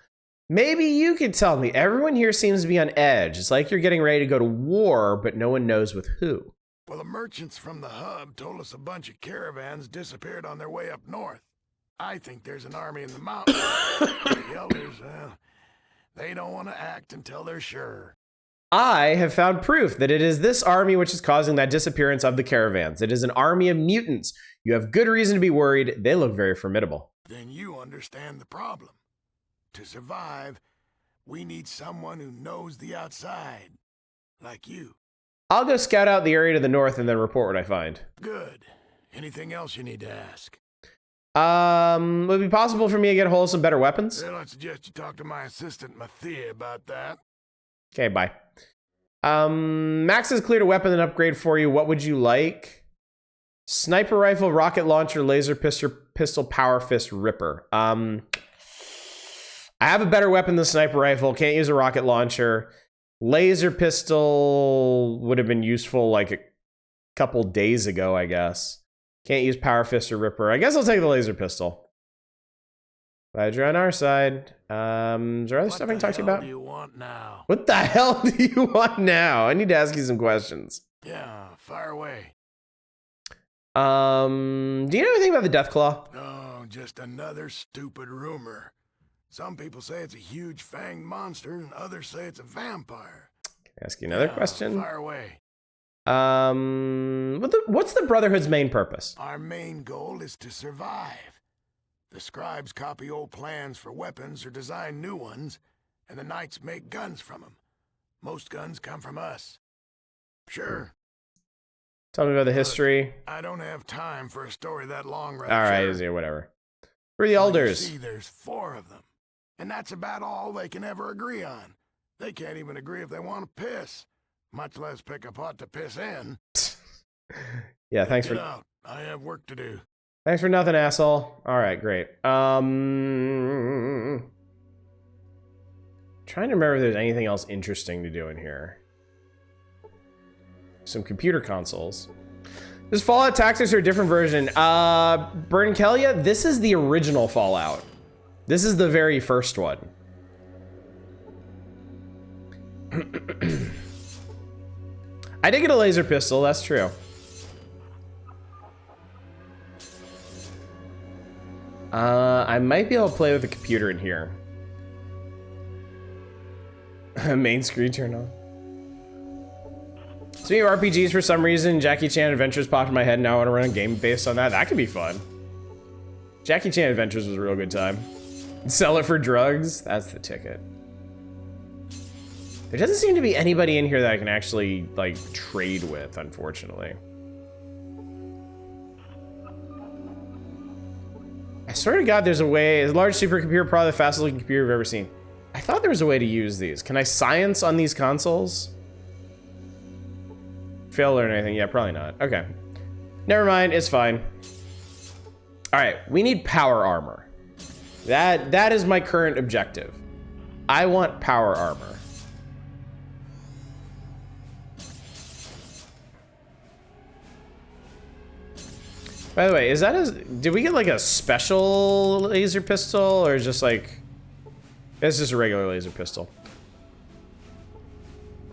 Maybe you could tell me. Everyone here seems to be on edge. It's like you're getting ready to go to war, but no one knows with who. Well, the merchants from the hub told us a bunch of caravans disappeared on their way up north. I think there's an army in the mountains. The elders, they don't want to act until they're sure. I have found proof that it is this army which is causing that disappearance of the caravans. It is an army of mutants. You have good reason to be worried. They look very formidable. Then you understand the problem. To survive, we need someone who knows the outside. Like you. I'll go scout out the area to the north and then report what I find. Good. Anything else you need to ask? Would it be possible for me to get a hold of some better weapons? Well, I suggest you talk to my assistant, Mathia, about that. Okay, bye. Max has cleared a weapon and upgrade for you. What would you like? Sniper rifle, rocket launcher, laser pistol, power fist, ripper. I have a better weapon than sniper rifle. Can't use a rocket launcher. Laser pistol would have been useful like a couple days ago, I guess. Can't use power fist or ripper. I guess I'll take the laser pistol. Glad you're on our side. Is there other stuff I can talk to you about? What do you want now? What the hell do you want now? I need to ask you some questions. Yeah, fire away. Do you know anything about the Deathclaw? Oh, just another stupid rumor. Some people say it's a huge fanged monster, and others say it's a vampire. Can I ask you another Yeah, question? Fire away. What's the Brotherhood's main purpose? Our main goal is to survive. The scribes copy old plans for weapons or design new ones, and the knights make guns from them. Most guns come from us. Sure. Tell me about the history. I don't have time for a story that long, right? All right, is it whatever. Who are the Well, elders? you see, there's 4 of them, and that's about all they can ever agree on. They can't even agree if they want to piss, much less pick a pot to piss in. Yeah, thanks Get for out. I have work to do. thanks for nothing, asshole. All right, great. Trying to remember if there's anything else interesting to do in here. Some computer consoles. This Fallout Tactics are a different version. Burnkelia, this is the original Fallout. This is the very first one. I did get a laser pistol, that's true. I might be able to play with the computer in here. Main screen turn on. Speaking of RPGs, for some reason, Jackie Chan Adventures popped in my head. Now I want to run a game based on that. That could be fun. Jackie Chan Adventures was a real good time. Sell it for drugs. That's the ticket. There doesn't seem to be anybody in here that I can actually, like, trade with, unfortunately. I swear to God, there's a way. A large supercomputer, probably the fastest looking computer I've ever seen. I thought there was a way to use these. Can I science on these consoles? Fail or anything? Yeah, probably not. Okay. Never mind, it's fine. All right, we need power armor. That is my current objective. I want power armor. By the way, is that a... Did we get like a special laser pistol or just like... It's just a regular laser pistol.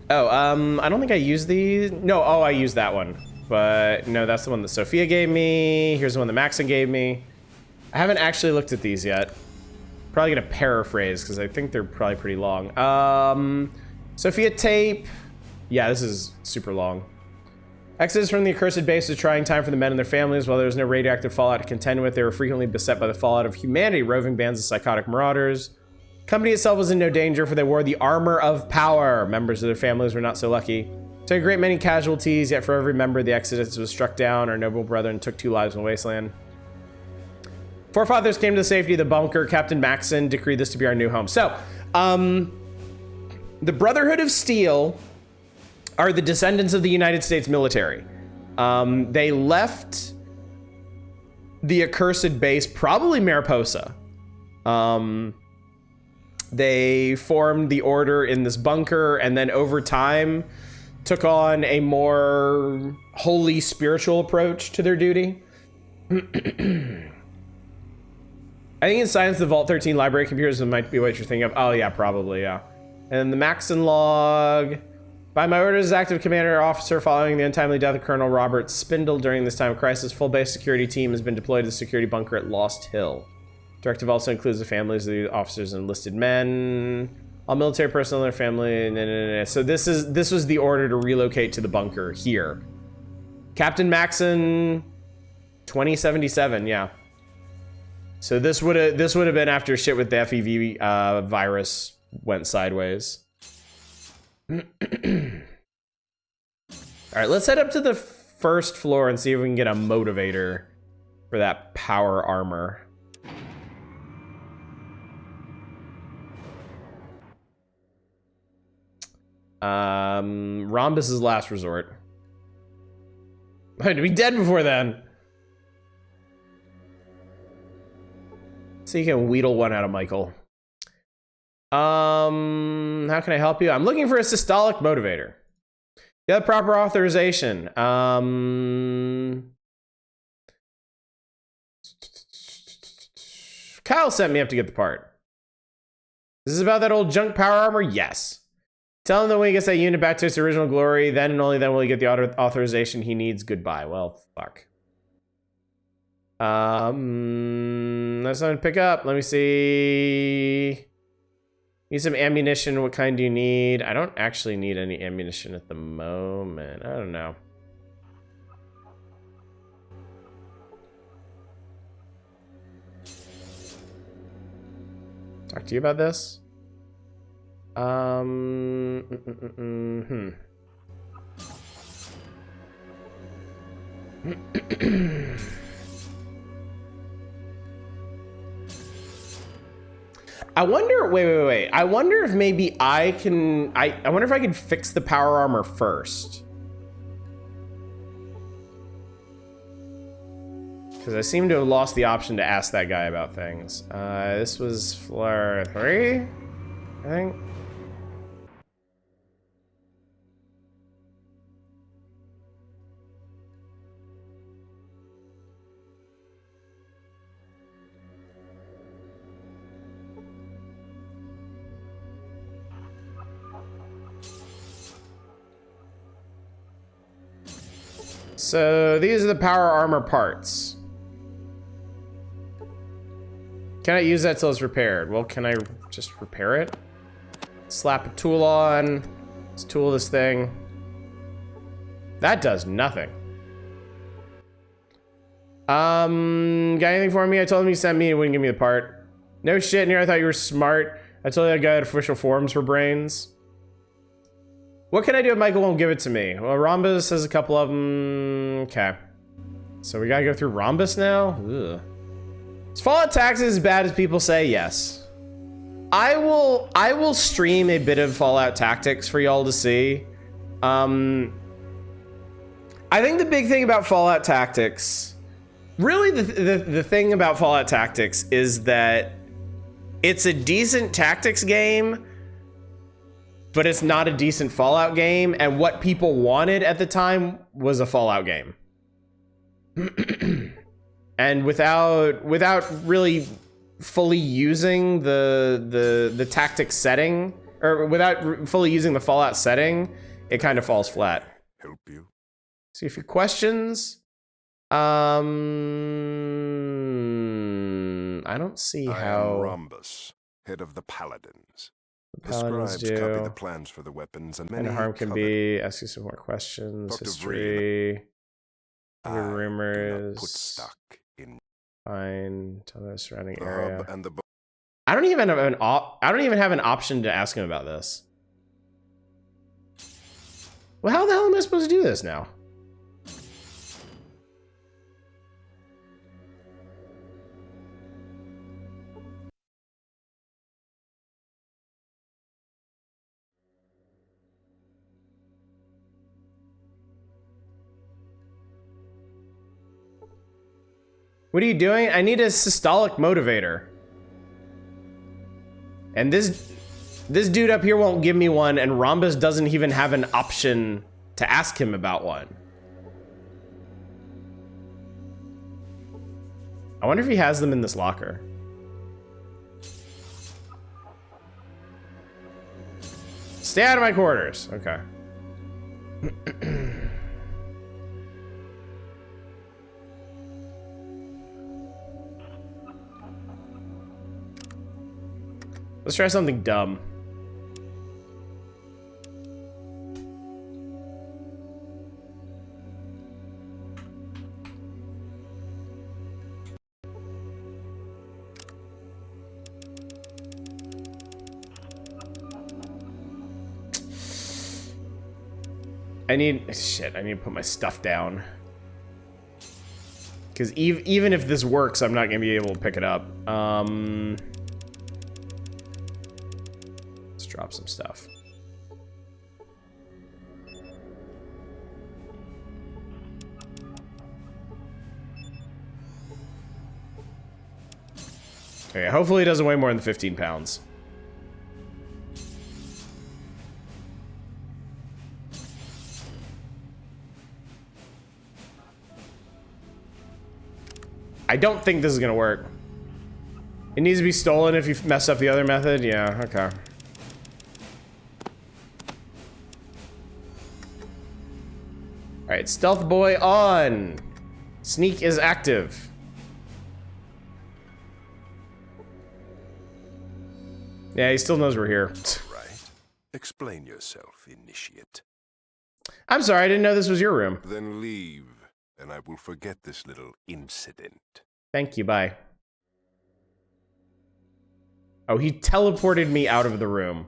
Oh, I don't think I used these. No, oh, I used that one. But no, that's the one that Sophia gave me. Here's the one that Maxon gave me. I haven't actually looked at these yet. Probably gonna paraphrase because I think they're probably pretty long. Sophia tape. Yeah, this is super long. Exodus from the accursed base was a trying time for the men and their families. While there was no radioactive fallout to contend with, they were frequently beset by the fallout of humanity, roving bands of psychotic marauders. The company itself was in no danger, for they wore the armor of power. Members of their families were not so lucky. Took a great many casualties, yet for every member, the Exodus was struck down. Our noble brethren took 2 lives in the wasteland. Forefathers came to the safety of the bunker. Captain Maxon decreed this to be our new home. So, the Brotherhood of Steel are the descendants of the United States military. They left the accursed base, probably Mariposa. They formed the Order in this bunker, and then over time took on a more holy spiritual approach to their duty. I think in Science, the Vault 13 library computers might be what you're thinking of. Oh yeah, probably, yeah. And the Maxon log. By my orders as active commander officer following the untimely death of Colonel Robert Spindle during this time of crisis, full base security team has been deployed to the security bunker at Lost Hill. Directive also includes the families of the officers and enlisted men, all military personnel and their family. So this was the order to relocate to the bunker here. Captain Maxon, 2077, yeah. So this would have been after shit with the FEV virus went sideways. All right, let's head up to the first floor and see if we can get a motivator for that power armor. Rhombus's last resort. I had to be dead before then. So you can wheedle one out of Michael. How can I help you? I'm looking for a systolic motivator. You have proper authorization. Kyle sent me up to get the part. This is about that old junk power armor? Yes. Tell him that when he gets that unit back to its original glory, then and only then will he get the authorization he needs. Goodbye. Well, fuck. That's something to pick up. Let me see. Need some ammunition. What kind do you need? I don't actually need any ammunition at the moment. I don't know. Talk to you about this. I wonder, wait. I wonder if maybe I can, I wonder if I can fix the power armor first. Because I seem to have lost the option to ask that guy about things. This was floor 3, I think. So these are the power armor parts. Can I use that till it's repaired? Well, can I just repair it? Slap a tool on. Let's tool this thing. That does nothing. Got anything for me? I told him he sent me and wouldn't give me the part. No shit, Near, I thought you were smart. I told you that guy had official forms for brains. What can I do if Michael won't give it to me? Well, Rhombus has a couple of them. Okay. So we gotta go through Rhombus now? Ugh. Is Fallout Tactics as bad as people say? Yes. I will stream a bit of Fallout Tactics for y'all to see. I think the big thing about Fallout Tactics, really the thing about Fallout Tactics is that it's a decent tactics game, but it's not a decent Fallout game, and what people wanted at the time was a Fallout game. And without really fully using the tactics setting, or without fully using the Fallout setting, it kind of falls flat. Help you? See a few questions. I don't see I how am Rhombus, head of the Paladins. The Paladins scribes copy do. the plans for the weapons, and And many harm can covet. be. Ask you some more questions. Dr. History. I Your do not rumors. put stock in Fine. Tell me the surrounding the area. hub and the I don't even have an option to ask him about this. Well, how the hell am I supposed to do this now? What are you doing? I need a systolic motivator. And this dude up here won't give me one, and Rhombus doesn't even have an option to ask him about one. I wonder if he has them in this locker. Stay out of my quarters. Okay. Let's try something dumb. I need to put my stuff down. Because even if this works, I'm not going to be able to pick it up. Let's drop some stuff. Okay, hopefully it doesn't weigh more than 15 pounds. I don't think this is gonna work. It needs to be stolen if you mess up the other method. Yeah, okay. Alright, Stealth Boy on. Sneak is active. Yeah, he still knows we're here. Right. Explain yourself, initiate. I'm sorry, I didn't know this was your room. Then leave, and I will forget this little incident. Thank you, bye. Oh, he teleported me out of the room.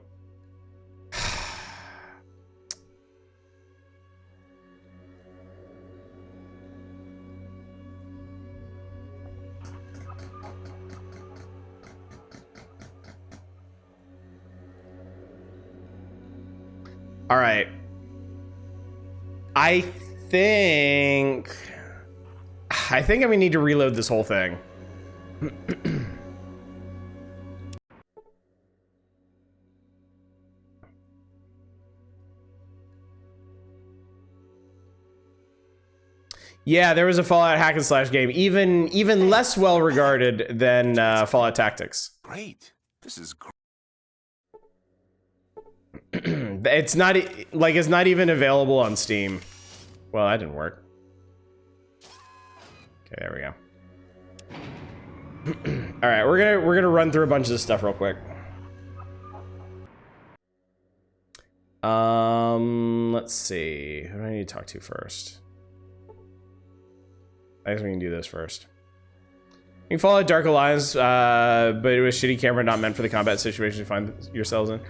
All right. I think I'm gonna need to reload this whole thing. Yeah, there was a Fallout hack and slash game, even less well regarded than Fallout Tactics. Great. This is great. It's not even available on Steam. Well, that didn't work. Okay, there we go. All right, we're gonna run through a bunch of this stuff real quick. Let's see. Who do I need to talk to first? I guess we can do this first. You can follow Dark Alliance, but it was shitty camera, not meant for the combat situation you find yourselves in.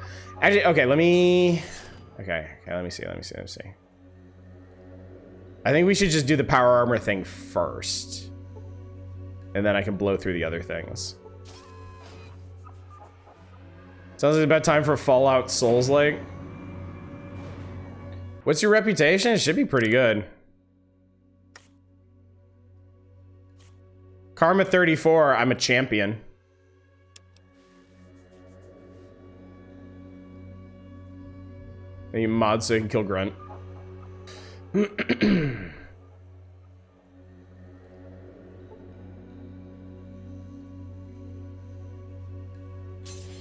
Actually, okay, let me see. I think we should just do the power armor thing first. And then I can blow through the other things. Sounds like about time for Fallout Souls-like. What's your reputation? It should be pretty good. Karma 34, I'm a champion. Any mods so I can kill Grunt.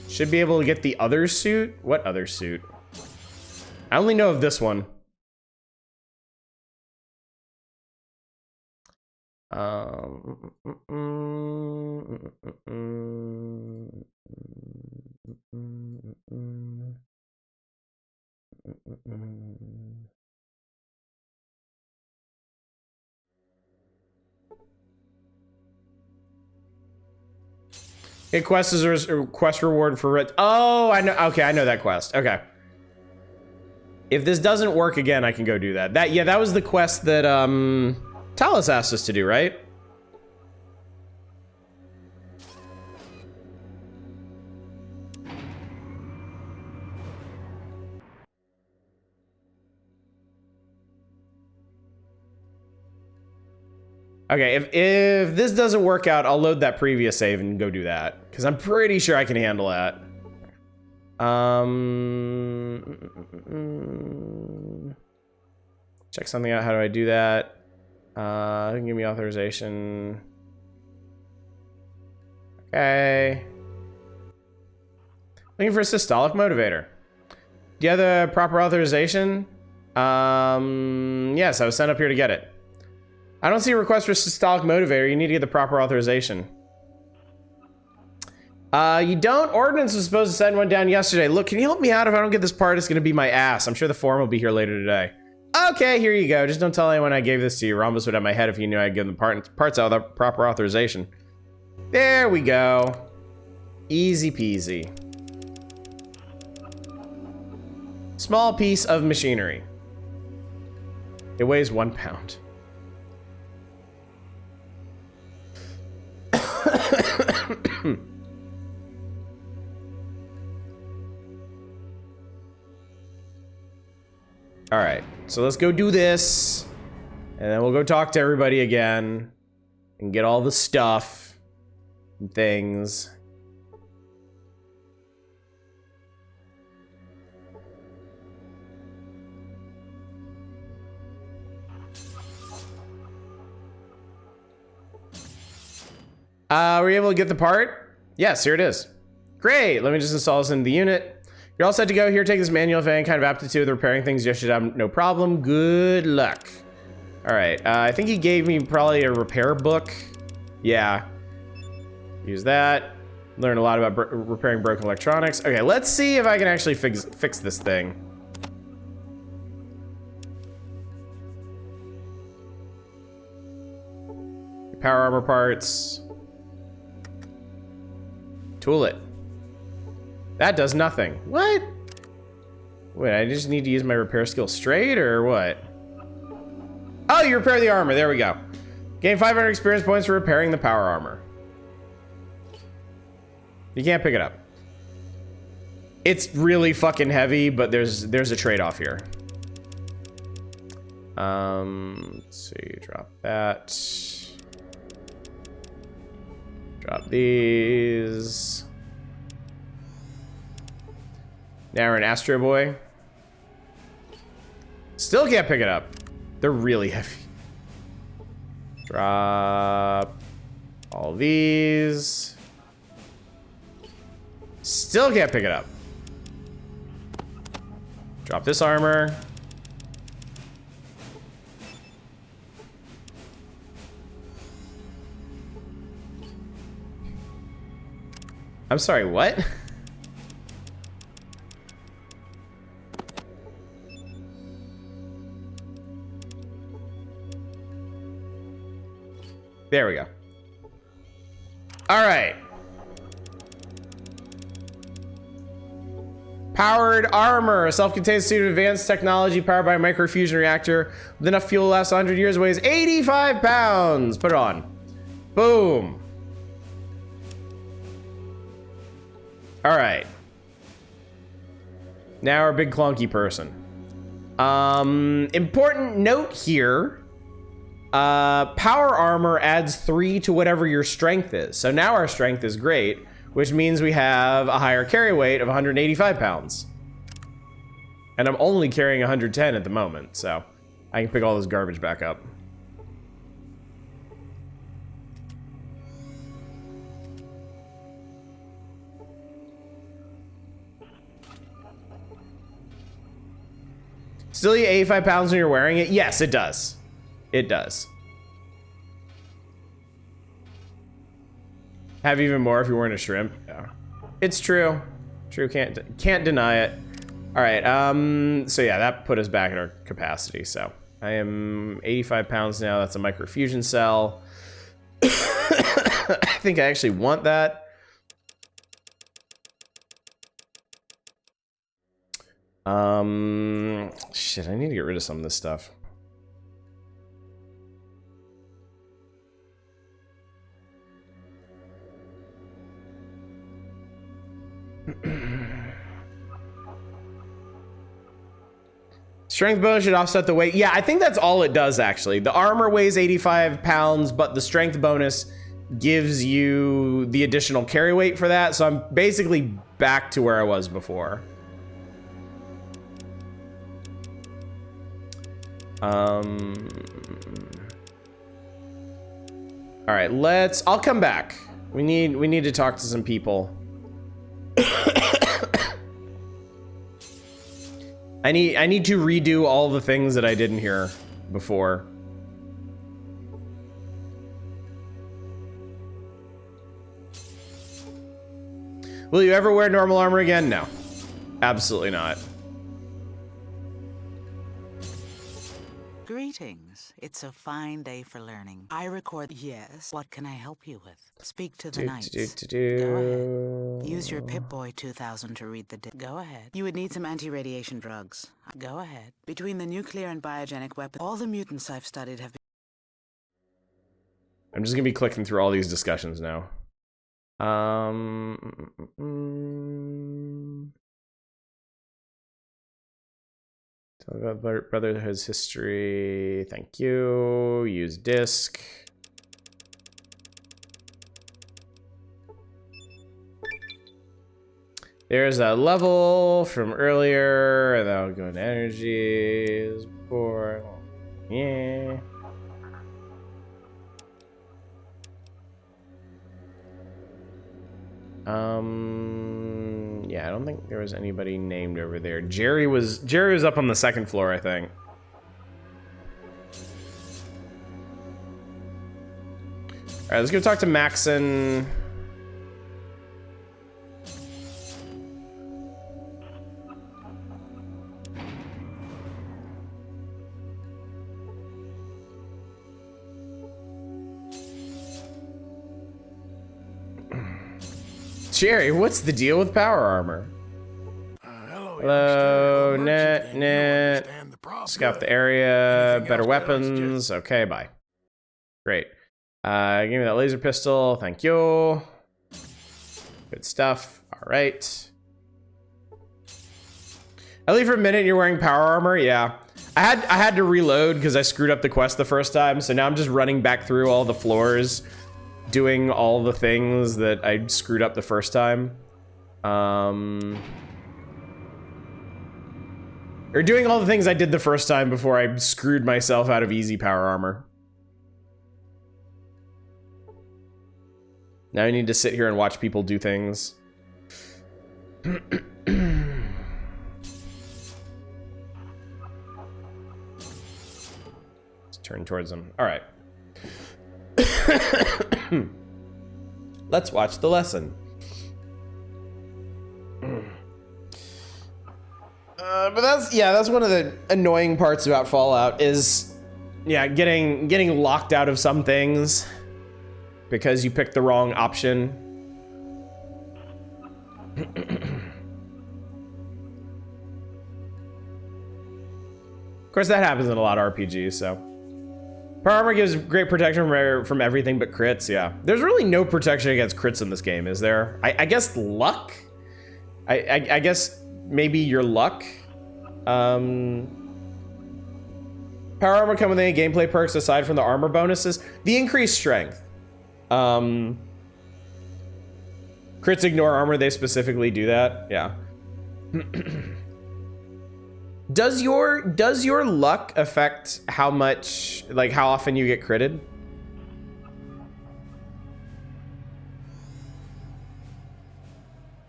Should be able to get the other suit? What other suit? I only know of this one. It quest is a quest reward for it. Oh, I know. Okay, I know that quest. Okay. If this doesn't work again, I can go do that. That was the quest that Talos asked us to do, right? Okay, if this doesn't work out, I'll load that previous save and go do that. Because I'm pretty sure I can handle that. Check something out. How do I do that? Give me authorization. Okay. Looking for a systolic motivator. Do you have the proper authorization? Yes, I was sent up here to get it. I don't see a request for systolic motivator. You need to get the proper authorization. You don't? Ordnance was supposed to send one down yesterday. Look, can you help me out? If I don't get this part, it's gonna be my ass. I'm sure the forum will be here later today. Okay, here you go. Just don't tell anyone I gave this to you. Rhombus would have my head if he knew I'd give them parts out without proper authorization. There we go. Easy peasy. Small piece of machinery. It weighs 1 pound. All right, so let's go do this, and then we'll go talk to everybody again and get all the stuff and things. Were you able to get the part? Yes, here it is. Great, let me just install this into the unit. You're all set to go. Here, take this manual. If any kind of aptitude with repairing things, you should have no problem. Good luck. All right, I think he gave me probably a repair book. Yeah. Use that. Learn a lot about repairing broken electronics. Okay, let's see if I can actually fix this thing. Power armor parts. Tool it. That does nothing. What? Wait, I just need to use my repair skill straight or what? Oh, you repair the armor. There we go. Gain 500 experience points for repairing the power armor. You can't pick it up. It's really fucking heavy, but there's a trade-off here. Let's see, drop that. Drop these. Now we're an Astro Boy. Still can't pick it up. They're really heavy. Drop all these. Still can't pick it up. Drop this armor. I'm sorry, what? There we go. All right. Powered armor, a self-contained suit of advanced technology powered by a microfusion reactor with enough fuel to last 100 years, weighs 85 pounds. Put it on. Boom. All right. Now our big clunky person. Important note here. Power armor adds 3 to whatever your strength is. So now our strength is great, which means we have a higher carry weight of 185 pounds. And I'm only carrying 110 at the moment, so I can pick all this garbage back up. Still you 85 pounds when you're wearing it? Yes, it does. It does. Have even more if you're wearing a shrimp. Yeah. It's true. True, can't deny it. All right, so yeah, that put us back at our capacity. So I am 85 pounds now. That's a microfusion cell. I think I actually want that. Shit, I need to get rid of some of this stuff. Strength bonus should offset the weight. Yeah, I think that's all it does, actually. The armor weighs 85 pounds, but the strength bonus gives you the additional carry weight for that. So I'm basically back to where I was before. All right, I'll come back. We need to talk to some people. I need to redo all the things that I didn't hear before. Will you ever wear normal armor again? No. Absolutely not. Greetings. It's a fine day for learning. I record. Yes. What can I help you with? Speak to the knights. Go ahead. Use your Pip-Boy 2000 to read the. Go ahead. You would need some anti-radiation drugs. Go ahead. Between the nuclear and biogenic weapons, all the mutants I've studied have been. I'm just gonna be clicking through all these discussions now. Tell about Brotherhood's history. Thank you. Use disk. There's a level from earlier, and that'll go into energies. Before, yeah. Yeah, I don't think there was anybody named over there. Jerry was up on the second floor, I think. All right, let's go talk to Maxon. Jerry, what's the deal with power armor? Hello, net. Scout the area. Better weapons. Okay, bye. Great. Give me that laser pistol. Thank you. Good stuff. All right. At least for a minute, you're wearing power armor. Yeah. I had to reload because I screwed up the quest the first time. So now I'm just running back through all the floors, doing all the things that I screwed up the first time. Or doing all the things I did the first time before I screwed myself out of easy power armor. Now I need to sit here and watch people do things. Let's turn towards them. All right. Let's watch the lesson. But that's one of the annoying parts about Fallout is, yeah, getting locked out of some things because you picked the wrong option. Of course, that happens in a lot of RPGs, so. Power armor gives great protection from everything but crits, yeah. There's really no protection against crits in this game, is there? I guess luck? I guess maybe your luck? Power armor come with any gameplay perks aside from the armor bonuses? The increased strength. Crits ignore armor, they specifically do that, yeah. Does your luck affect how much, like how often you get critted?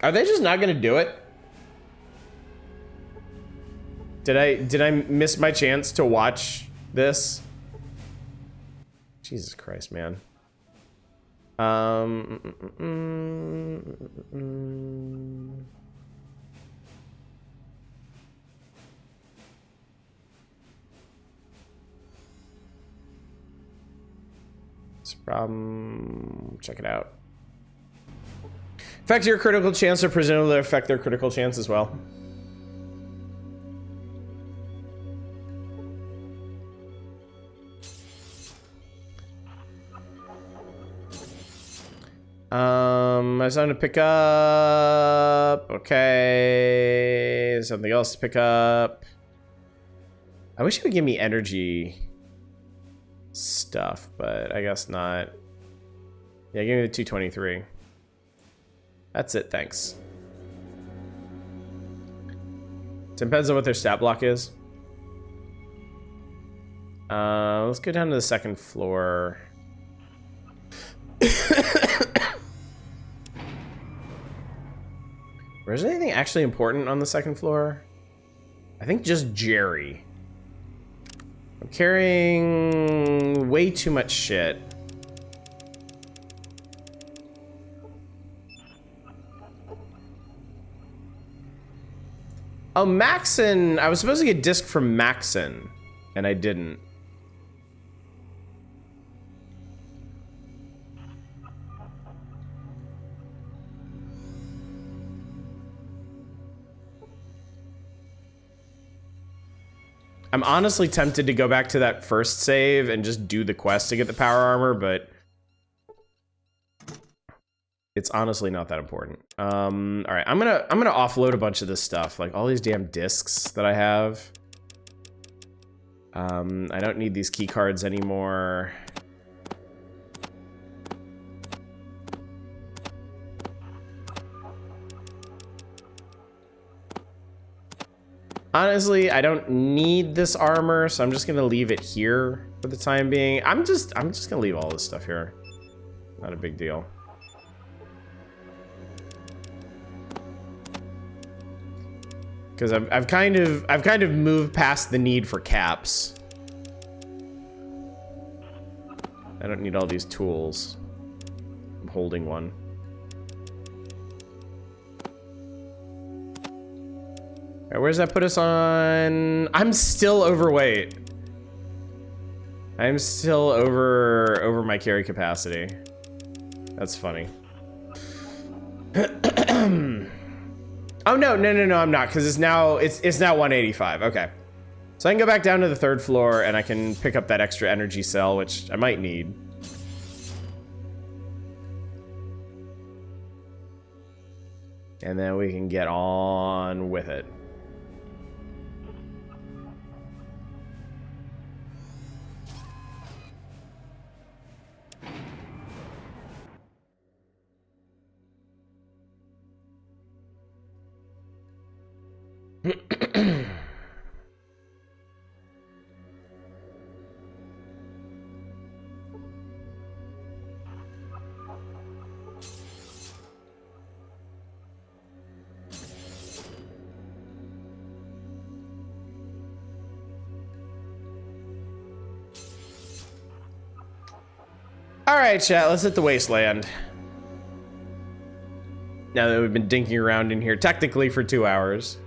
Are they just not gonna do it? Did I miss my chance to watch this? Jesus Christ, man. Check it out. Affect your critical chance, or presumably affect their critical chance as well. I was something to pick up. Okay, something else to pick up. I wish it would give me energy stuff, but I guess not. Yeah, give me the 223. That's it, thanks. Depends on what their stat block is. Let's go down to the second floor. Is there anything actually important on the second floor? I think just Jerry. I'm carrying way too much shit. Oh, Maxon. I was supposed to get disc from Maxon, and I didn't. I'm honestly tempted to go back to that first save and just do the quest to get the power armor, but it's honestly not that important. All right, I'm gonna offload a bunch of this stuff, like all these damn discs that I have. I don't need these key cards anymore. Honestly, I don't need this armor, so I'm just gonna leave it here for the time being. I'm just gonna leave all this stuff here. Not a big deal. Because I've kind of moved past the need for caps. I don't need all these tools. I'm holding one. All right, where's that put us on? I'm still overweight. I'm still over my carry capacity. That's funny. Oh no, I'm not, because it's now 185. Okay. So I can go back down to the 3rd floor and I can pick up that extra energy cell, which I might need. And then we can get on with it. All right, chat, let's hit the wasteland. Now that we've been dinking around in here technically for 2 hours.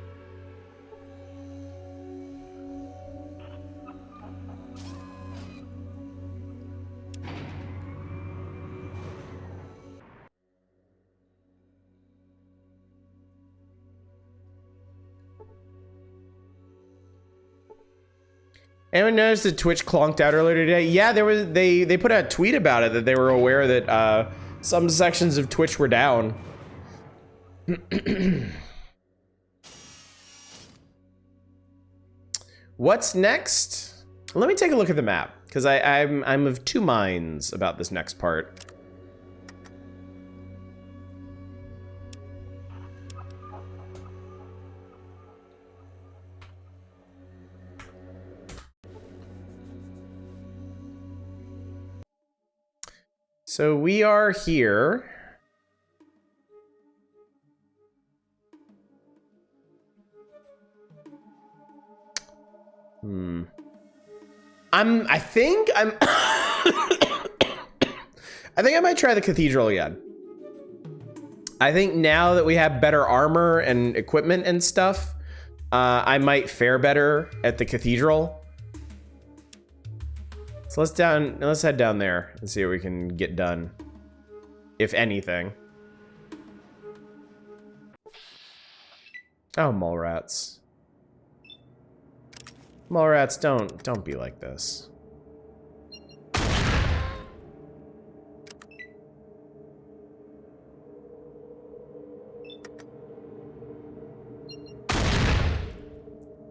Anyone noticed that Twitch clonked out earlier today? Yeah, they put out a tweet about it, that they were aware that some sections of Twitch were down. What's next? Let me take a look at the map, because I'm of 2 minds about this next part. So we are here. I think I might try the cathedral again. I think now that we have better armor and equipment and stuff, I might fare better at the cathedral. So let's head down there and see what we can get done, if anything. Oh, mole rats. Mole rats, don't be like this.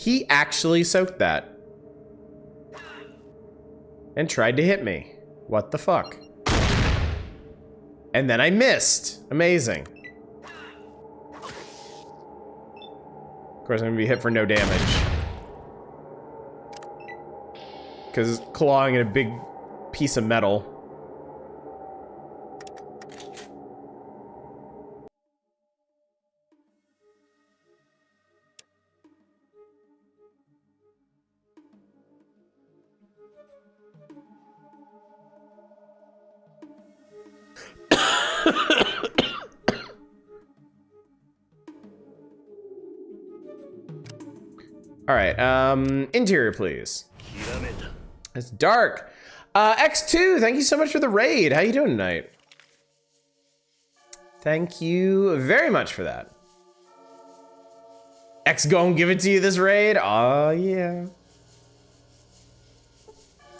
He actually soaked that. And tried to hit me. What the fuck? And then I missed. Amazing. Of course, I'm gonna be hit for no damage. Because it's clawing at a big piece of metal. All right, interior, please. It's dark. X2, thank you so much for the raid. How you doing tonight? Thank you very much for that. X gonna give it to you this raid? Oh yeah.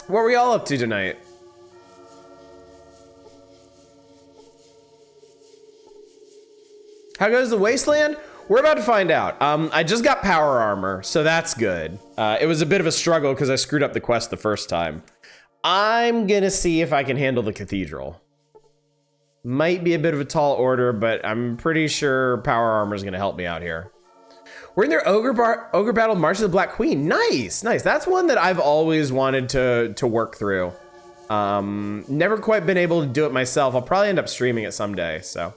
What are we all up to tonight? How goes the wasteland? We're about to find out. I just got power armor, so that's good. It was a bit of a struggle because I screwed up the quest the first time. I'm gonna see if I can handle the cathedral. Might be a bit of a tall order, but I'm pretty sure power armor is gonna help me out here. We're in their Ogre Battle March of the Black Queen. Nice, nice. That's one that I've always wanted to work through. Never quite been able to do it myself. I'll probably end up streaming it someday, so.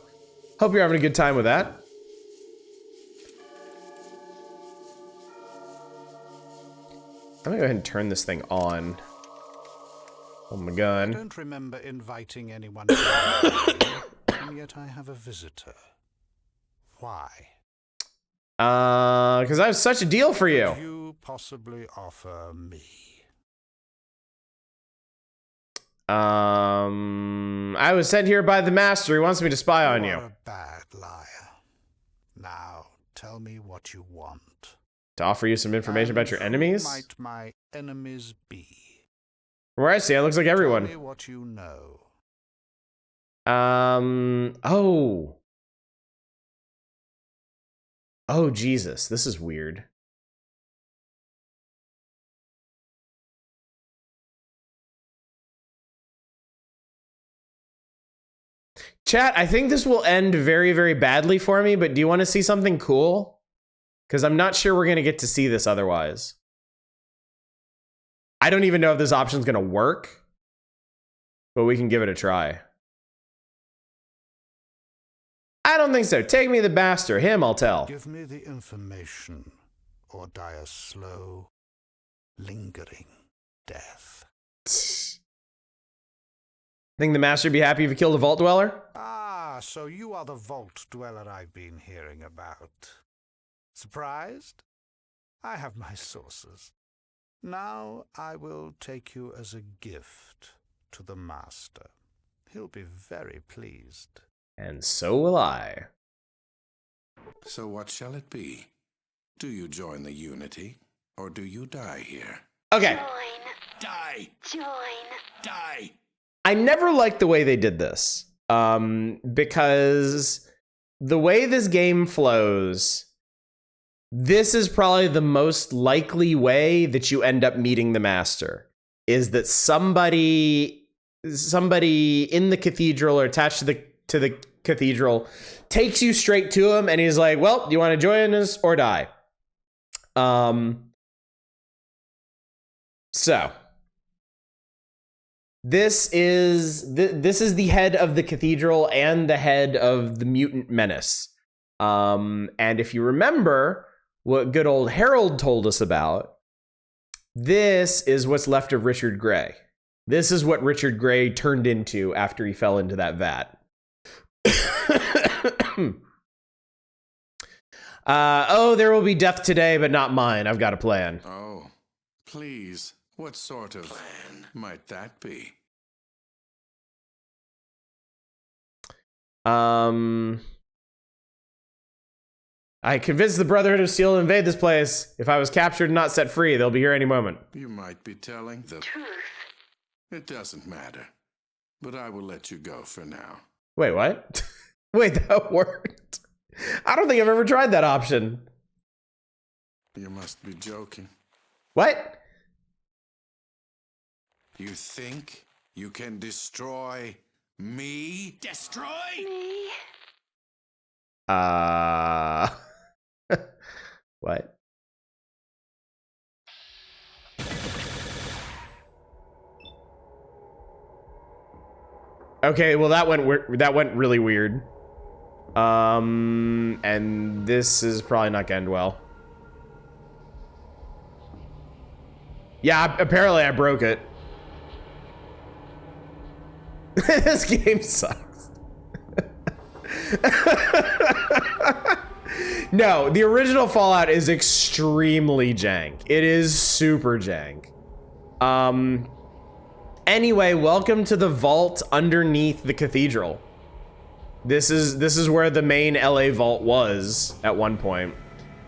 Hope you're having a good time with that. I'm gonna go ahead and turn this thing on. Oh my gun. I don't remember inviting anyone, and yet I have a visitor. Why? Because I have such a deal for you. Could you possibly offer me? I was sent here by the master. He wants me to spy on you. You are a bad liar. Now, tell me what you want. To offer you some information about your And enemies? who might my enemies be? From where I see, it looks like everyone. Tell me what you know. Oh. Oh, Jesus. This is weird. Chat, I think this will end very, very badly for me, but do you want to see something cool? Because I'm not sure we're going to get to see this otherwise. I don't even know if this option's going to work, but we can give it a try. I don't think so. Take me the bastard. Him, I'll tell. Give me the information, or die a slow, lingering death. Think the master would be happy if you killed a vault dweller? Ah, so you are the vault dweller I've been hearing about. Surprised? I have my sources. Now I will take you as a gift to the master. He'll be very pleased. And so will I. So what shall it be? Do you join the Unity, or do you die here? Okay. Die! Join. Die! I never liked the way they did this. Because the way this game flows, this is probably the most likely way that you end up meeting the master. Is that somebody in the cathedral or attached to the cathedral takes you straight to him and he's like, well, do you want to join us or die? So this is the head of the cathedral and the head of the mutant menace. And if you remember what good old Harold told us about, this is what's left of Richard Grey. This is what Richard Grey turned into after he fell into that vat. Oh, there will be death today, but not mine. I've got a plan. Oh, please. What sort of plan might that be? I convinced the Brotherhood of Steel to invade this place. If I was captured and not set free, they'll be here any moment. You might be telling the Truth. It doesn't matter. But I will let you go for now. Wait, what? Wait, that worked? I don't think I've ever tried that option. You must be joking. What? You think you can destroy me? Destroy? Me. What? Okay, well that went really weird. And this is probably not gonna end well. Yeah, apparently I broke it. This game sucks. No, the original Fallout is extremely jank. It is super jank. Anyway, welcome to the vault underneath the cathedral. This is where the main LA vault was at one point.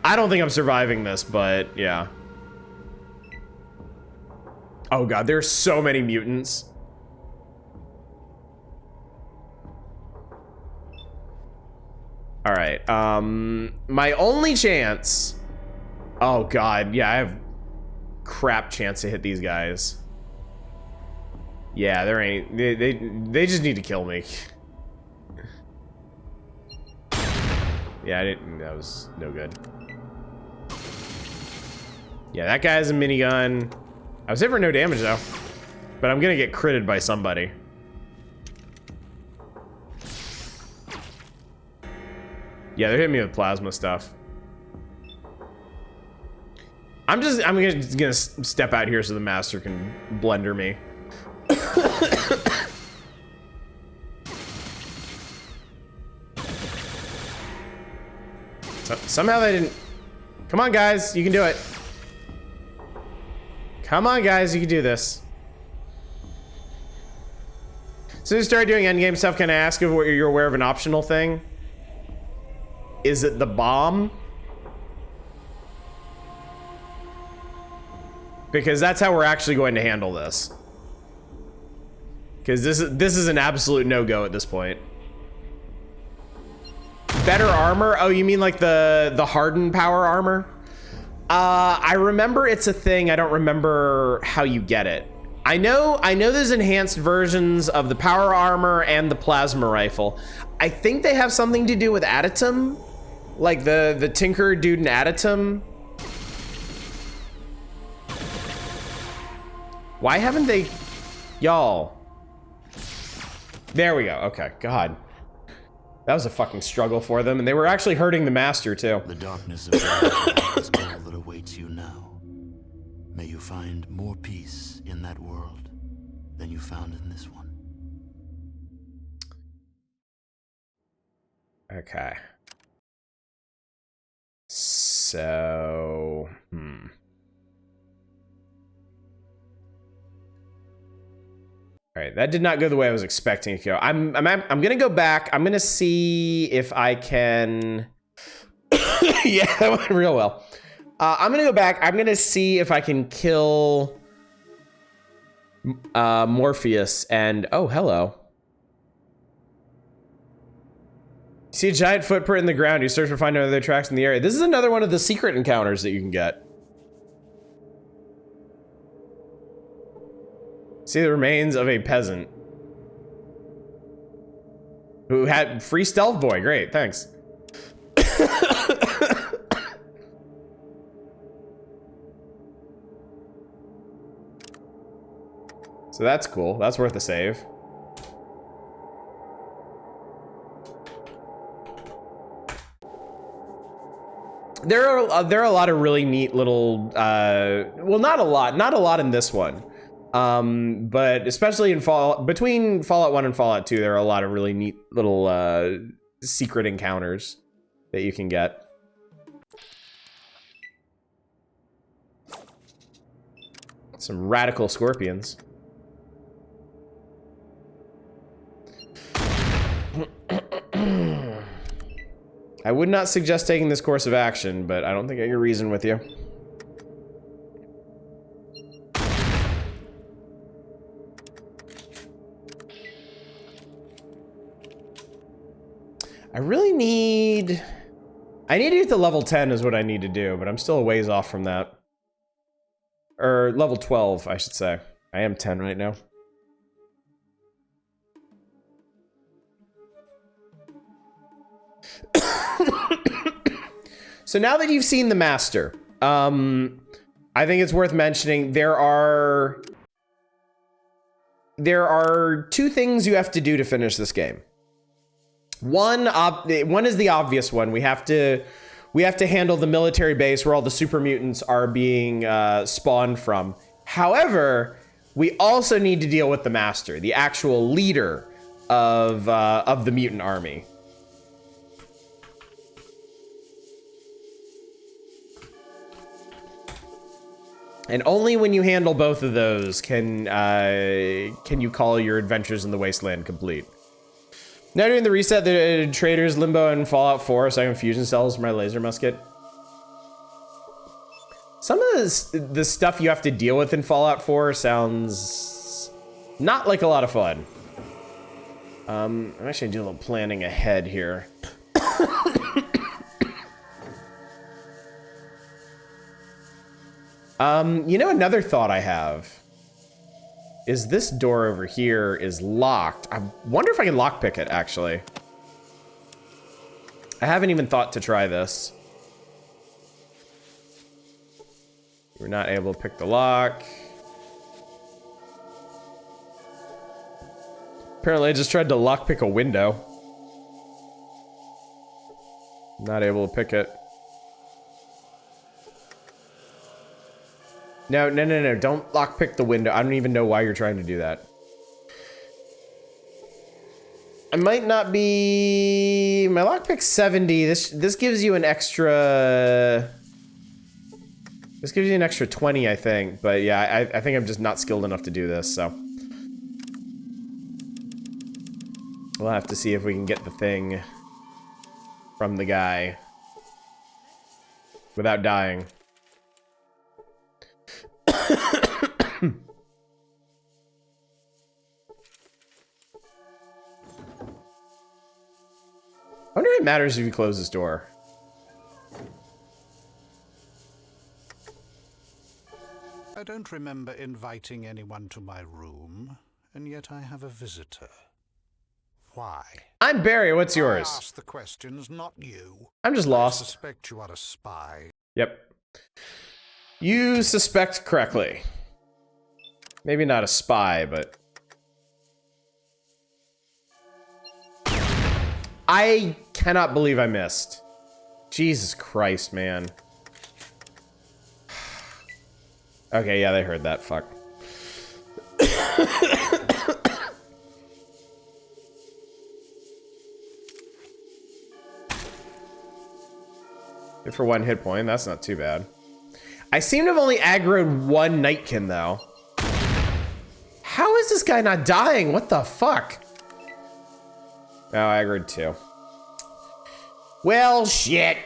I don't think I'm surviving this, but yeah. Oh god, there's so many mutants. All right, my only chance. Oh god, yeah, I have crap chance to hit these guys. Yeah, there ain't. They just need to kill me. Yeah, that was no good. Yeah, that guy has a minigun. I was hit for no damage though, but I'm gonna get critted by somebody. Yeah, they're hitting me with plasma stuff. I'm gonna step out here so the master can blender me. Somehow they didn't. Come on, guys, you can do it. Come on, guys, you can do this. So you start doing endgame stuff, can I ask if you're aware of an optional thing? Is it the bomb? Because that's how we're actually going to handle this. Because this is an absolute no-go at this point. Better armor? Oh, you mean like the hardened power armor? I remember it's a thing. I don't remember how you get it. I know there's enhanced versions of the power armor and the plasma rifle. I think they have something to do with Adatum, like the Tinker dude in Adatum. Why haven't they, y'all? There we go. Okay, God. That was a fucking struggle for them, and they were actually hurting the master too. The darkness of God is all that awaits you now. May you find more peace in that world than you found in this one. Okay. So, All right, that did not go the way I was expecting it to go. I'm gonna go back. I'm gonna see if I can. Yeah, that went real well. I'm gonna go back. I'm gonna see if I can kill Morpheus and oh, hello. See a giant footprint in the ground. You search for find other tracks in the area. This is another one of the secret encounters that you can get. See the remains of a peasant who had free stealth boy. Great, thanks. So that's cool. That's worth a save. There are a lot of really neat little well, not a lot in this one. But especially in between Fallout 1 and Fallout 2, there are a lot of really neat little secret encounters that you can get. Some radical scorpions. I would not suggest taking this course of action, but I don't think I can reason with you. I need to get to level 10 is what I need to do, but I'm still a ways off from that. Or level 12, I should say. I am 10 right now. So now that you've seen the master, I think it's worth mentioning there are two things you have to do to finish this game. One is the obvious one. We have to handle the military base where all the super mutants are being spawned from. However, we also need to deal with the master, the actual leader of the mutant army. And only when you handle both of those can you call your adventures in the wasteland complete. Now during the reset, the traders, Limbo, and Fallout 4, so I have fusion cells for my laser musket. Some of the stuff you have to deal with in Fallout 4 sounds not like a lot of fun. I'm actually doing a little planning ahead here. You know, another thought I have is this door over here is locked. I wonder if I can lockpick it, actually. I haven't even thought to try this. We're not able to pick the lock. Apparently I just tried to lockpick a window. Not able to pick it. No, don't lockpick the window. I don't even know why you're trying to do that. I might not be... My lockpick's 70. This gives you an extra... This gives you an extra 20, I think. But yeah, I think I'm just not skilled enough to do this, so... We'll have to see if we can get the thing from the guy without dying. I wonder if it matters if you close this door. I don't remember inviting anyone to my room, and yet I have a visitor. Why? I'm Barry, what's I yours? ask the questions, not you. I'm just I lost. suspect you are a spy. Yep. You suspect correctly. Maybe not a spy, but... I cannot believe I missed. Jesus Christ, man. Okay, yeah, they heard that. Fuck. Good for 1 hit point. That's not too bad. I seem to have only aggroed 1 Nightkin, though. How is this guy not dying? What the fuck? Oh, I aggroed 2. Well, shit.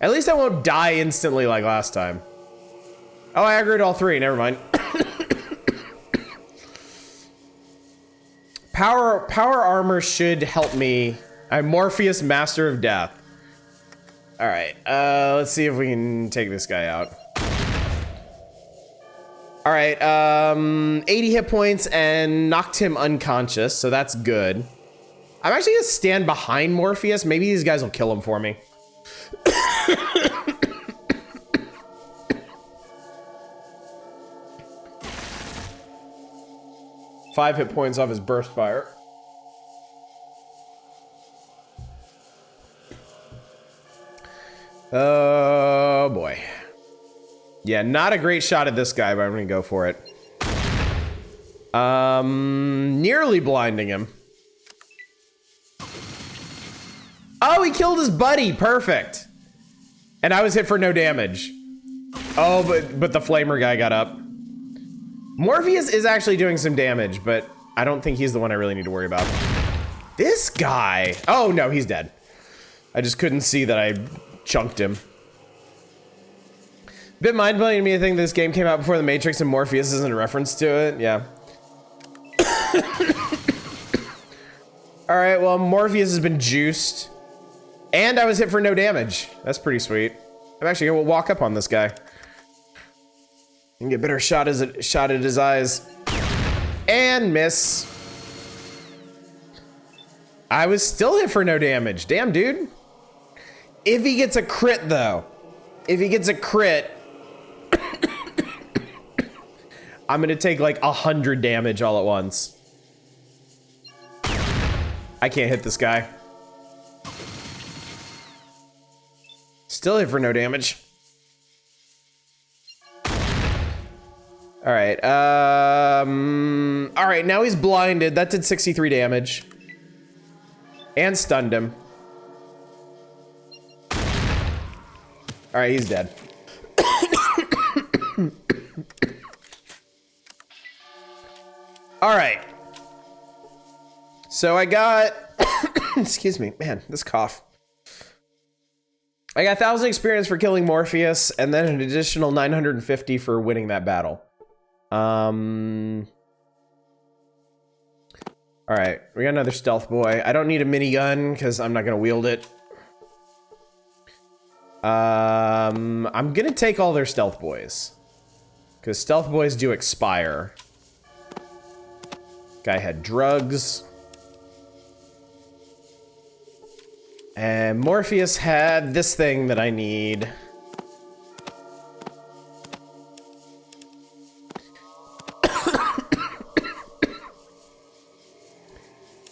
At least I won't die instantly like last time. Oh, I aggroed all 3. Never mind. Power armor should help me. I'm Morpheus, Master of Death. All right, let's see if we can take this guy out. All right, 80 hit points and knocked him unconscious, so that's good. I'm actually gonna stand behind Morpheus. Maybe these guys will kill him for me. 5 hit points off his burst fire. Oh boy. Yeah, not a great shot at this guy, but I'm gonna go for it. Nearly blinding him. Oh, he killed his buddy. Perfect. And I was hit for no damage. Oh, but the flamer guy got up. Morpheus is actually doing some damage, but I don't think he's the one I really need to worry about. This guy. Oh, no, he's dead. I just couldn't see that I chunked him. Bit mind-blowing to me to think this game came out before The Matrix and Morpheus isn't a reference to it. Yeah. All right, well, Morpheus has been juiced. And I was hit for no damage. That's pretty sweet. I'm actually gonna walk up on this guy and get a better shot at his eyes. And miss. I was still hit for no damage. Damn, dude. If he gets a crit, though. If he gets a crit, I'm gonna take like 100 damage all at once. I can't hit this guy. Still hit for no damage. All right, now he's blinded. That did 63 damage. And stunned him. All right, he's dead. All right. So I got, excuse me, man, this cough. I got 1,000 experience for killing Morpheus, and then an additional 950 for winning that battle. All right, we got another stealth boy. I don't need a minigun because I'm not gonna wield it. I'm gonna take all their stealth boys because stealth boys do expire. Guy had drugs. And Morpheus had this thing that I need.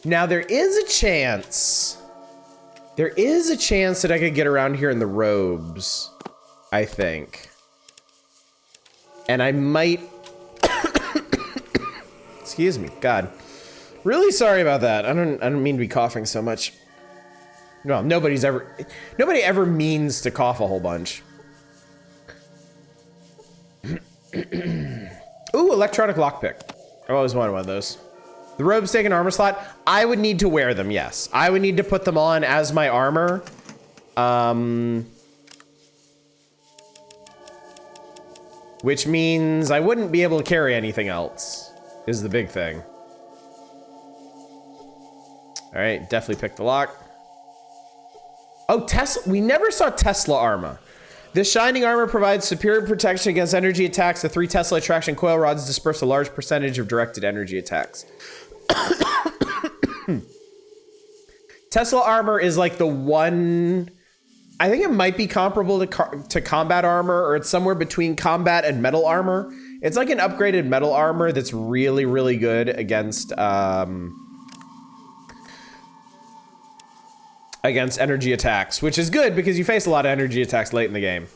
Now there is a chance. There is a chance that I could get around here in the robes, I think. And I might... Excuse me, God. Really sorry about that. I don't mean to be coughing so much. No, nobody ever means to cough a whole bunch. Ooh, electronic lockpick. I've always wanted one of those. The robes take an armor slot. I would need to wear them, yes. I would need to put them on as my armor. Which means I wouldn't be able to carry anything else, is the big thing. All right, definitely pick the lock. Oh, Tesla, we never saw Tesla armor. This shining armor provides superior protection against energy attacks. The 3 Tesla attraction coil rods disperse a large percentage of directed energy attacks. Tesla armor is like the one, I think it might be comparable to combat armor, or it's somewhere between combat and metal armor. It's like an upgraded metal armor that's really, really good against energy attacks, which is good because you face a lot of energy attacks late in the game.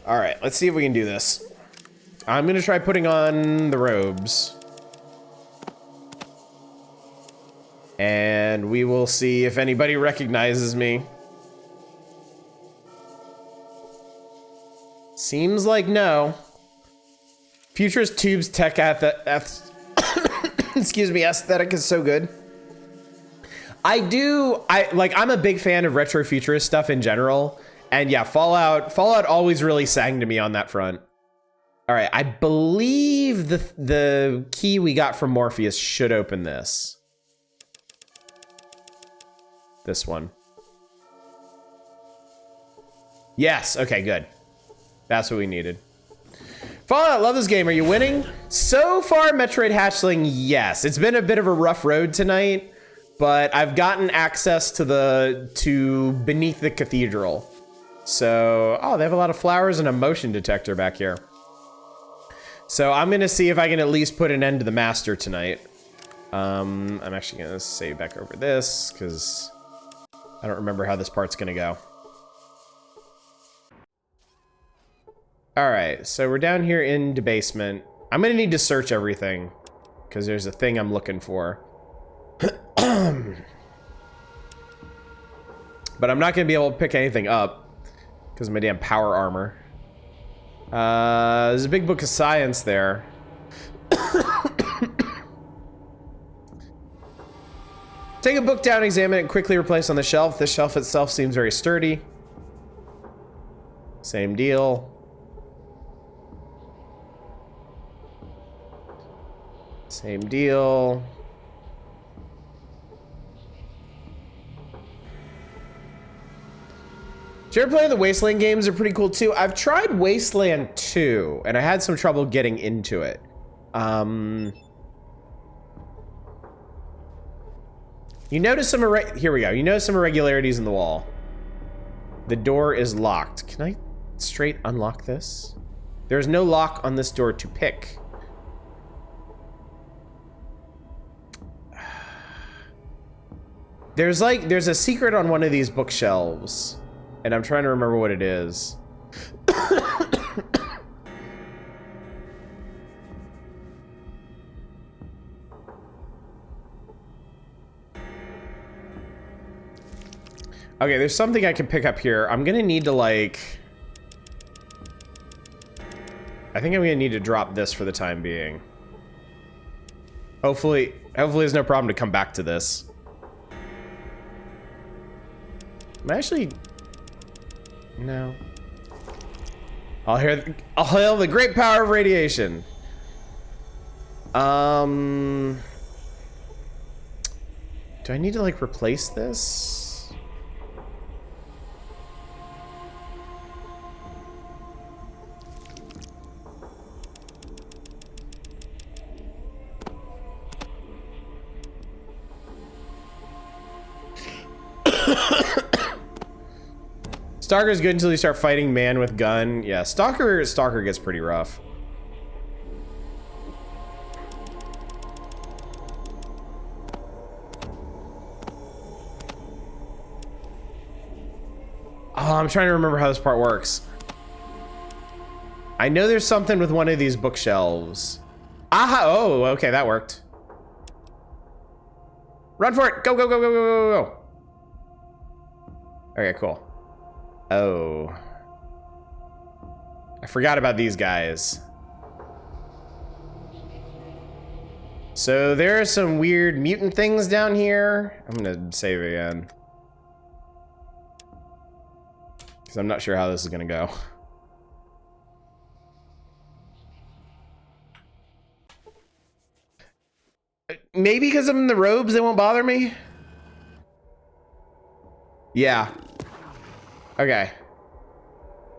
All right, let's see if we can do this. I'm gonna try putting on the robes. And we will see if anybody recognizes me. Seems like no. Futurist Tube's tech excuse me, aesthetic is so good. I'm a big fan of retro futurist stuff in general. And yeah, Fallout always really sang to me on that front. All right, I believe the key we got from Morpheus should open this. This one. Yes, okay, good. That's what we needed. Fallout, love this game. Are you winning? So far, Metroid Hatchling, yes. It's been a bit of a rough road tonight, but I've gotten access to beneath the cathedral. So, oh, they have a lot of flowers and a motion detector back here. So I'm gonna see if I can at least put an end to the master tonight. I'm actually gonna save back over this because I don't remember how this part's gonna go. All right, so we're down here in the basement. I'm gonna need to search everything because there's a thing I'm looking for. But I'm not gonna be able to pick anything up because of my damn power armor. There's a big book of science there. Take a book down, examine it, and quickly replace on the shelf. The shelf itself seems very sturdy. Same deal. Same deal. Did you ever play the Wasteland games? Are pretty cool too. I've tried Wasteland 2, and I had some trouble getting into it. You notice some here we go. You notice some irregularities in the wall. The door is locked. Can I straight unlock this? There's no lock on this door to pick. There's a secret on one of these bookshelves, and I'm trying to remember what it is. Okay, there's something I can pick up here. I'm gonna need to I think I'm gonna need to drop this for the time being. Hopefully there's no problem to come back to this. No. I'll hail the great power of radiation. Do I need to replace this? Stalker's good until you start fighting man with gun. Yeah, Stalker gets pretty rough. Oh, I'm trying to remember how this part works. I know there's something with one of these bookshelves. Aha! Oh, okay, that worked. Run for it! Go, go, go, go, go, go, go! Okay, cool. Oh. I forgot about these guys. So there are some weird mutant things down here. I'm gonna save again. Because I'm not sure how this is gonna go. Maybe because I'm in the robes, they won't bother me? Yeah. Okay.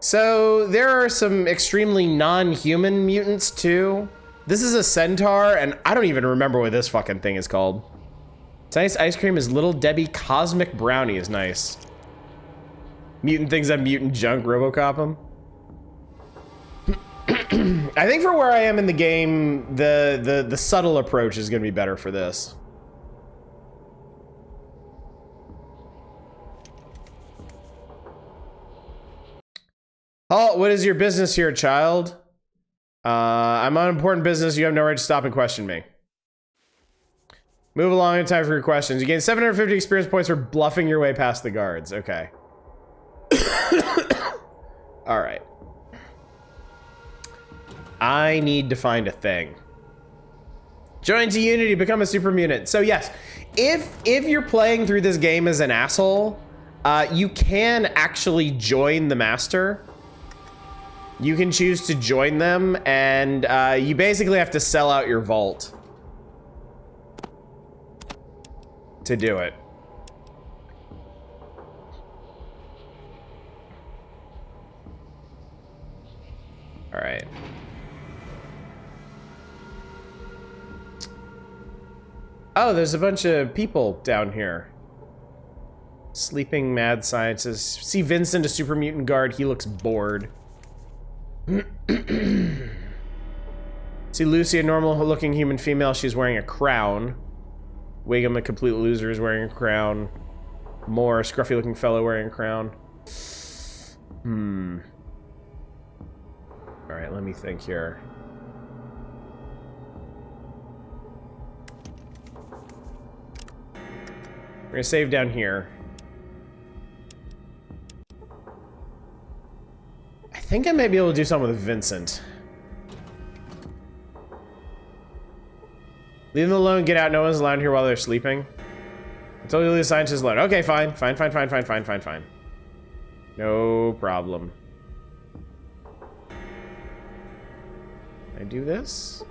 So there are some extremely non-human mutants too. This is a centaur, and I don't even remember what this fucking thing is called. Tonight's ice cream is Little Debbie Cosmic Brownie is nice. Mutant things have mutant junk, Robocop them. I think for where I am in the game, the subtle approach is gonna be better for this. Oh, what is your business here, child? I'm on important business. You have no right to stop and question me. Move along in time for your questions. You gain 750 experience points for bluffing your way past the guards. Okay. All right. I need to find a thing. Join to Unity, become a super mutant. So yes, if you're playing through this game as an asshole, you can actually join the master. You can choose to join them, and you basically have to sell out your vault to do it. All right. Oh, there's a bunch of people down here. Sleeping mad scientist. See Vincent, a super mutant guard. He looks bored. See Lucy, a normal looking human female. She's wearing a crown. Wiggum, a complete loser, is wearing a crown. More, a scruffy looking fellow wearing a crown. All right, let me think here. We're gonna save down here. I think I might be able to do something with Vincent. Leave them alone, get out. No one's allowed here while they're sleeping. Until you leave the scientists alone. Okay, fine. Fine. No problem. Can I do this?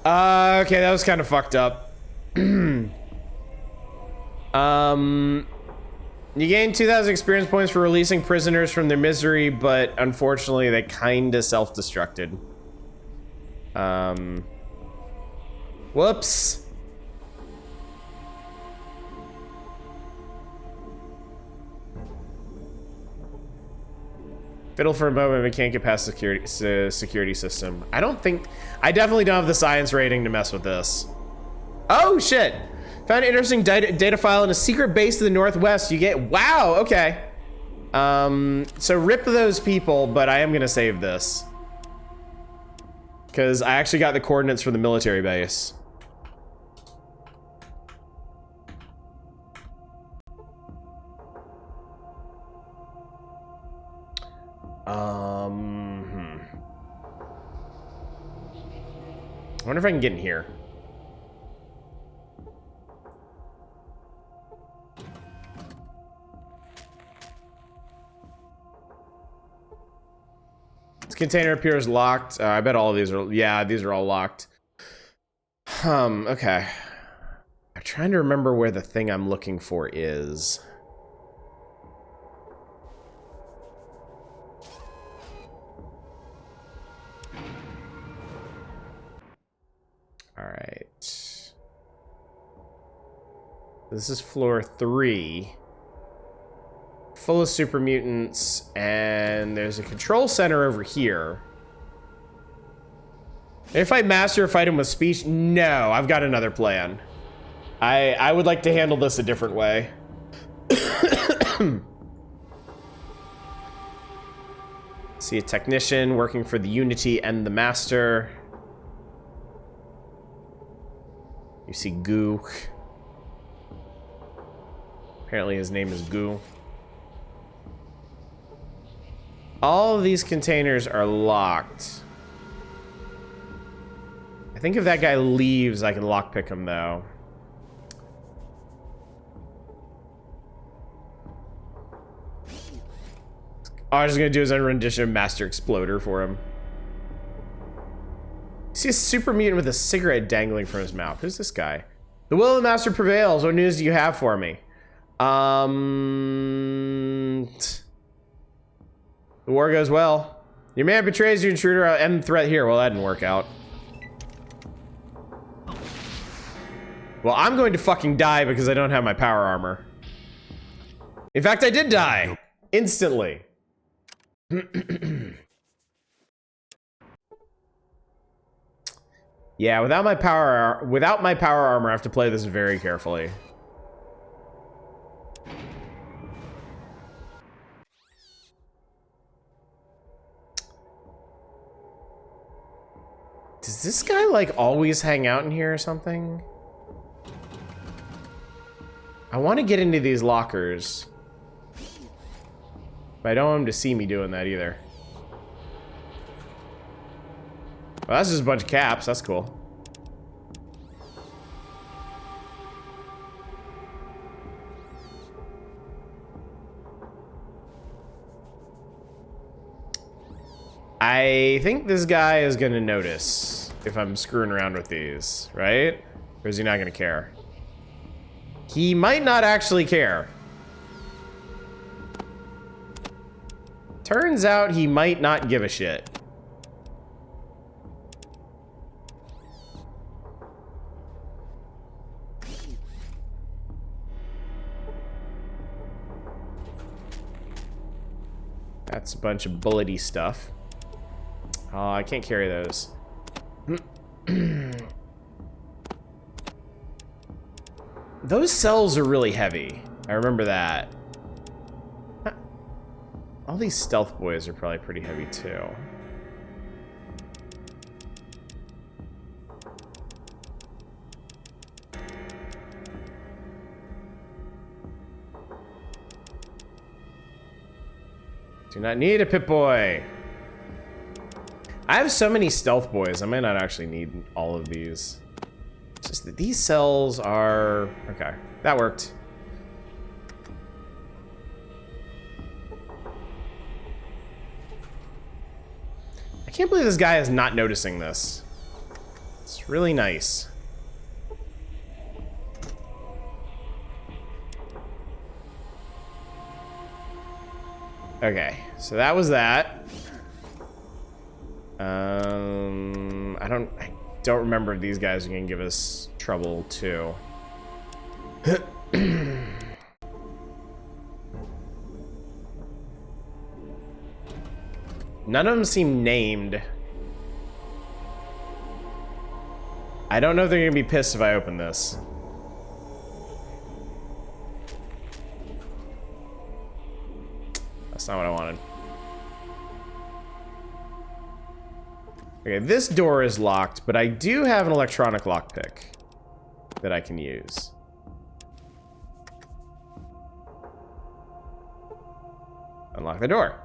Okay, that was kind of fucked up. You gain 2,000 experience points for releasing prisoners from their misery, but unfortunately they kinda self-destructed. Whoops. Fiddle for a moment, but can't get past the security system. I definitely don't have the science rating to mess with this. Oh shit! Found an interesting data file in a secret base to the northwest. You get, wow, okay. So rip those people, but I am gonna save this. Because I actually got the coordinates for the military base. I wonder if I can get in here. This container appears locked. I bet all of these are, yeah, these are all locked. Okay. I'm trying to remember where the thing I'm looking for is. All right. This is floor 3. Full of super mutants, and there's a control center over here. If I master a fight him with speech, no, I've got another plan. I would like to handle this a different way. See a technician working for the Unity and the Master. You see Goo. Apparently his name is Goo. All of these containers are locked. I think if that guy leaves, I can lockpick him, though. All I'm just gonna do is a rendition of Master Exploder for him. See a super mutant with a cigarette dangling from his mouth. Who's this guy? The will of the Master prevails. What news do you have for me? The war goes well. Your man betrays you, intruder. I'll end the threat here. Well, that didn't work out. Well, I'm going to fucking die because I don't have my power armor. In fact, I did die. Instantly. Yeah, without my power armor, I have to play this very carefully. Does this guy like always hang out in here or something? I want to get into these lockers, but I don't want him to see me doing that either. Well, that's just a bunch of caps. That's cool. I think this guy is gonna notice if I'm screwing around with these, right? Or is he not gonna care? He might not actually care. Turns out he might not give a shit. That's a bunch of bullety stuff. Oh, I can't carry those. Those cells are really heavy. I remember that. All these stealth boys are probably pretty heavy too. Do not need a Pip-Boy. I have so many stealth boys, I might not actually need all of these. It's just that these cells are... Okay, that worked. I can't believe this guy is not noticing this. It's really nice. Okay, so that was that. I don't remember if these guys are gonna give us trouble too. None of them seem named. I don't know if they're gonna be pissed if I open this. That's not what I wanted. Okay, this door is locked, but I do have an electronic lockpick that I can use. Unlock the door.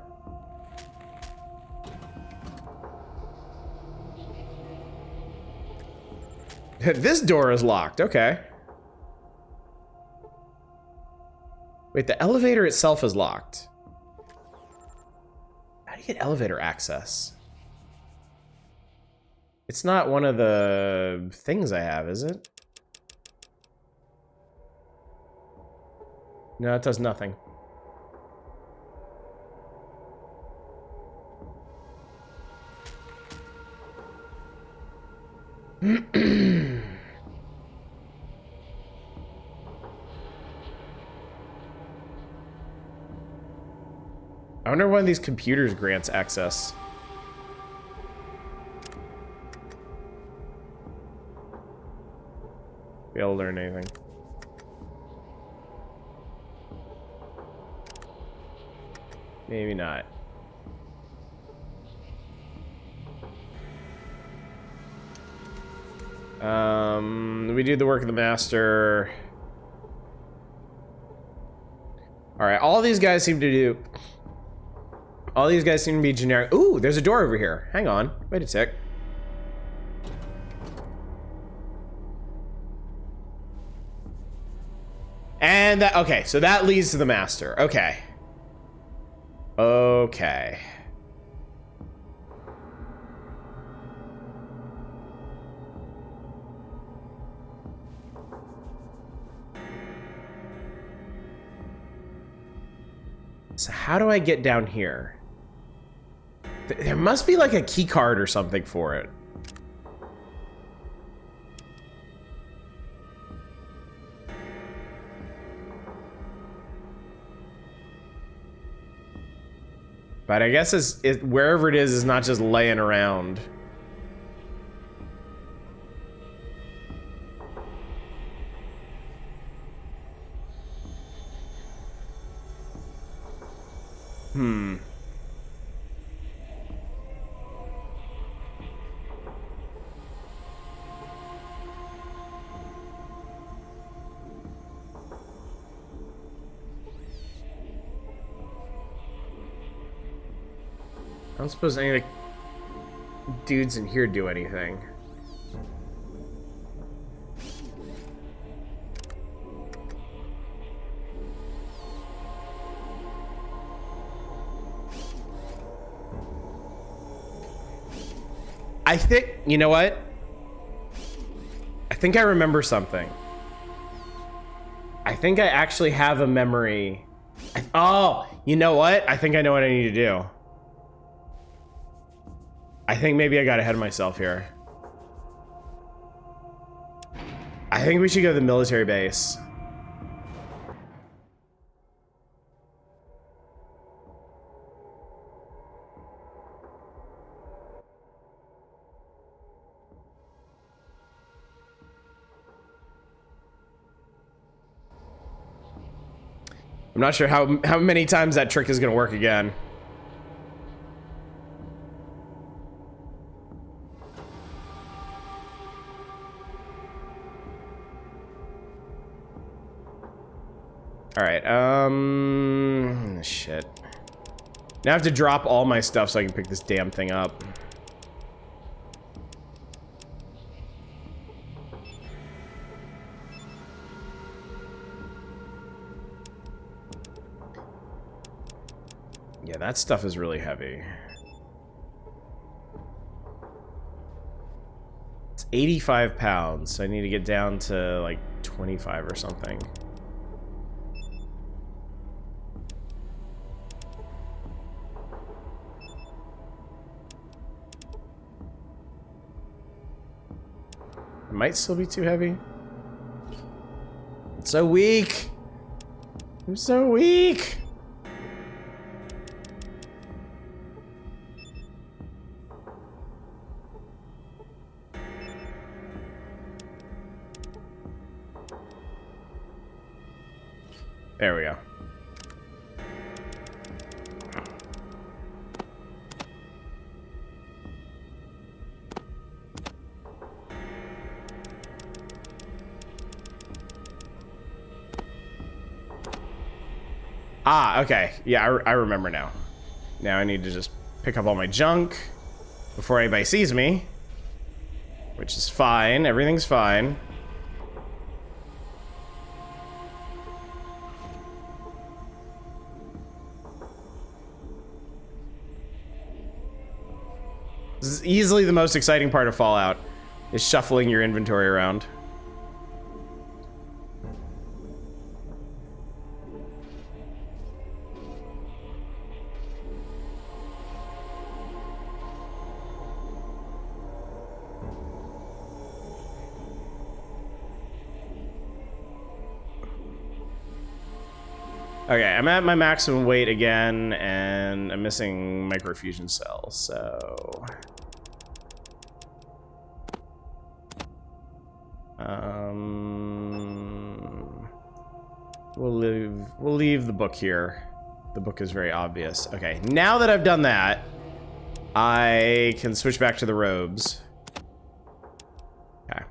This door is locked, okay. Wait, the elevator itself is locked. How do you get elevator access? It's not one of the things I have, is it? No, it does nothing. I wonder if one of these computers grants access. Be able to learn anything. Maybe not. We do the work of the master. All right, all these guys seem to do. All these guys seem to be generic. Ooh, there's a door over here. Hang on. Wait a tick. And that, okay, so that leads to the master. Okay. Okay. So how do I get down here? There must be like a key card or something for it. But I guess wherever it is not just laying around. I don't suppose any of the dudes in here do anything. I think, you know what? I think I remember something. I think I actually have a memory. Oh, you know what? I think I know what I need to do. I think maybe I got ahead of myself here. I think we should go to the military base. I'm not sure how many times that trick is gonna work again. All right, shit. Now I have to drop all my stuff so I can pick this damn thing up. Yeah, that stuff is really heavy. It's 85 pounds, so I need to get down to like 25 or something. It might still be too heavy. It's so weak. I'm so weak. There we go. Ah, okay. Yeah, I remember now. Now I need to just pick up all my junk before anybody sees me. Which is fine. Everything's fine. This is easily the most exciting part of Fallout, is shuffling your inventory around. Okay, I'm at my maximum weight again, and I'm missing microfusion cells, so... We'll leave the book here. The book is very obvious. Okay, now that I've done that, I can switch back to the robes. Okay.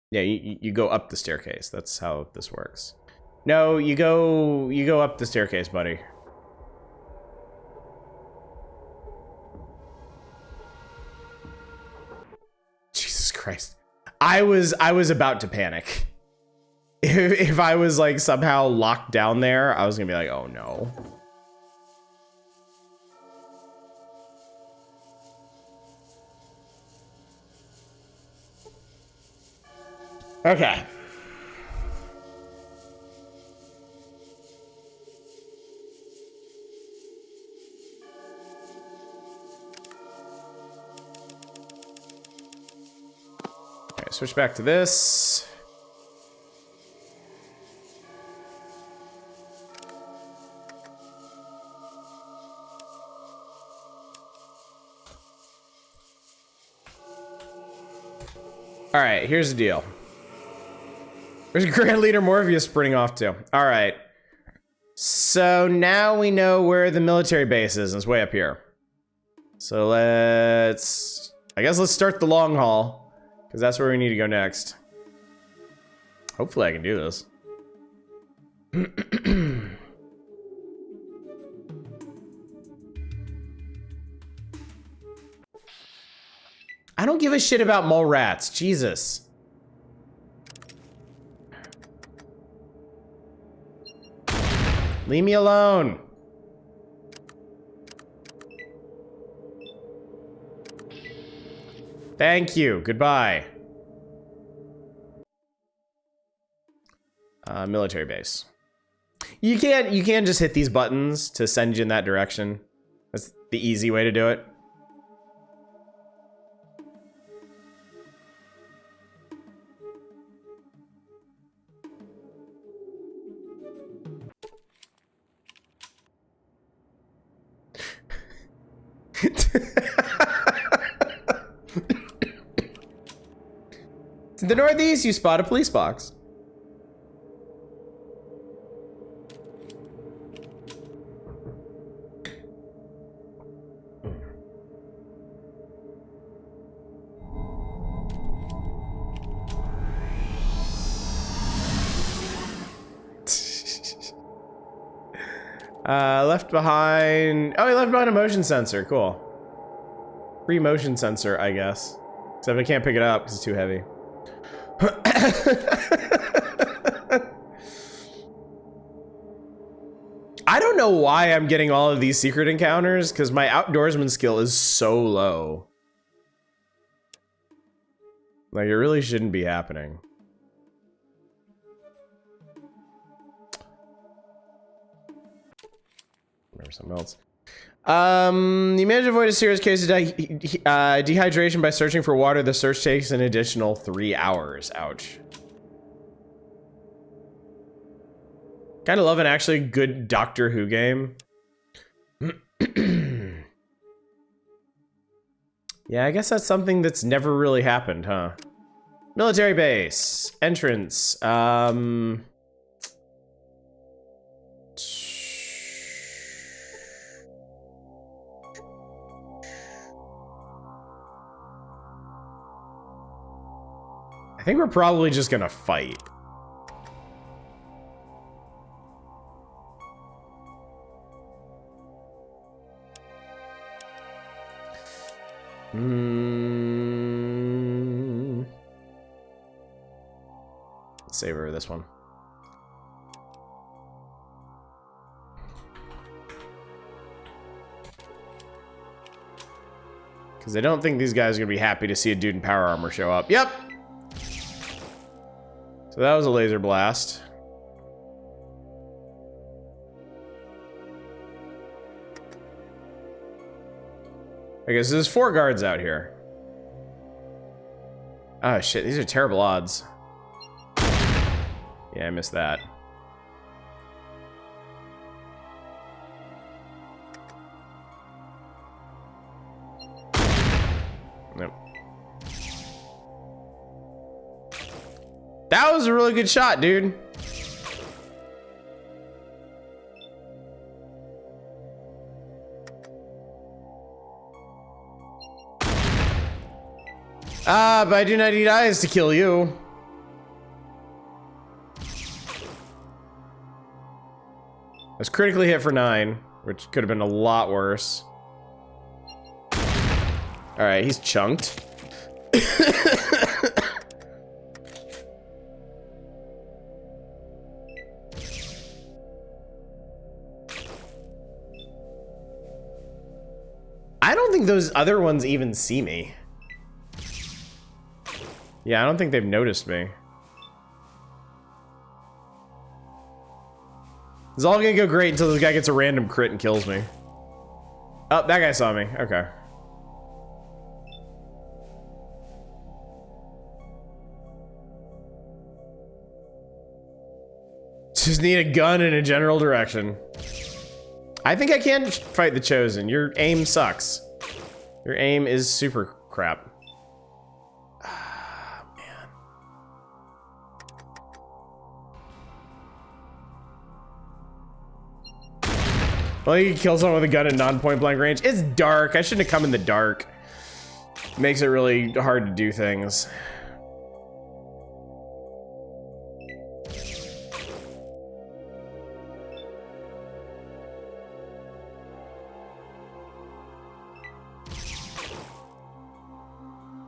Yeah, you go up the staircase. That's how this works. No, you go up the staircase, buddy. Jesus Christ. I was about to panic. If I was like somehow locked down there, I was gonna be like, oh no. Okay. Okay, switch back to this. All right, here's the deal. Where's Grand Leader Morpheus sprinting off to? All right. So now we know where the military base is, and it's way up here. So I guess let's start the long haul, because that's where we need to go next. Hopefully I can do this. I don't give a shit about mole rats. Jesus. Leave me alone. Thank you. Goodbye. Military base. You can't just hit these buttons to send you in that direction. That's the easy way to do it. To the northeast, you spot a police box. Left behind. Oh, he left behind a motion sensor. Cool. Free motion sensor, I guess. Except I can't pick it up because it's too heavy. I don't know why I'm getting all of these secret encounters, because my outdoorsman skill is so low. Like, it really shouldn't be happening. Remember something else. You managed to avoid a serious case of dehydration by searching for water. The search takes an additional 3 hours. Ouch. Kind of love an actually good Doctor Who game. Yeah, I guess that's something that's never really happened, huh? Military base. Entrance. I think we're probably just gonna fight. Let's savor this one. Because I don't think these guys are gonna be happy to see a dude in power armor show up. Yep. So that was a laser blast. I guess there's 4 guards out here. Oh shit, these are terrible odds. Yeah, I missed that. Nope. That was a really good shot, dude. But I do not need eyes to kill you. was critically hit for 9, which could have been a lot worse. All right, he's chunked. I don't think those other ones even see me. Yeah, I don't think they've noticed me. It's all gonna go great until this guy gets a random crit and kills me. Oh, that guy saw me. Okay. Just need a gun in a general direction. I think I can fight the Chosen. Your aim sucks. Your aim is super crap. Ah, man. Well, you can kill someone with a gun at non-point blank range. It's dark. I shouldn't have come in the dark. Makes it really hard to do things.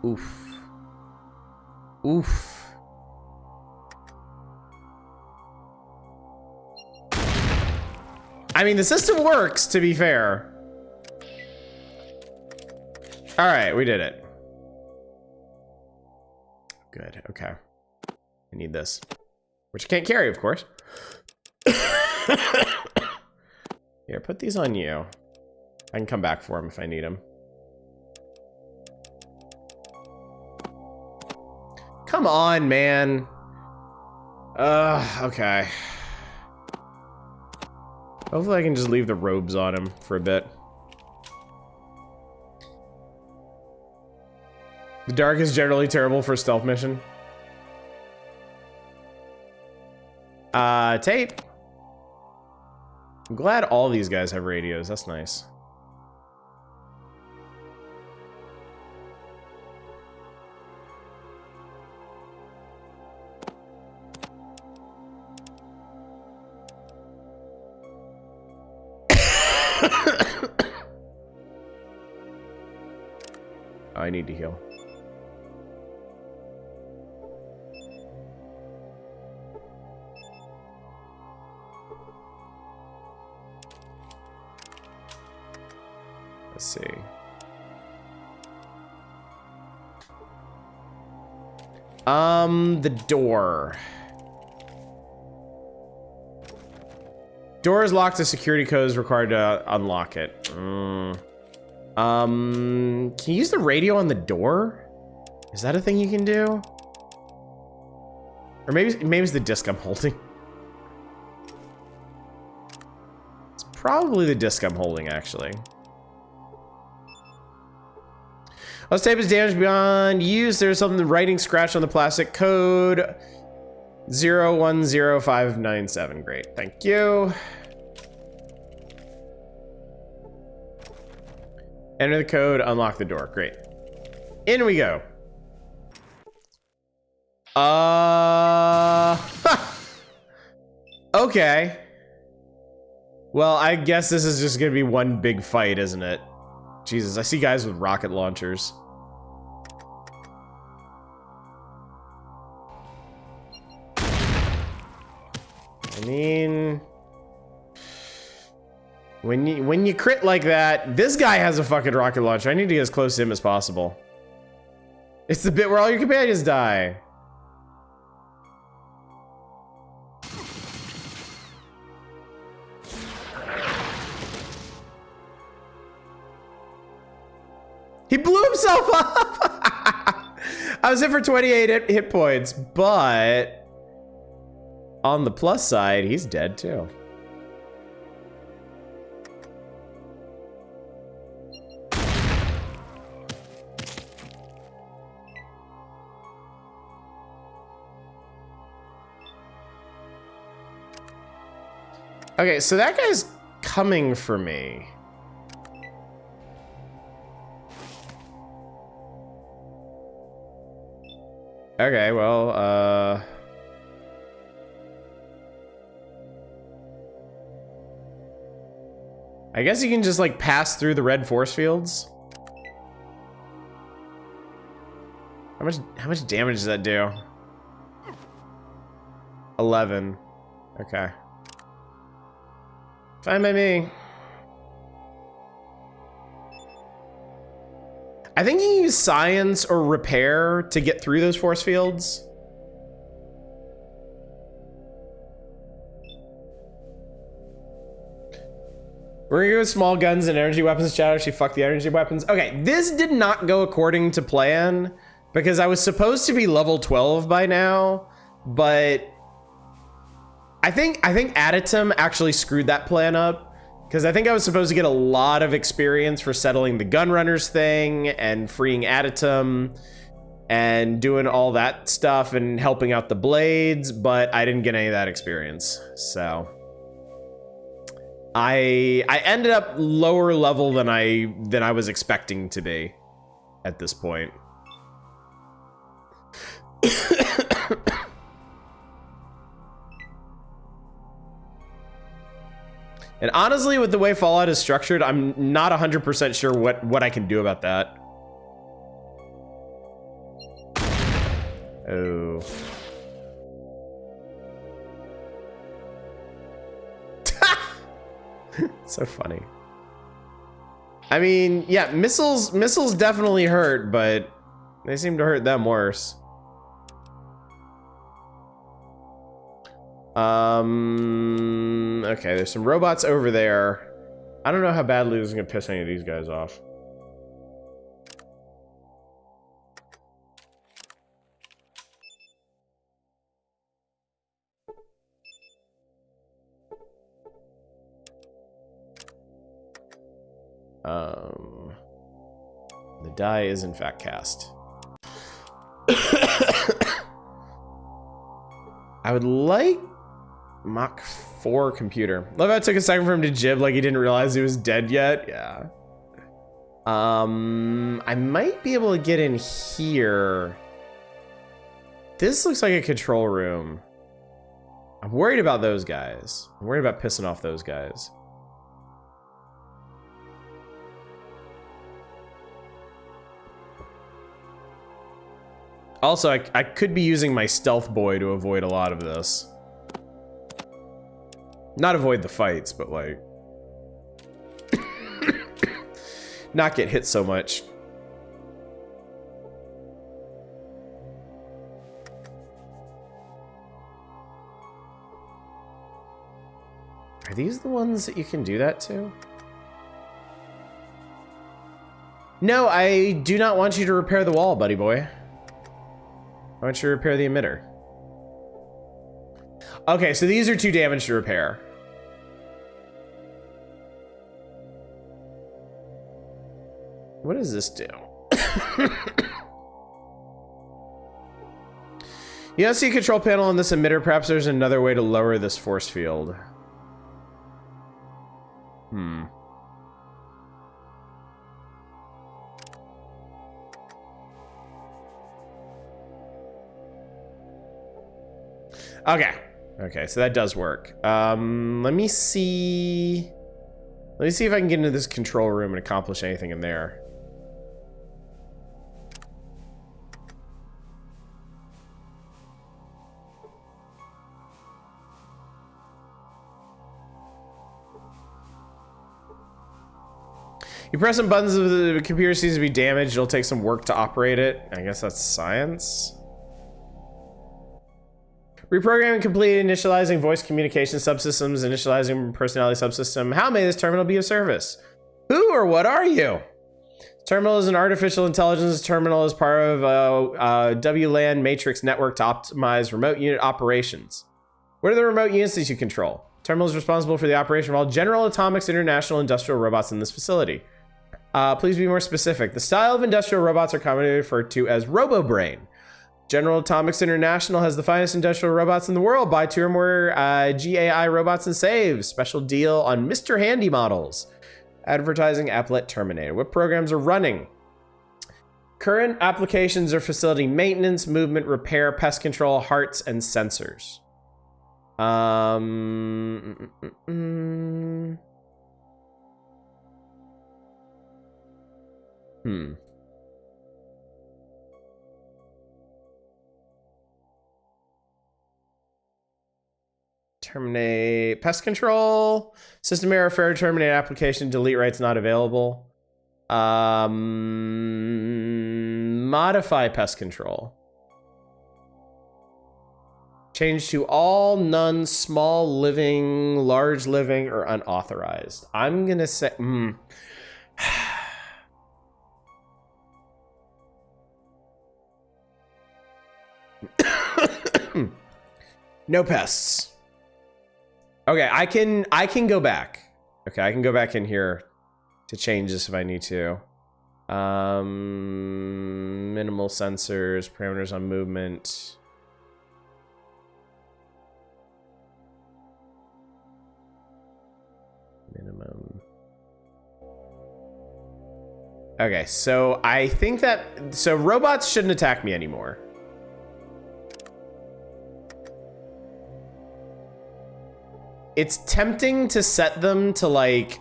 Oof. Oof. I mean, the system works, to be fair. All right, we did it. Good, okay. I need this. Which I can't carry, of course. Here, put these on you. I can come back for them if I need them. Come on, man. Okay. Hopefully I can just leave the robes on him for a bit. The dark is generally terrible for a stealth mission. Tape. I'm glad all these guys have radios. That's nice. I need to heal. Let's see. The door. Door is locked. The security code is required to unlock it. Can you use the radio on the door? Is that a thing you can do? Or maybe it's the disc I'm holding. It's probably the disc I'm holding, actually. This tape is damaged beyond use. There's something writing scratched on the plastic. Code 010597. Great, thank you. Enter the code, unlock the door. Great. In we go. Okay. Well, I guess this is just gonna be one big fight, isn't it? Jesus, I see guys with rocket launchers. I mean, when you crit like that, this guy has a fucking rocket launcher. I need to get as close to him as possible. It's the bit where all your companions die. He blew himself up! I was hit for 28 hit points, but on the plus side, he's dead too. Okay, so that guy's coming for me. Okay, well, I guess you can just like pass through the red force fields. How much damage does that do? 11. Okay. Fine by me. I think you can use science or repair to get through those force fields. We're gonna go with small guns and energy weapons. Shadow, she fucked the energy weapons. Okay, this did not go according to plan because I was supposed to be level 12 by now, but I think Aditum actually screwed that plan up because I think I was supposed to get a lot of experience for settling the Gunrunners thing and freeing Aditum and doing all that stuff and helping out the Blades, but I didn't get any of that experience. So I ended up lower level than I was expecting to be at this point. And honestly, with the way Fallout is structured, I'm not 100% sure what I can do about that. Oh. So funny. I mean, yeah, missiles definitely hurt, but they seem to hurt them worse. Okay, there's some robots over there. I don't know how badly this is gonna piss any of these guys off. The die is in fact cast. I would like Mach 4 computer. Love how it took a second for him to jib like he didn't realize he was dead yet. Yeah. I might be able to get in here. This looks like a control room. I'm worried about those guys. I'm worried about pissing off those guys. Also, I could be using my stealth boy to avoid a lot of this. Not avoid the fights, but like... not get hit so much. Are these the ones that you can do that to? No, I do not want you to repair the wall, buddy boy. I want you to repair the emitter. Okay, so these are 2 damage to repair. What does this do? You don't see a control panel on this emitter. Perhaps there's another way to lower this force field. Okay, so that does work. Let me see if I can get into this control room and accomplish anything in there. You press some buttons, the computer seems to be damaged. It'll take some work to operate it. I guess that's science. Reprogramming complete, initializing voice communication subsystems, initializing personality subsystem. How may this terminal be of service? Who or what are you? Terminal is an artificial intelligence terminal as part of a WLAN matrix network to optimize remote unit operations. What are the remote units that you control? Terminal is responsible for the operation of all General Atomics International industrial robots in this facility. Please be more specific. The style of industrial robots are commonly referred to as RoboBrain. General Atomics International has the finest industrial robots in the world. Buy 2 or more GAI robots and save. Special deal on Mr. Handy models. Advertising applet terminated. What programs are running? Current applications are facility maintenance, movement, repair, pest control, hearts, and sensors. Terminate pest control. System error, fair to terminate application, delete rights not available. Modify pest control. Change to all, none, small living, large living, or unauthorized. I'm gonna say, no pests. Okay, I can go back. Okay, I can go back in here to change this if I need to. Minimal sensors, parameters on movement. Minimum. Okay, so I think so robots shouldn't attack me anymore. It's tempting to set them to like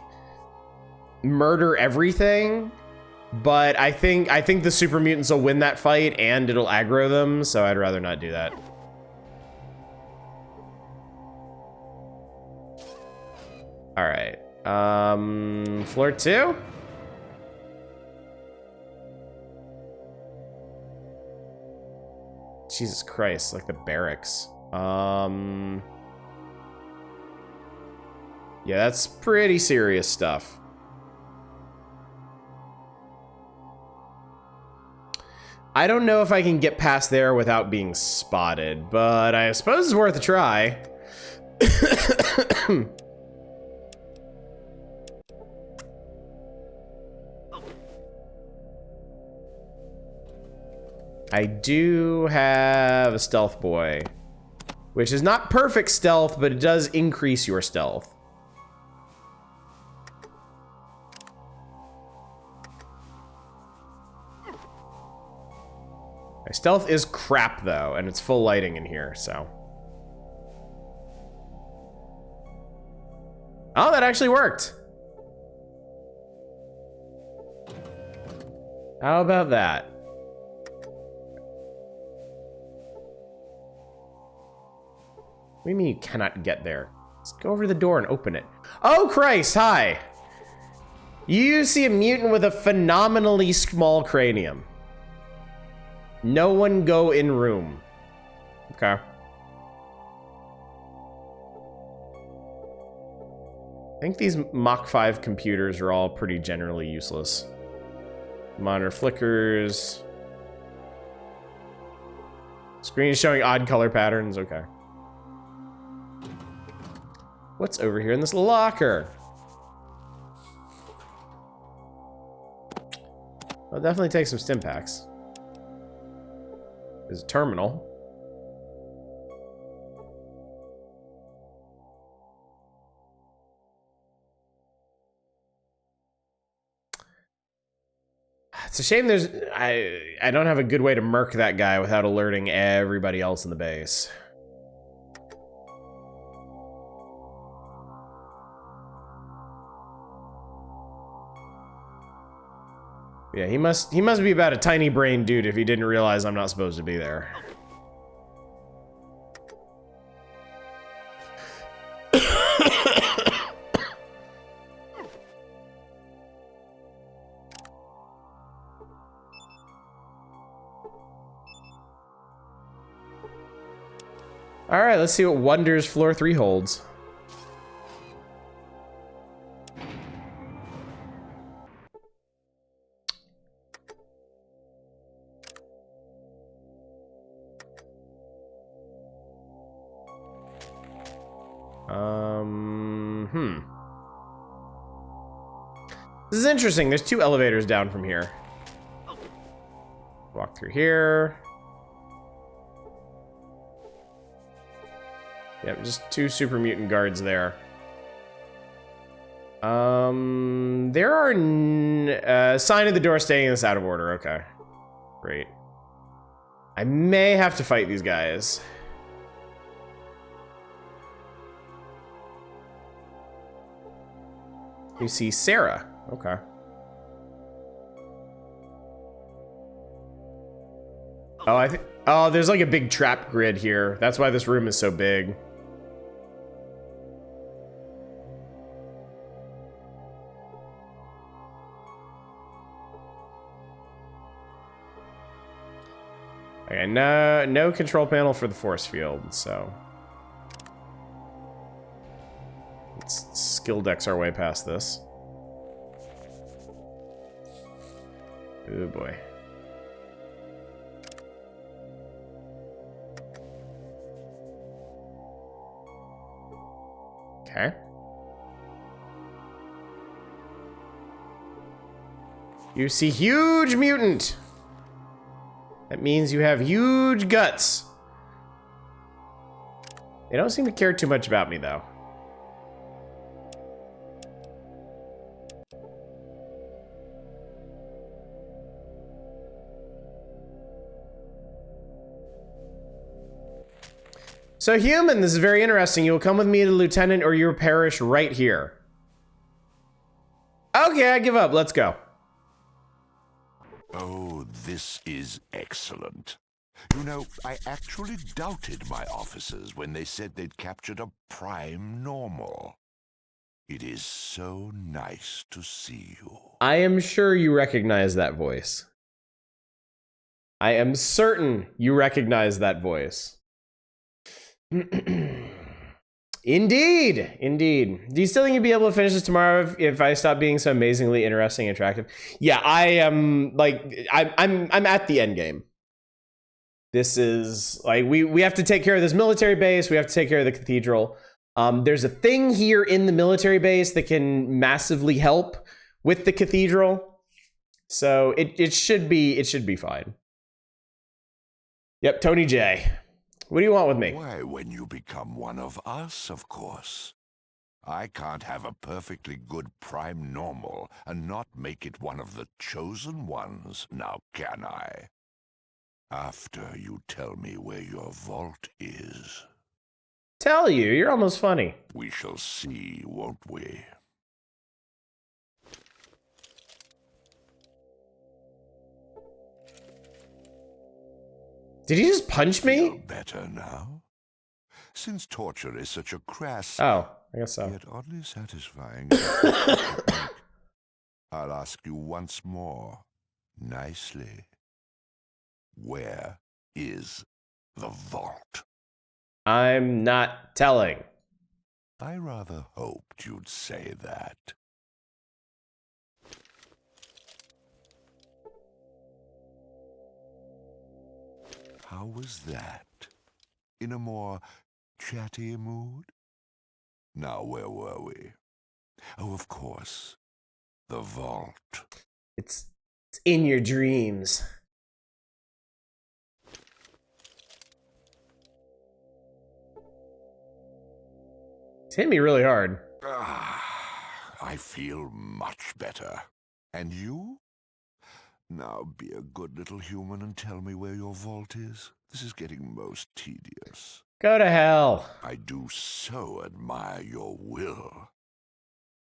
murder everything, but I think the super mutants will win that fight and it'll aggro them, so I'd rather not do that. All right. Floor 2? Jesus Christ, like the barracks. Yeah, that's pretty serious stuff. I don't know if I can get past there without being spotted, but I suppose it's worth a try. I do have a stealth boy, which is not perfect stealth, but it does increase your stealth. My stealth is crap though, and it's full lighting in here, so. Oh, that actually worked. How about that? What do you mean you cannot get there? Let's go over to the door and open it. Oh, Christ, hi. You see a mutant with a phenomenally small cranium. No one go in room. Okay. I think these Mach 5 computers are all pretty generally useless. Monitor flickers. Screen is showing odd color patterns. Okay. What's over here in this locker? I'll definitely take some stim packs. There's a terminal. It's a shame I don't have a good way to murk that guy without alerting everybody else in the base. Yeah, he must be about a tiny brain dude if he didn't realize I'm not supposed to be there. All right, let's see what wonders floor 3 holds. This is interesting. There's 2 elevators down from here. Walk through here. Yep, just 2 super mutant guards there. There are sign of the door staying this out of order. Okay, great. I may have to fight these guys. You see Sarah. Okay. Oh, there's like a big trap grid here. That's why this room is so big. Okay, no control panel for the force field, so let's skill dex our way past this. Oh boy. Okay. You see huge mutant. That means you have huge guts. They don't seem to care too much about me, though. So, human, this is very interesting. You will come with me to Lieutenant or you will perish right here. Okay, I give up. Let's go. Oh, this is excellent. You know, I actually doubted my officers when they said they'd captured a prime normal. It is so nice to see you. I am sure you recognize that voice. I am certain you recognize that voice. Indeed, indeed. Do you still think you'd be able to finish this tomorrow if I stop being so amazingly interesting and attractive? Yeah, I am. Like, I'm at the end game. This is like we have to take care of this military base. We have to take care of the cathedral. There's a thing here in the military base that can massively help with the cathedral, so it should be fine. Yep, Tony J. What do you want with me? Why, when you become one of us, of course. I can't have a perfectly good prime normal and not make it one of the chosen ones, now can I? After you tell me where your vault is. Tell you? You're almost funny. We shall see, won't we? Did he just punch me? Feel better now? Since torture is such a crass, Oh, I guess so. yet oddly satisfying, I'll ask you once more, nicely. Where is the vault? I'm not telling. I rather hoped you'd say that. How was that? In a more chatty mood? Now, where were we? Oh, of course. The vault. It's in your dreams. It's hit me really hard. I feel much better. And you? Now be a good little human and tell me where your vault is. This is getting most tedious. Go to hell. I do so admire your will.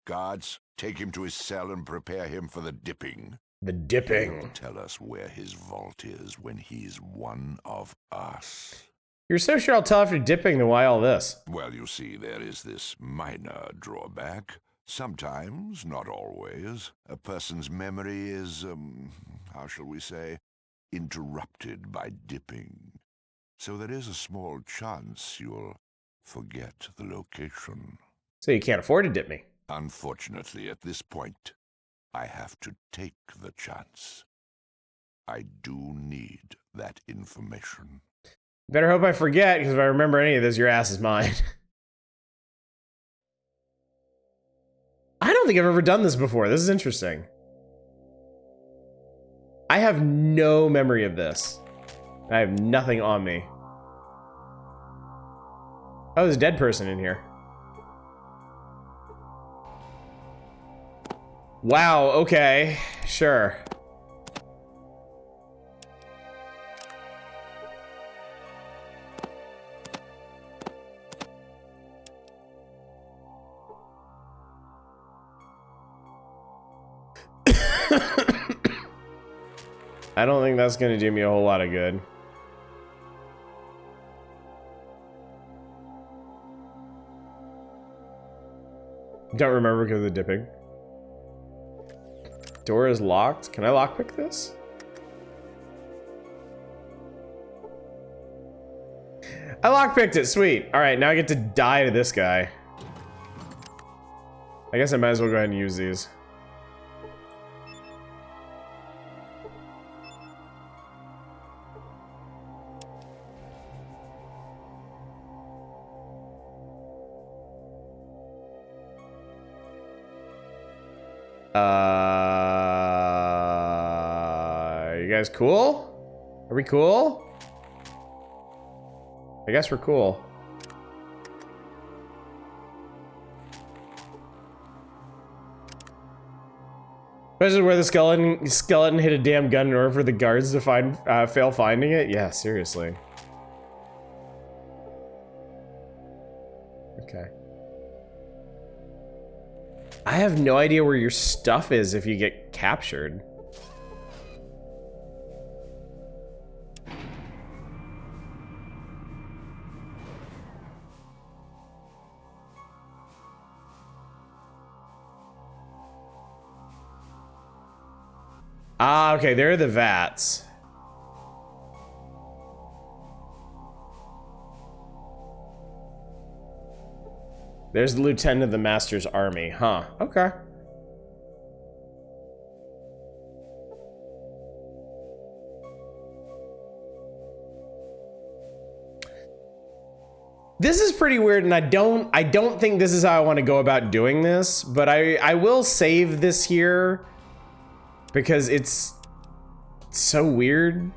Guards, take him to his cell and prepare him for the dipping. The dipping. He'll tell us where his vault is when he's one of us. You're so sure I'll tell after dipping, then why all this? Well, you see, there is this minor drawback. Sometimes, not always, a person's memory is, how shall we say, interrupted by dipping. So there is a small chance you'll forget the location. So you can't afford to dip me. Unfortunately, at this point, I have to take the chance. I do need that information. Better hope I forget, because if I remember any of this, your ass is mine. I don't think I've ever done this before. This is interesting. I have no memory of this. I have nothing on me. Oh, there's a dead person in here. Wow, okay. Sure. I don't think that's gonna do me a whole lot of good. Don't remember because of the dipping. Door is locked. Can I lockpick this? I lockpicked it, sweet. All right, now I get to die to this guy. I guess I might as well go ahead and use these. You guys cool? Are we cool? I guess we're cool. Especially where the skeleton hit a damn gun in order for the guards to fail finding it? Yeah, seriously. Okay. I have no idea where your stuff is if you get captured. Ah, okay, there are the vats. There's the lieutenant of the master's army, huh? Okay. This is pretty weird, and I don't think this is how I want to go about doing this, but I will save this here because it's so weird.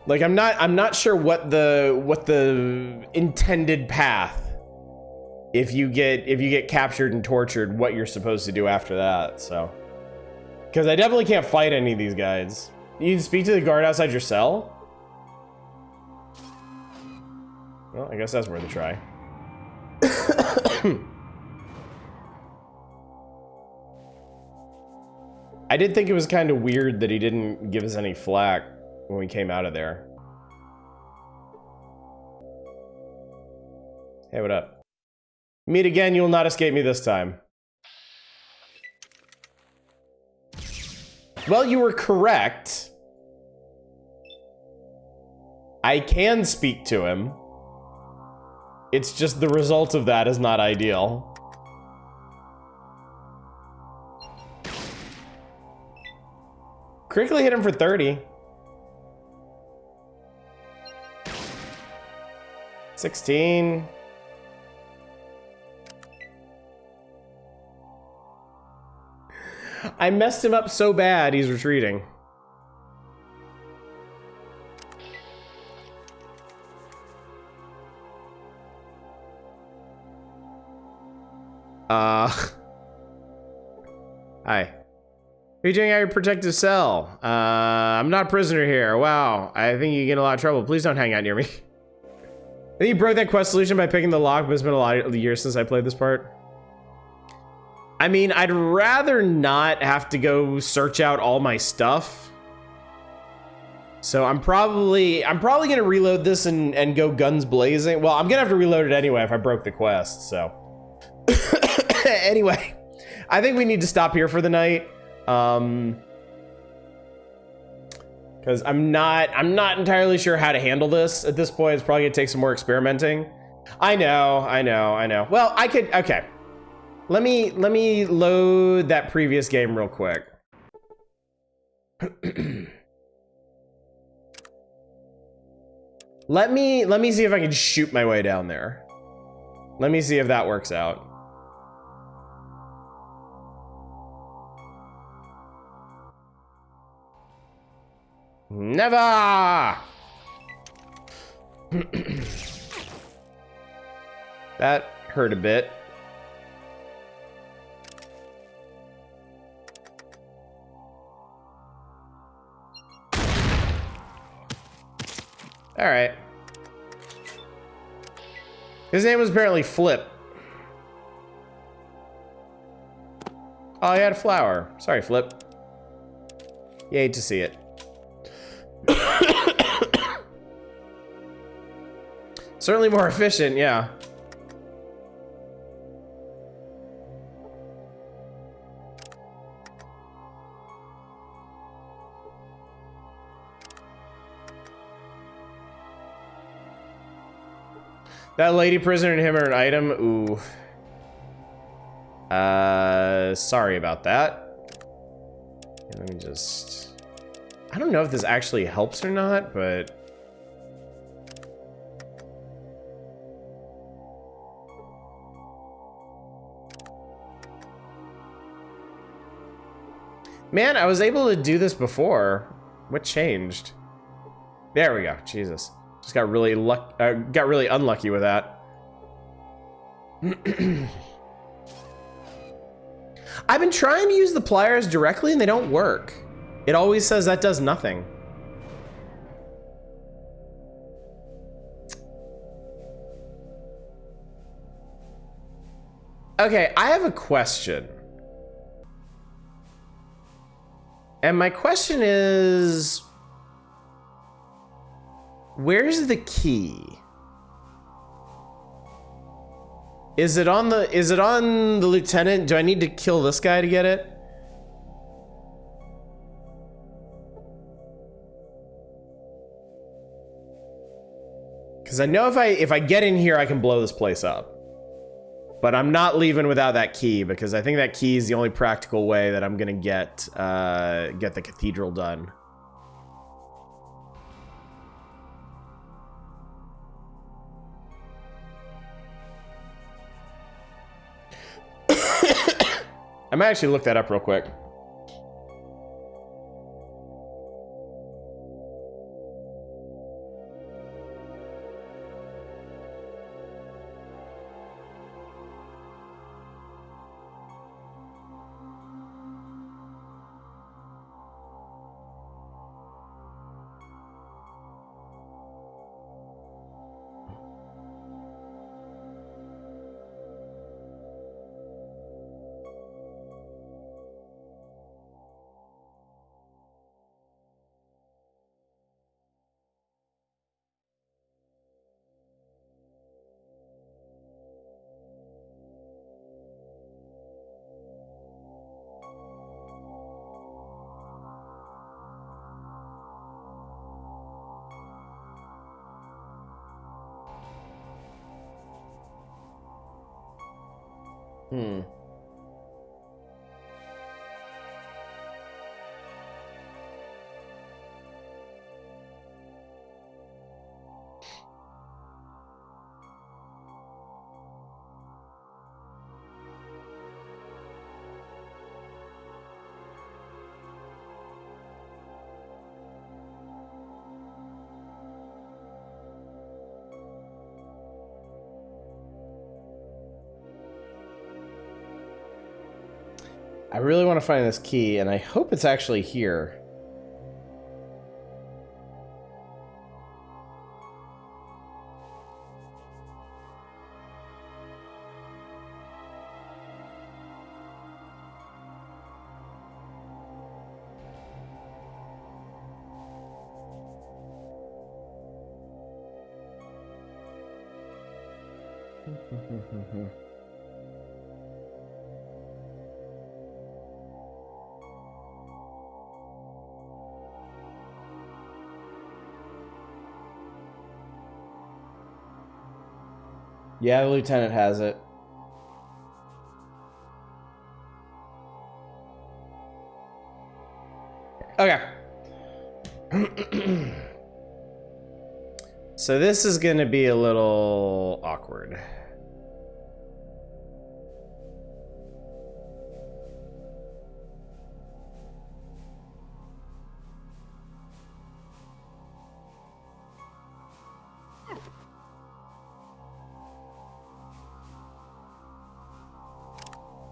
Like I'm not sure what the intended path if you get captured and tortured, what you're supposed to do after that. So, because I definitely can't fight any of these guys. You can speak to the guard outside your cell. Well, I guess that's worth a try. I did think it was kind of weird that he didn't give us any flack when we came out of there. Hey, what up? Meet again, you'll not escape me this time. Well, you were correct. I can speak to him. It's just the result of that is not ideal. Critically hit him for 30. 16. I messed him up so bad, he's retreating. Hi. What are you doing out of your protective cell? I'm not a prisoner here. Wow, I think you get in a lot of trouble. Please don't hang out near me. I think you broke that quest solution by picking the lock, but it's been a lot of years since I played this part. I mean, I'd rather not have to go search out all my stuff. So I'm probably gonna reload this and go guns blazing. Well, I'm gonna have to reload it anyway if I broke the quest, so. Anyway, I think we need to stop here for the night. Because I'm not entirely sure how to handle this at this point. It's probably gonna take some more experimenting. I know. Well, I could, okay. Let me load that previous game real quick. Let me see if I can shoot my way down there. Let me see if that works out. Never! That hurt a bit. All right. His name was apparently Flip. Oh, he had a flower. Sorry, Flip. You hate to see it. Certainly more efficient, yeah. That lady prisoner and him are an item. Ooh. Sorry about that. Let me just... I don't know if this actually helps or not, but... Man, I was able to do this before. What changed? There we go. Jesus. Just got really unlucky with that. I've been trying to use the pliers directly and they don't work. It always says that does nothing. Okay, I have a question. And my question is, where's the key? Is it on the lieutenant? Do I need to kill this guy to get it? Because I know if I get in here, I can blow this place up. But I'm not leaving without that key, because I think that key is the only practical way that I'm gonna get the cathedral done. I might actually look that up real quick. I really want to find this key, and I hope it's actually here. Yeah, the lieutenant has it. Okay. So this is gonna be a little awkward.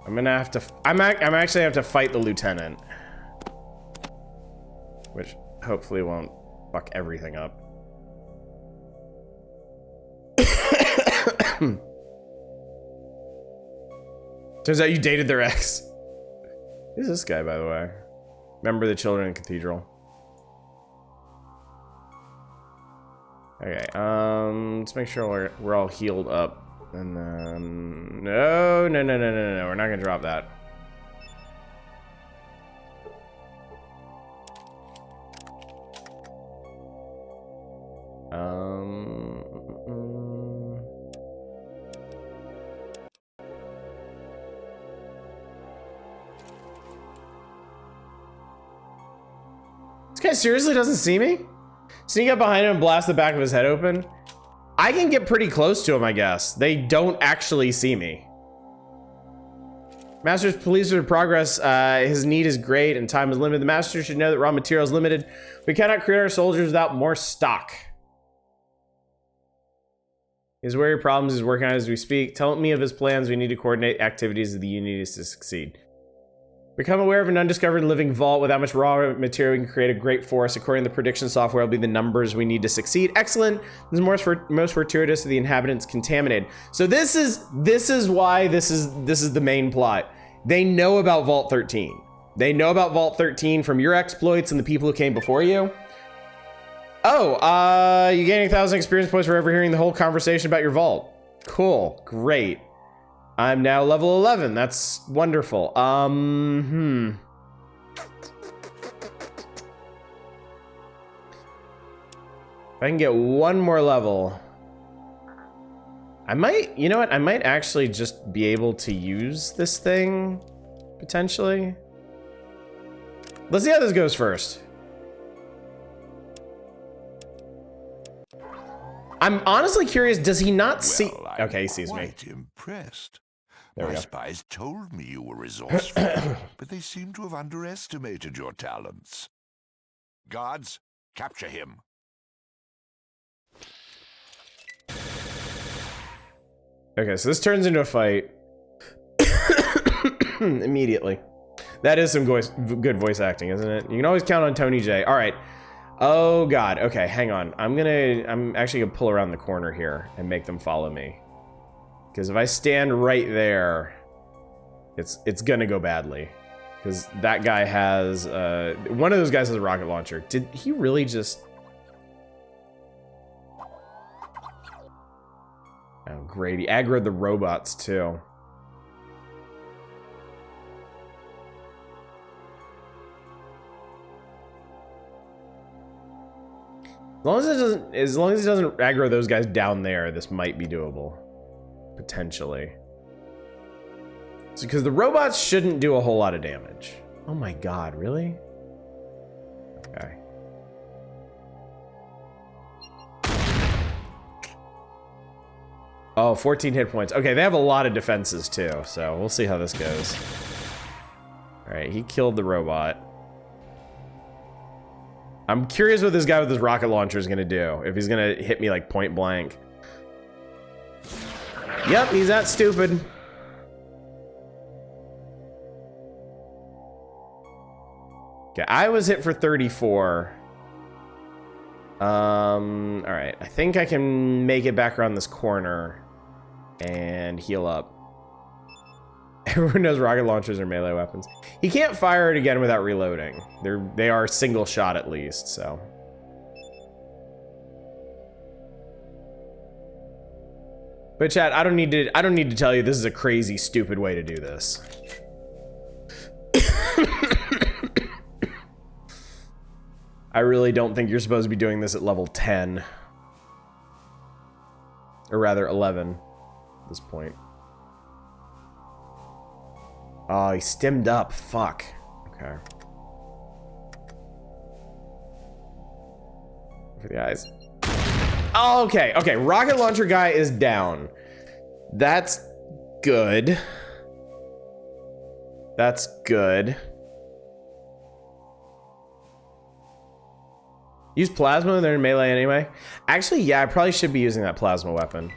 I'm gonna have to. I'm actually have to fight the lieutenant, which hopefully won't fuck everything up. Turns out you dated their ex. Who's this guy, by the way? Member of the Children in Cathedral. Okay, let's make sure we're all healed up. And then... No, we're not gonna drop that. guy seriously doesn't see me? Sneak up behind him and blast the back of his head open? I can get pretty close to him, I guess. They don't actually see me. Master's pleased with progress. His need is great and time is limited. The master should know that raw material is limited. We cannot create our soldiers without more stock. He's aware of problems he's working on as we speak. Tell me of his plans. We need to coordinate activities of the unity to succeed. Become aware of an undiscovered living vault. With that much raw material, we can create a great force. According to the prediction software, will be the numbers we need to succeed. Excellent. This is most fortuitous of the inhabitants contaminated. So this is why this is the main plot. They know about Vault 13. They know about Vault 13 from your exploits and the people who came before you. Oh, you gain 1,000 experience points for overhearing the whole conversation about your vault. Cool, great. I'm now level 11. That's wonderful. If I can get one more level, I might, you know what? I might actually just be able to use this thing, potentially. Let's see how this goes first. I'm honestly curious, does he not see? Okay, he sees me. Quite impressed. There we My go. spies told me you were resourceful, but they seem to have underestimated your talents. Guards, capture him. Okay, so this turns into a fight. Immediately. That is some good voice acting, isn't it? You can always count on Tony J. All right. Oh God. Okay, hang on. I'm actually gonna pull around the corner here and make them follow me. Because if I stand right there, it's gonna go badly. Because that guy has one of those guys has a rocket launcher. Did he really just? Oh great, he aggroed the robots too. As long as it doesn't aggro those guys down there, this might be doable. Potentially. Because the robots shouldn't do a whole lot of damage. Oh my God, really? Okay. Oh, 14 hit points. Okay, they have a lot of defenses too, so we'll see how this goes. All right, he killed the robot. I'm curious what this guy with his rocket launcher is gonna do. If he's gonna hit me like point blank. Yep, he's that stupid. Okay, I was hit for 34. All right, I think I can make it back around this corner and heal up. Everyone knows rocket launchers are melee weapons. He can't fire it again without reloading. They are single shot at least, so. But chat, I don't need to tell you this is a crazy, stupid way to do this. I really don't think you're supposed to be doing this at level 10. Or rather 11 at this point. Oh, he stemmed up. Fuck. Okay. For the eyes. Oh, okay. Okay, rocket launcher guy is down. That's good. That's good. Use plasma when they're in melee anyway. Actually, yeah, I probably should be using that plasma weapon.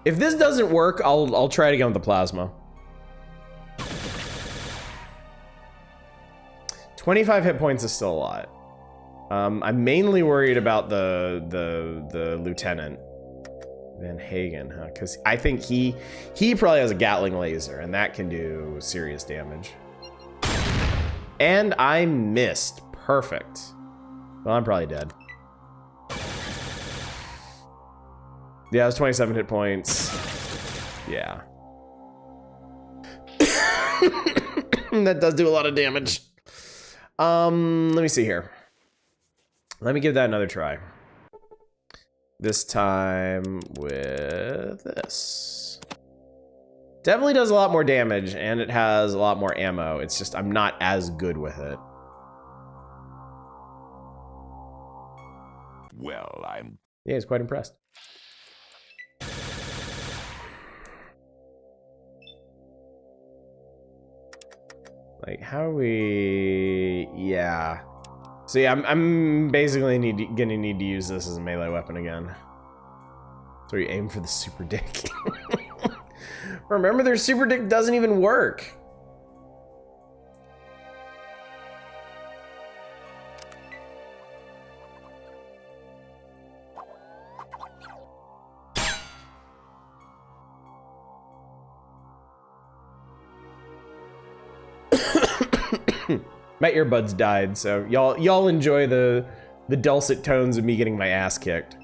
If this doesn't work, I'll try it again with the plasma. 25 hit points is still a lot. I'm mainly worried about the lieutenant Van Hagen, huh? Because I think he probably has a Gatling laser, and that can do serious damage. And I missed. Perfect. Well, I'm probably dead. Yeah, it was 27 hit points. Yeah. That does do a lot of damage. Let me see here. Let me give that another try. This time with this. Definitely does a lot more damage, and it has a lot more ammo. It's just I'm not as good with it. time. Yeah, he's quite impressed. Like, how are we... Yeah. So yeah, I'm basically gonna need to use this as a melee weapon again. So you aim for the super dick. Remember, their super dick doesn't even work. My earbuds died, so y'all enjoy the dulcet tones of me getting my ass kicked.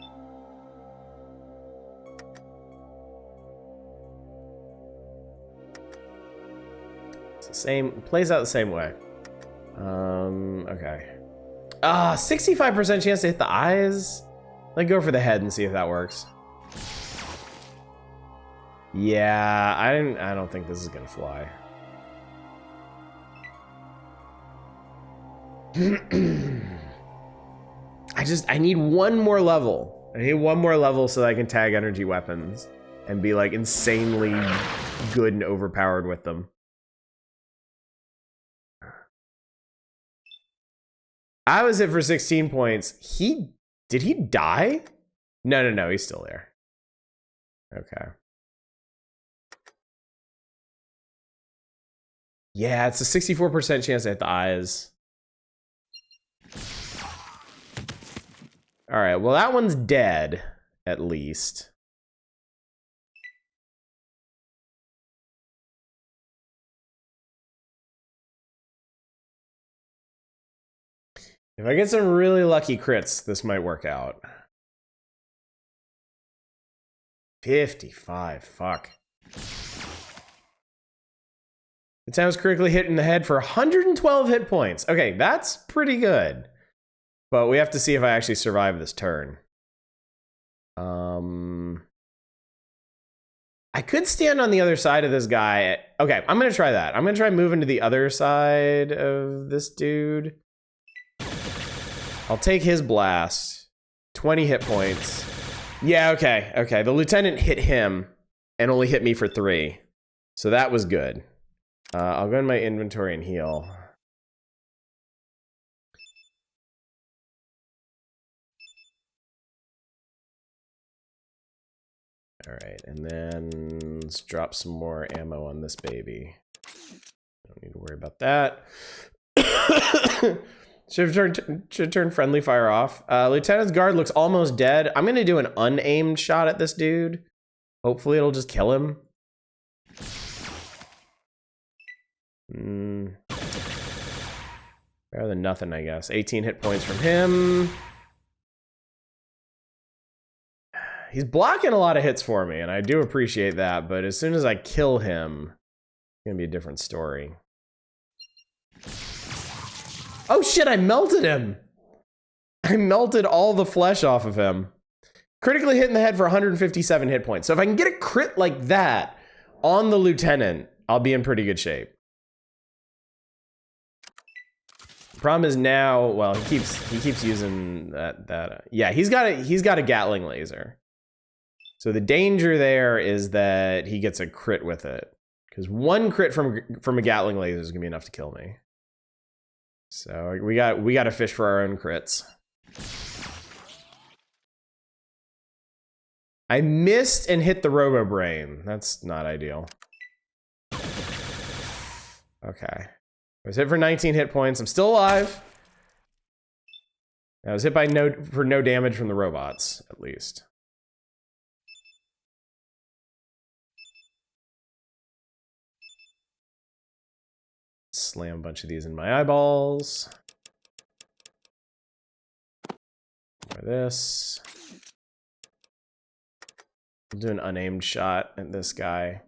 It's the same, plays out the same way. Okay. 65% chance to hit the eyes. Let's go for the head and see if that works. Yeah, I don't think this is gonna fly. I need one more level. I need one more level so that I can tag energy weapons and be like insanely good and overpowered with them. I was hit for 16 points. Did he die? No, he's still there. Okay. Yeah, it's a 64% chance to hit the eyes. All right, well, that one's dead, at least. If I get some really lucky crits, this might work out. 55, fuck. The time was correctly hit in the head for 112 hit points. Okay, that's pretty good. But we have to see if I actually survive this turn. I could stand on the other side of this guy. Okay, I'm gonna try that. I'm gonna try moving to the other side of this dude. I'll take his blast. 20 hit points. Yeah, okay. The lieutenant hit him and only hit me for 3. So that was good. I'll go in my inventory and heal. All right, and then let's drop some more ammo on this baby. Don't need to worry about that. Should turn friendly fire off. Lieutenant's guard looks almost dead. I'm gonna do an unaimed shot at this dude. Hopefully it'll just kill him. Better than nothing, I guess. 18 hit points from him. He's blocking a lot of hits for me, and I do appreciate that, but as soon as I kill him, it's gonna be a different story. Oh shit, I melted him! I melted all the flesh off of him. Critically hit in the head for 157 hit points. So if I can get a crit like that on the lieutenant, I'll be in pretty good shape. Problem is now, well, he keeps using that. Yeah, he's got a Gatling laser. So the danger there is that he gets a crit with it, because one crit from a Gatling laser is gonna be enough to kill me. So we got to fish for our own crits. I missed and hit the Robo Brain. That's not ideal. Okay. I was hit for 19 hit points. I'm still alive. I was hit for no damage from the robots, at least. Slam a bunch of these in my eyeballs. Or this. I'll do an unaimed shot at this guy.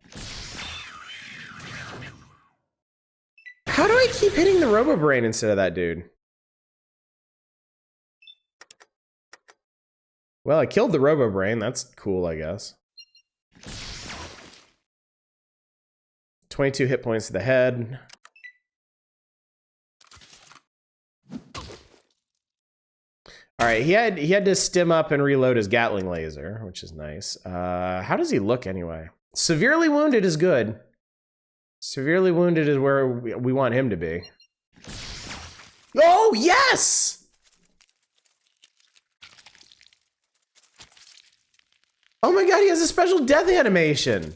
How do I keep hitting the Robo Brain instead of that dude? Well, I killed the Robo Brain. That's cool, I guess. 22 hit points to the head. All right, he had to stim up and reload his Gatling laser, which is nice. How does he look anyway? Severely wounded is good. Severely wounded is where we want him to be. Oh, yes! Oh my god, he has a special death animation.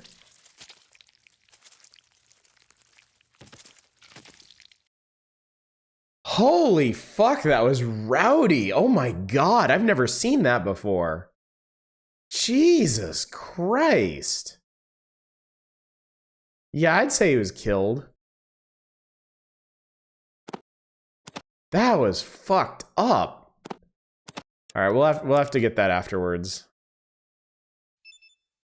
Holy fuck, that was rowdy. Oh my god, I've never seen that before. Jesus Christ. Yeah, I'd say he was killed. That was fucked up. All right, we'll have to get that afterwards.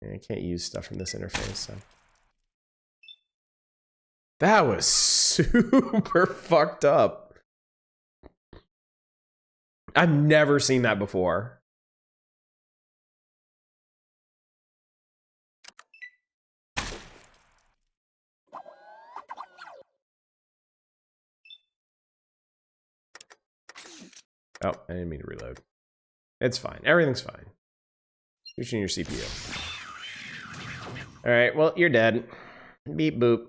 Yeah, I can't use stuff from this interface, so. That was super fucked up. I've never seen that before. Oh, I didn't mean to reload. It's fine. Everything's fine. Switching your CPU. All right, well, you're dead. Beep boop.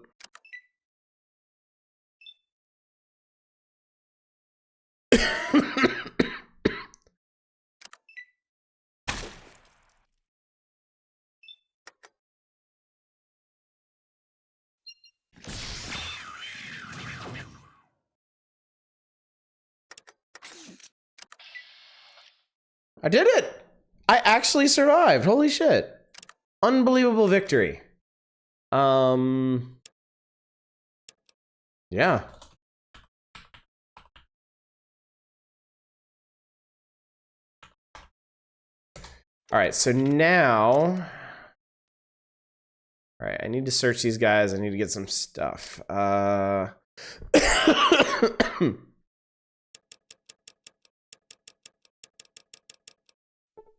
I did it! I actually survived. Holy shit. Unbelievable victory. Yeah. All right, so now... All right, I need to search these guys. I need to get some stuff.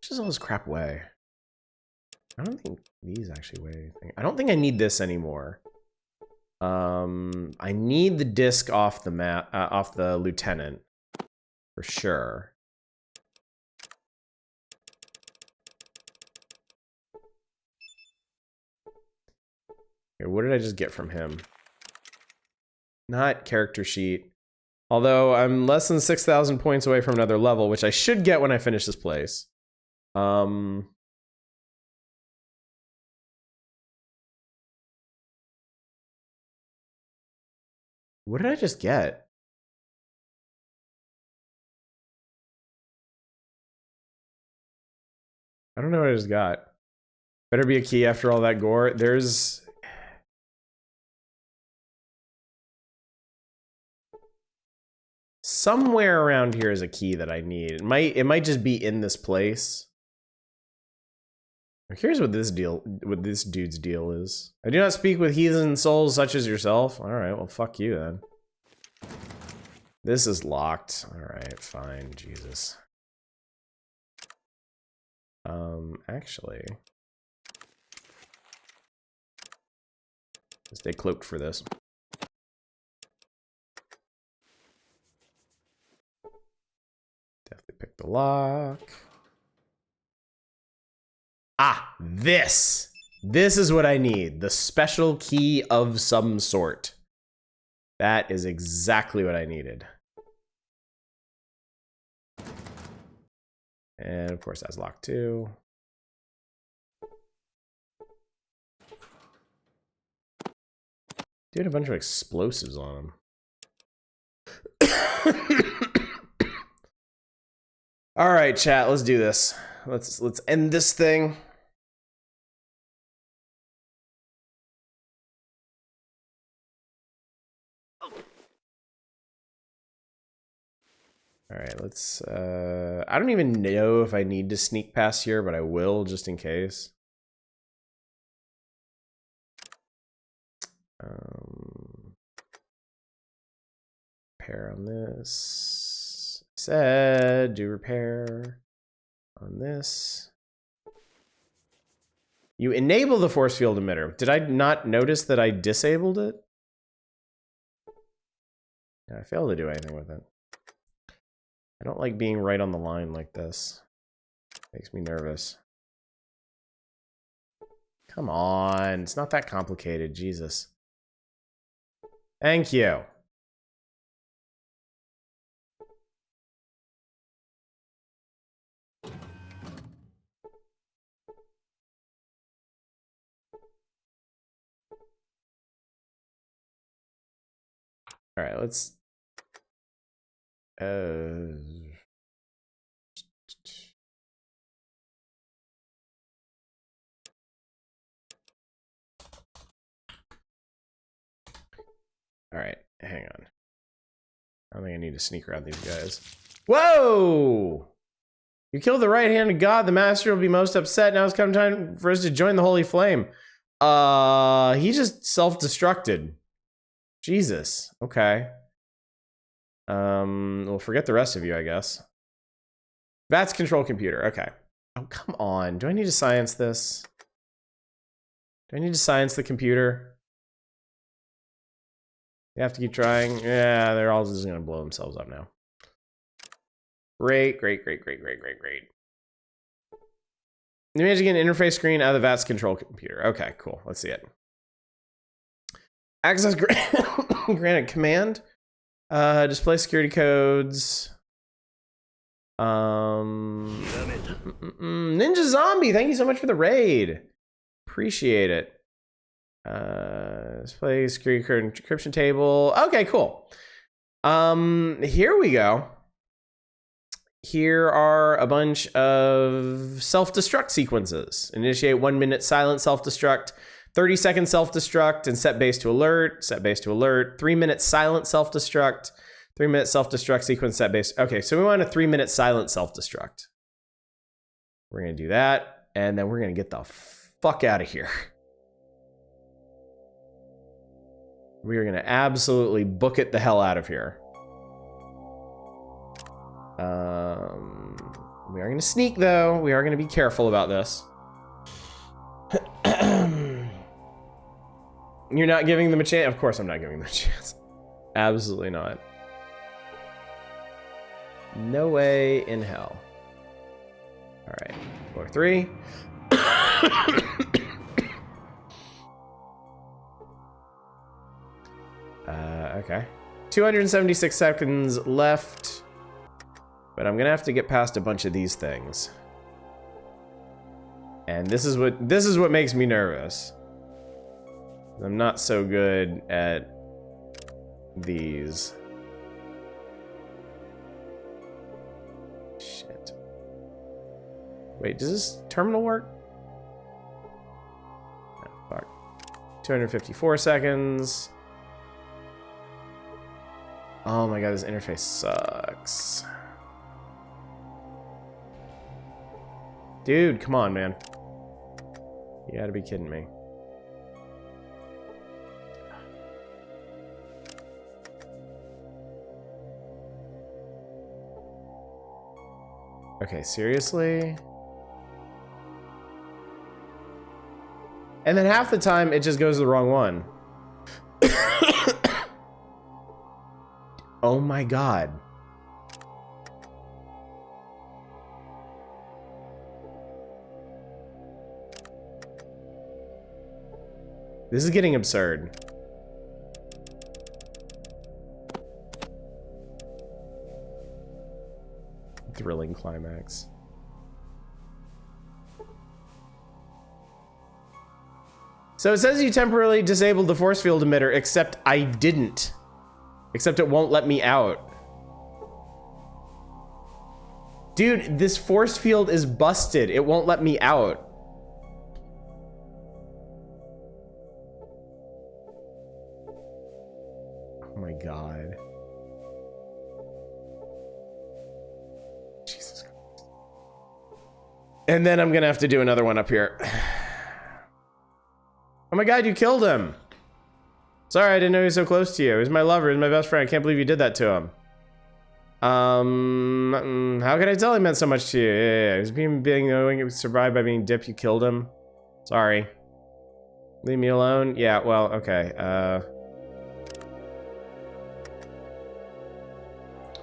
Does all this crap weigh? I don't think these actually weigh anything. I don't think I need this anymore. I need the disc off the map, off the lieutenant, for sure. Okay, what did I just get from him? Not character sheet. Although I'm less than 6,000 points away from another level, which I should get when I finish this place. What did I just get? I don't know what I just got. Better be a key after all that gore. There's... somewhere around here is a key that I need. It might just be in this place. Here's what this dude's deal is. I do not speak with heathen souls such as yourself. All right, well, fuck you then. This is locked. All right, fine, Jesus. Actually, stay cloaked for this. Definitely pick the lock. Ah, this is what I need. The special key of some sort. That is exactly what I needed. And of course that's locked too. Dude, a bunch of explosives on them. All right, chat, let's do this. Let's end this thing. All right, let's, I don't even know if I need to sneak past here, but I will just in case. Repair on this. Said do repair on this. You enable the force field emitter. Did I not notice that I disabled it? Yeah, I failed to do anything with it. I don't like being right on the line like this. Makes me nervous. Come on, it's not that complicated, Jesus. Thank you. All right, let's all right, hang on. I don't think I need to sneak around these guys. Whoa! You killed the right hand of God, the master will be most upset. Now it's come time for us to join the holy flame. He just self-destructed. Jesus. Okay. We'll forget the rest of you, I guess. VATS control computer. Okay. Oh, come on. Do I need to science this? Do I need to science the computer? You have to keep trying. Yeah, they're all just gonna blow themselves up now. Great, great, great, great, great, great, great. You managed to get an interface screen out of the VATS control computer. Okay, cool. Let's see it. Access granted command. Display security codes. Ninja Zombie, thank you so much for the raid. Appreciate it. Display security code encryption table. Okay, cool. Here we go. Here are a bunch of self-destruct sequences. Initiate 1 minute silent self-destruct, 30-second self-destruct, and set base to alert, set base to alert, 3 minute silent self-destruct, 3 minute self-destruct sequence, set base. Okay, so we want a 3 minute silent self-destruct. We're gonna do that, and then we're gonna get the fuck out of here. We are gonna absolutely book it the hell out of here. We are gonna sneak though. We are gonna be careful about this. You're not giving them a chance? Of course I'm not giving them a chance. Absolutely not. No way in hell. All right, floor 3. Okay. 276 seconds left. But I'm gonna have to get past a bunch of these things. And this is what makes me nervous. I'm not so good at these. Shit. Wait, does this terminal work? Oh, fuck. 254 seconds. Oh my god, this interface sucks. Dude, come on, man. You gotta be kidding me. Okay, seriously? And then half the time, it just goes to the wrong one. Oh my god. This is getting absurd. Thrilling climax. So it says you temporarily disabled the force field emitter, except I didn't. Except it won't let me out. Dude, this force field is busted. It won't let me out. Oh my god. Jesus Christ. And then I'm gonna have to do another one up here. Oh my god, you killed him. Sorry, I didn't know he was so close to you. He was my lover, he was my best friend. I can't believe you did that to him. How could I tell he meant so much to you? Yeah. He was being knowing he was survived by being dipped, you killed him. Sorry. Leave me alone? Yeah, well, okay.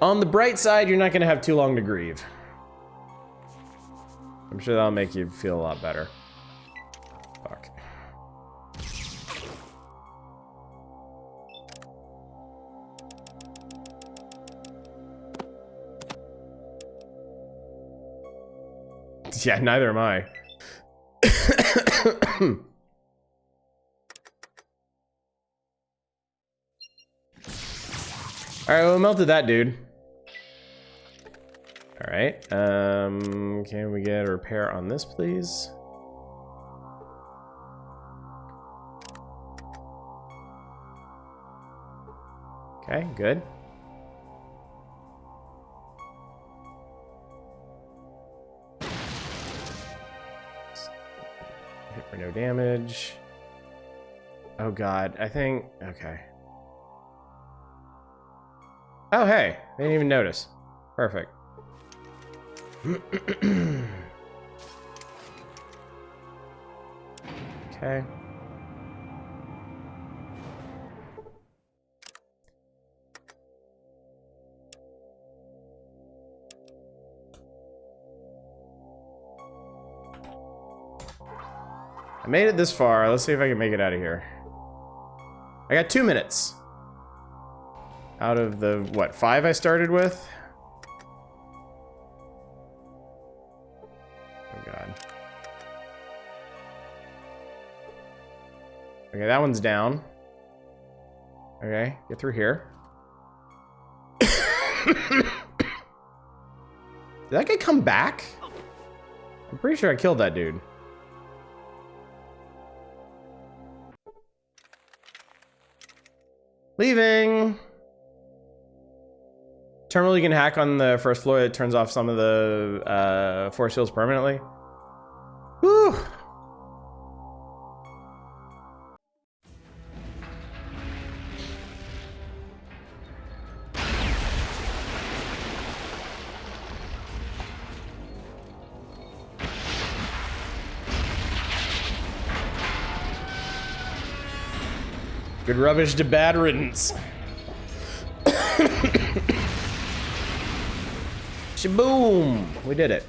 On the bright side, you're not gonna have too long to grieve. I'm sure that'll make you feel a lot better. Fuck. Yeah, neither am I. Alright, well, melted that dude. Alright, can we get a repair on this, please? Okay, good. Hit for no damage. Oh god, I think, okay. Oh hey, I didn't even notice. Perfect. Okay. I made it this far. Let's see if I can make it out of here. I got 2 minutes. Out of the, what, 5 I started with? Oh god. Okay, that one's down. Okay, get through here. Did that guy come back? I'm pretty sure I killed that dude. Leaving. Terminal you can hack on the first floor that turns off some of the force fields permanently. Whew. Good rubbish to bad riddance. Shaboom! We did it.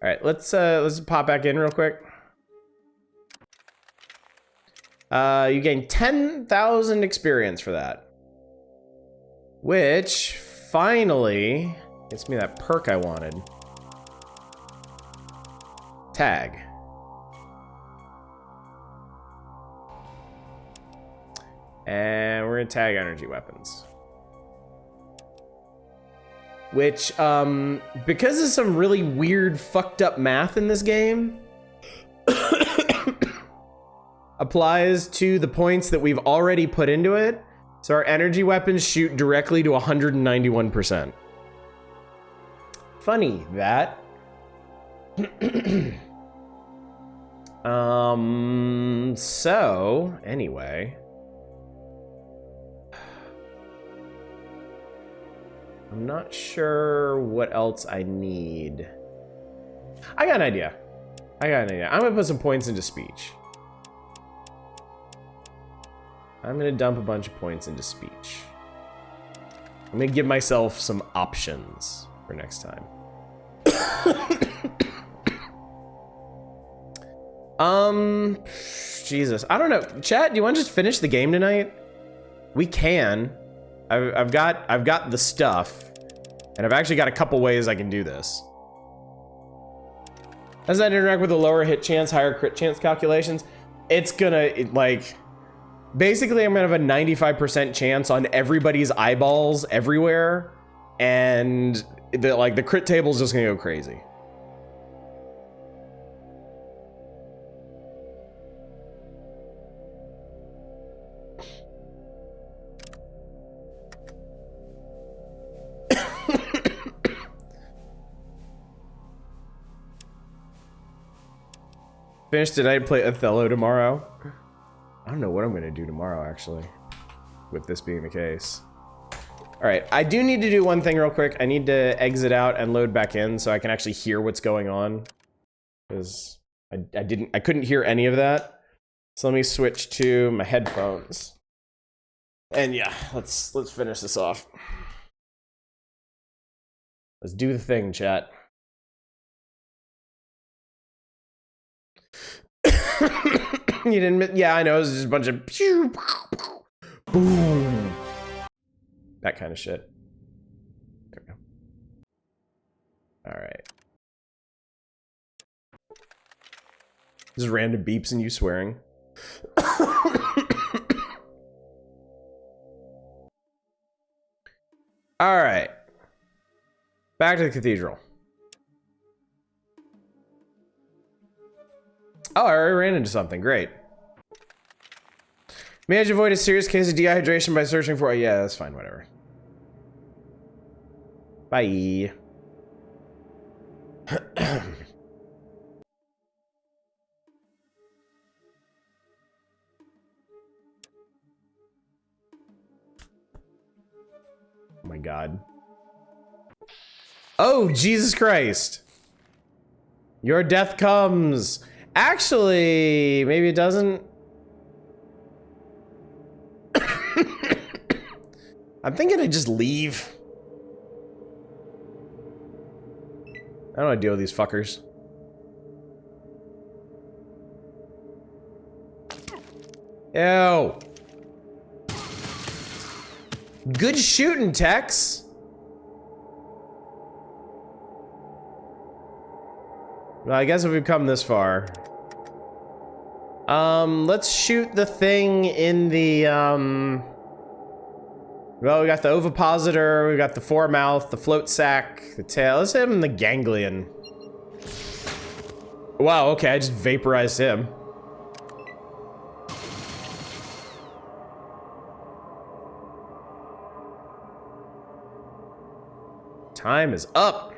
All right, let's pop back in real quick. You gain 10,000 experience for that, which finally gets me that perk I wanted. Tag. And we're gonna tag energy weapons. Which, because of some really weird, fucked up math in this game, applies to the points that we've already put into it. So our energy weapons shoot directly to 191%. Funny that. So anyway, I'm not sure what else I need. I got an idea. I'm gonna put some points into speech. I'm gonna dump a bunch of points into speech. I'm gonna give myself some options for next time. Jesus, I don't know. Chat, do you want to just finish the game tonight? We can. I've got the stuff, and I've actually got a couple ways I can do this. Does that interact with the lower hit chance, higher crit chance calculations? It's gonna, basically I'm gonna have a 95% chance on everybody's eyeballs everywhere, and the crit table's just gonna go crazy. Finish tonight, play Othello tomorrow. I don't know what I'm gonna do tomorrow, actually, with this being the case. All right, I do need to do one thing real quick. I need to exit out and load back in so I can actually hear what's going on, because I couldn't hear any of that. So let me switch to my headphones. And yeah, let's finish this off. Let's do the thing, chat. You didn't. Yeah, I know. It was just a bunch of boom, that kind of shit. There we go. All right. Just random beeps and you swearing. All right. Back to the cathedral. Oh, I already ran into something. Great. Manage to avoid a serious case of dehydration by searching for... Yeah, that's fine. Whatever. Bye. Oh my god. Oh, Jesus Christ. Your death comes. Actually, maybe it doesn't. I'm thinking I just leave. I don't want to deal with these fuckers. Ew. Good shooting, Tex. Well, I guess if we've come this far. Let's shoot the thing in the, well, we got the ovipositor, we got the foremouth, the float sac, the tail. Let's hit him in the ganglion. Wow, okay, I just vaporized him. Time is up.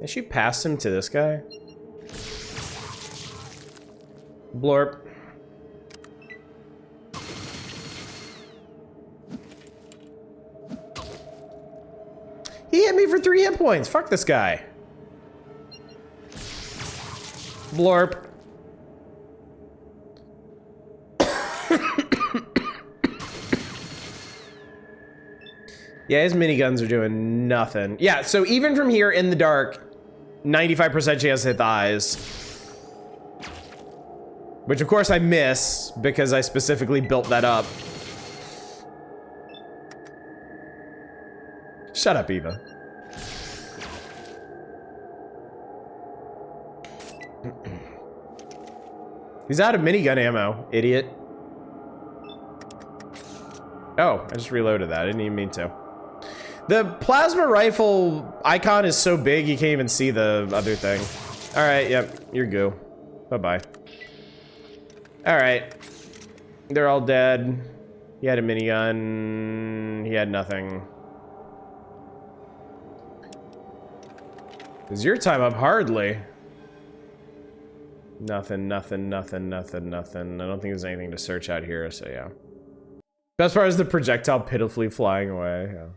Did she pass him to this guy? Blorp. He hit me for 3 hit points. Fuck this guy. Blorp. Yeah, his miniguns are doing nothing. Yeah, so even from here in the dark, 95% chance to hit the eyes. Which of course I miss, because I specifically built that up. Shut up, Eva. He's out of minigun ammo, idiot. Oh, I just reloaded that. I didn't even mean to. The plasma rifle icon is so big you can't even see the other thing. Alright, yep, you're goo. Bye-bye. Alright. They're all dead. He had a minigun. He had nothing. Is your time up? Hardly. Nothing, nothing, nothing, nothing, nothing. I don't think there's anything to search out here, so yeah. Best part is the projectile pitifully flying away, yeah.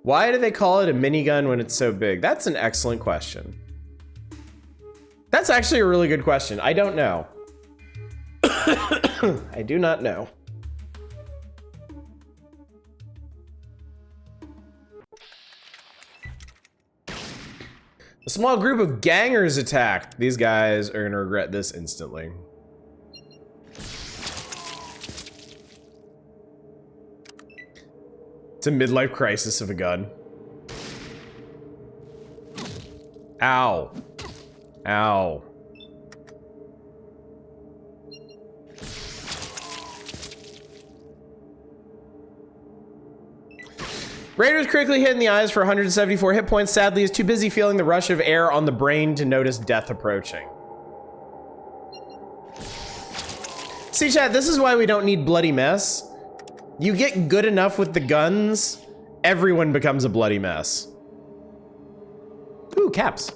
Why do they call it a minigun when it's so big? That's an excellent question. That's actually a really good question. I don't know. I do not know. A small group of gangers attacked. These guys are gonna regret this instantly. It's a midlife crisis of a gun. Ow. Ow. Raider's critically hit in the eyes for 174 hit points. Sadly, is too busy feeling the rush of air on the brain to notice death approaching. See, chat, this is why we don't need bloody mess. You get good enough with the guns, everyone becomes a bloody mess. Ooh, caps.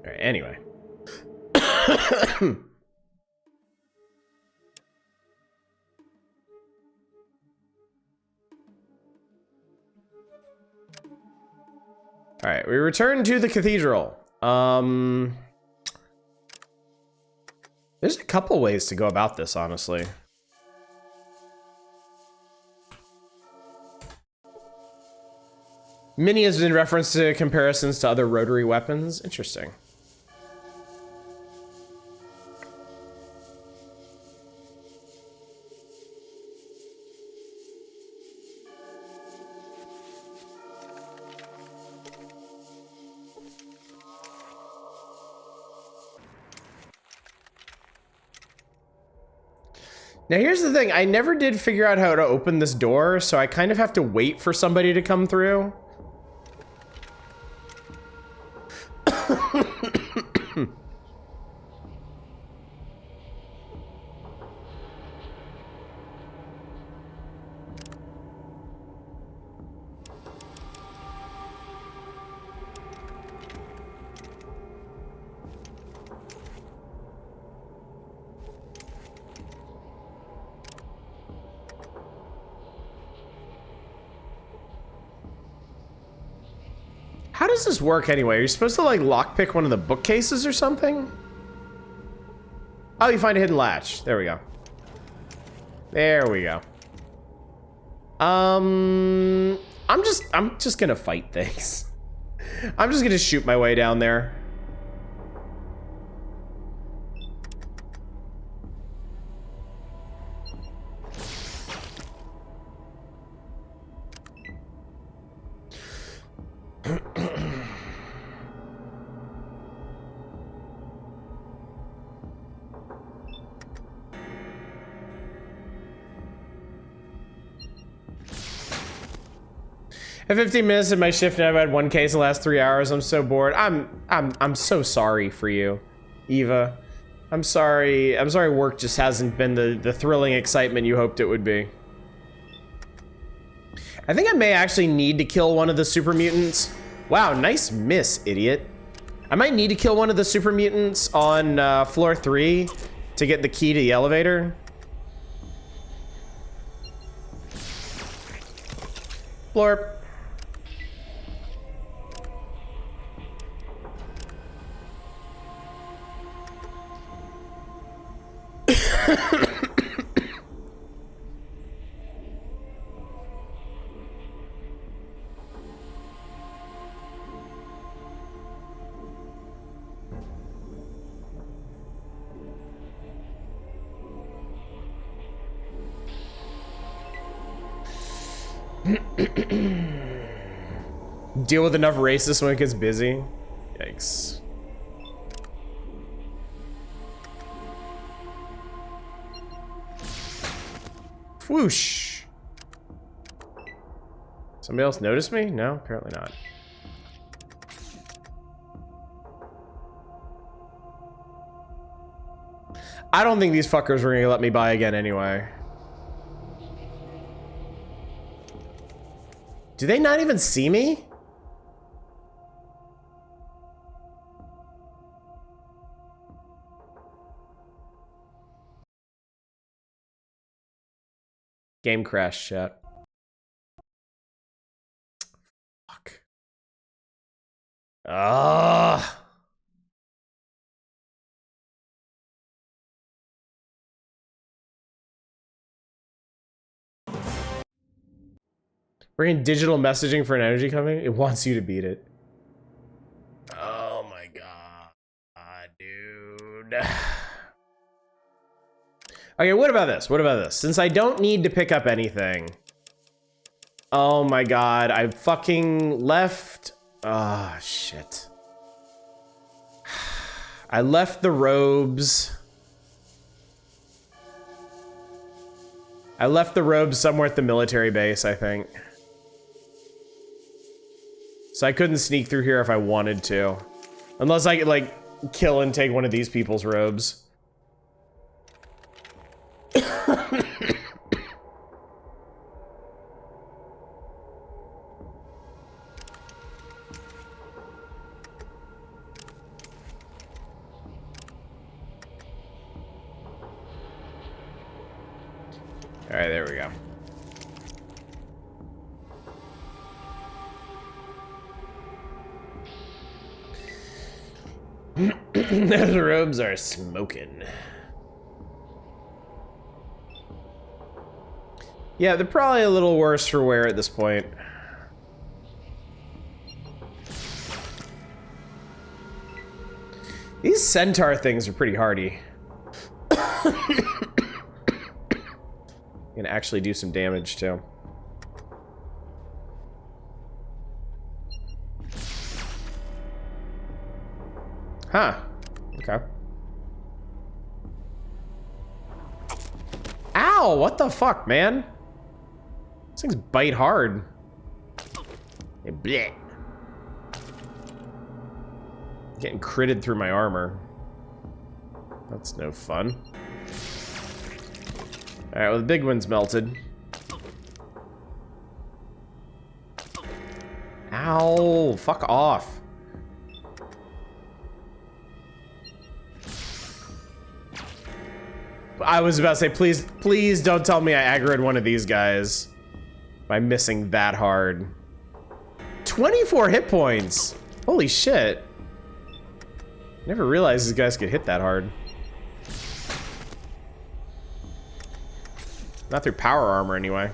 Alright, anyway. Alright, we return to the cathedral. There's a couple ways to go about this, honestly. Mini has been referenced to comparisons to other rotary weapons. Interesting. Now here's the thing, I never did figure out how to open this door, so I kind of have to wait for somebody to come through. How does this work anyway? Are you supposed to like lockpick one of the bookcases or something? Oh, you find a hidden latch. There we go. There we go. I'm just gonna fight things. I'm just gonna shoot my way down there. At 15 minutes in my shift and I've had one case in the last 3 hours. I'm so bored. I'm so sorry for you, Eva. I'm sorry work just hasn't been the thrilling excitement you hoped it would be. I think I may actually need to kill one of the super mutants. Wow, nice miss, idiot. I might need to kill one of the super mutants on floor 3 to get the key to the elevator. Blorp. Deal with enough racists when it gets busy. Yikes. Whoosh. Somebody else noticed me? No, apparently not. I don't think these fuckers were gonna let me by again anyway. Do they not even see me? Game crash, chat. Fuck. Ah. We're in digital messaging for an energy company. It wants you to beat it. Oh my god, dude. Okay, what about this? What about this? Since I don't need to pick up anything. Oh my god, I fucking left. Ah, shit. I left the robes. I left the robes somewhere at the military base, I think. So I couldn't sneak through here if I wanted to. Unless I could, like, kill and take one of these people's robes. Alright, there we go. Those robes are smoking. Yeah, they're probably a little worse for wear at this point. These centaur things are pretty hardy. Can actually do some damage too. Huh. Okay. Ow! What the fuck, man? These things bite hard. Hey, bleh. Getting critted through my armor. That's no fun. Alright, well, the big one's melted. Ow! Fuck off. I was about to say, please don't tell me I aggroed one of these guys by missing that hard. 24 hit points! Holy shit. Never realized these guys could hit that hard. Not through power armor, anyway.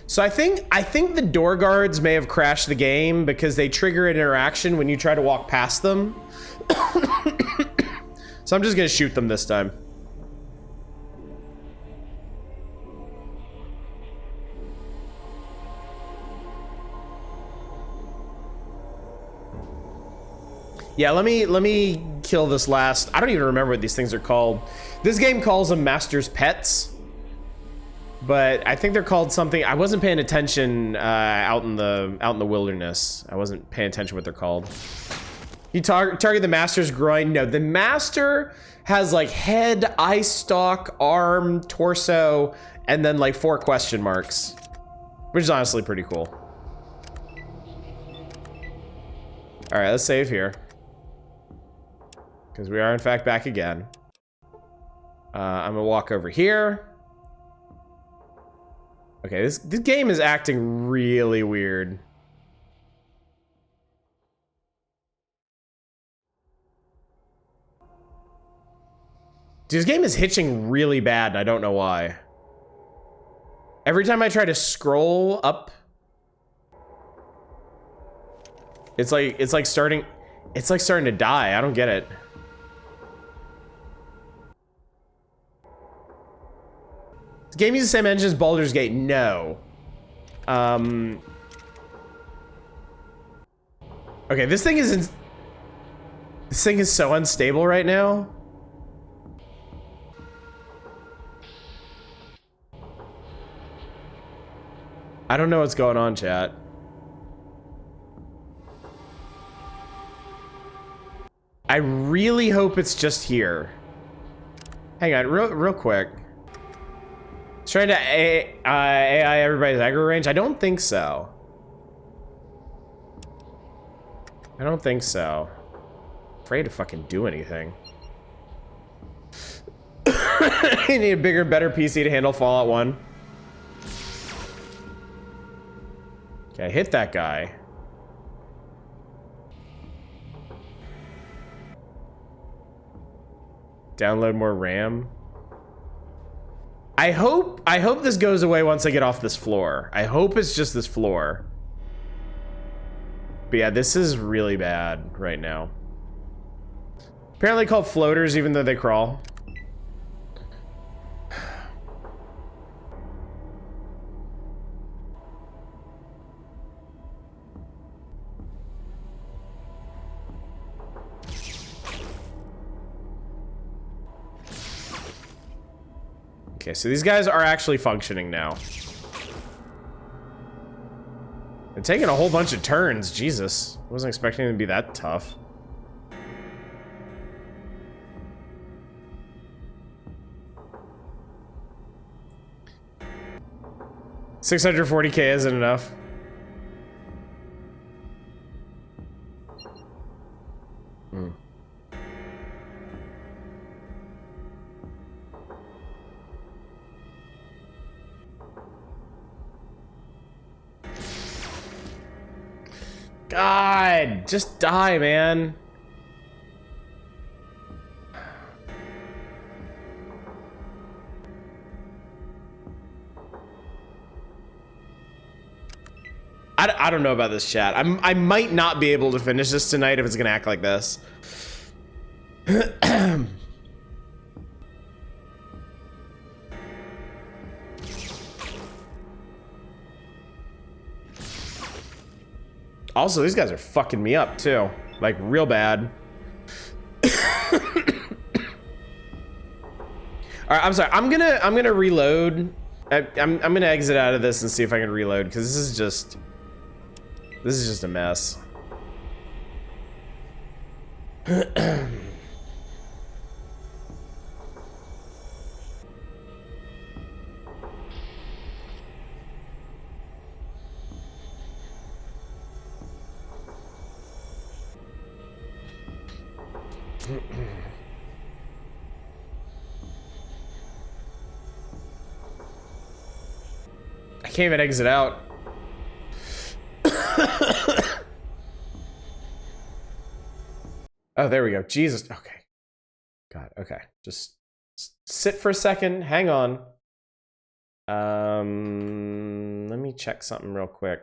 So I think the door guards may have crashed the game because they trigger an interaction when you try to walk past them. So I'm just gonna shoot them this time. Yeah, let me kill this last. I don't even remember what these things are called. This game calls them Master's Pets, but I think they're called something. I wasn't paying attention out in the wilderness. I wasn't paying attention what they're called. You target the Master's groin. No, the Master has like head, eye stalk, arm, torso, and then like 4 question marks, which is honestly pretty cool. All right, let's save here. Because we are, in fact, back again. I'm gonna walk over here. Okay, this game is acting really weird. Dude, this game is hitching really bad, and I don't know why. Every time I try to scroll up, it's like starting to die. I don't get it. The game uses the same engine as Baldur's Gate. No. Okay, this thing is so unstable right now. I don't know what's going on, chat. I really hope it's just here. Hang on, real quick. It's trying to AI everybody's aggro range. I don't think so. I don't think so. Afraid to fucking do anything. You need a bigger, better PC to handle Fallout 1. Okay, hit that guy. Download more RAM. I hope this goes away once I get off this floor. I hope it's just this floor. But yeah, this is really bad right now. Apparently called floaters, even though they crawl. Okay, so these guys are actually functioning now. They're taking a whole bunch of turns. Jesus. I wasn't expecting them to be that tough. 640k isn't enough. Hmm. God, just die, man. I don't know about this chat. I might not be able to finish this tonight if it's gonna act like this. Also, these guys are fucking me up too, like real bad. All right, I'm sorry. I'm gonna reload. I'm gonna exit out of this and see if I can reload because this is just a mess. I can't even exit out. Oh, there we go. Jesus. Okay. God. Okay. Just sit for a second. Hang on. Let me check something real quick.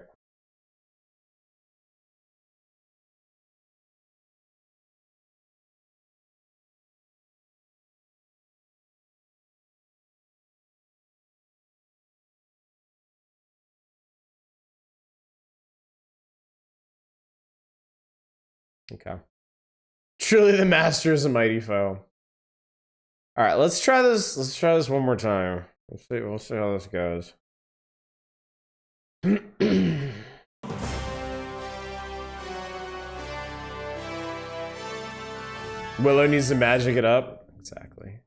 Okay. Truly the master is a mighty foe. All right, let's try this. Let's try this one more time. We'll see how this goes. Willow needs to magic it up. Exactly.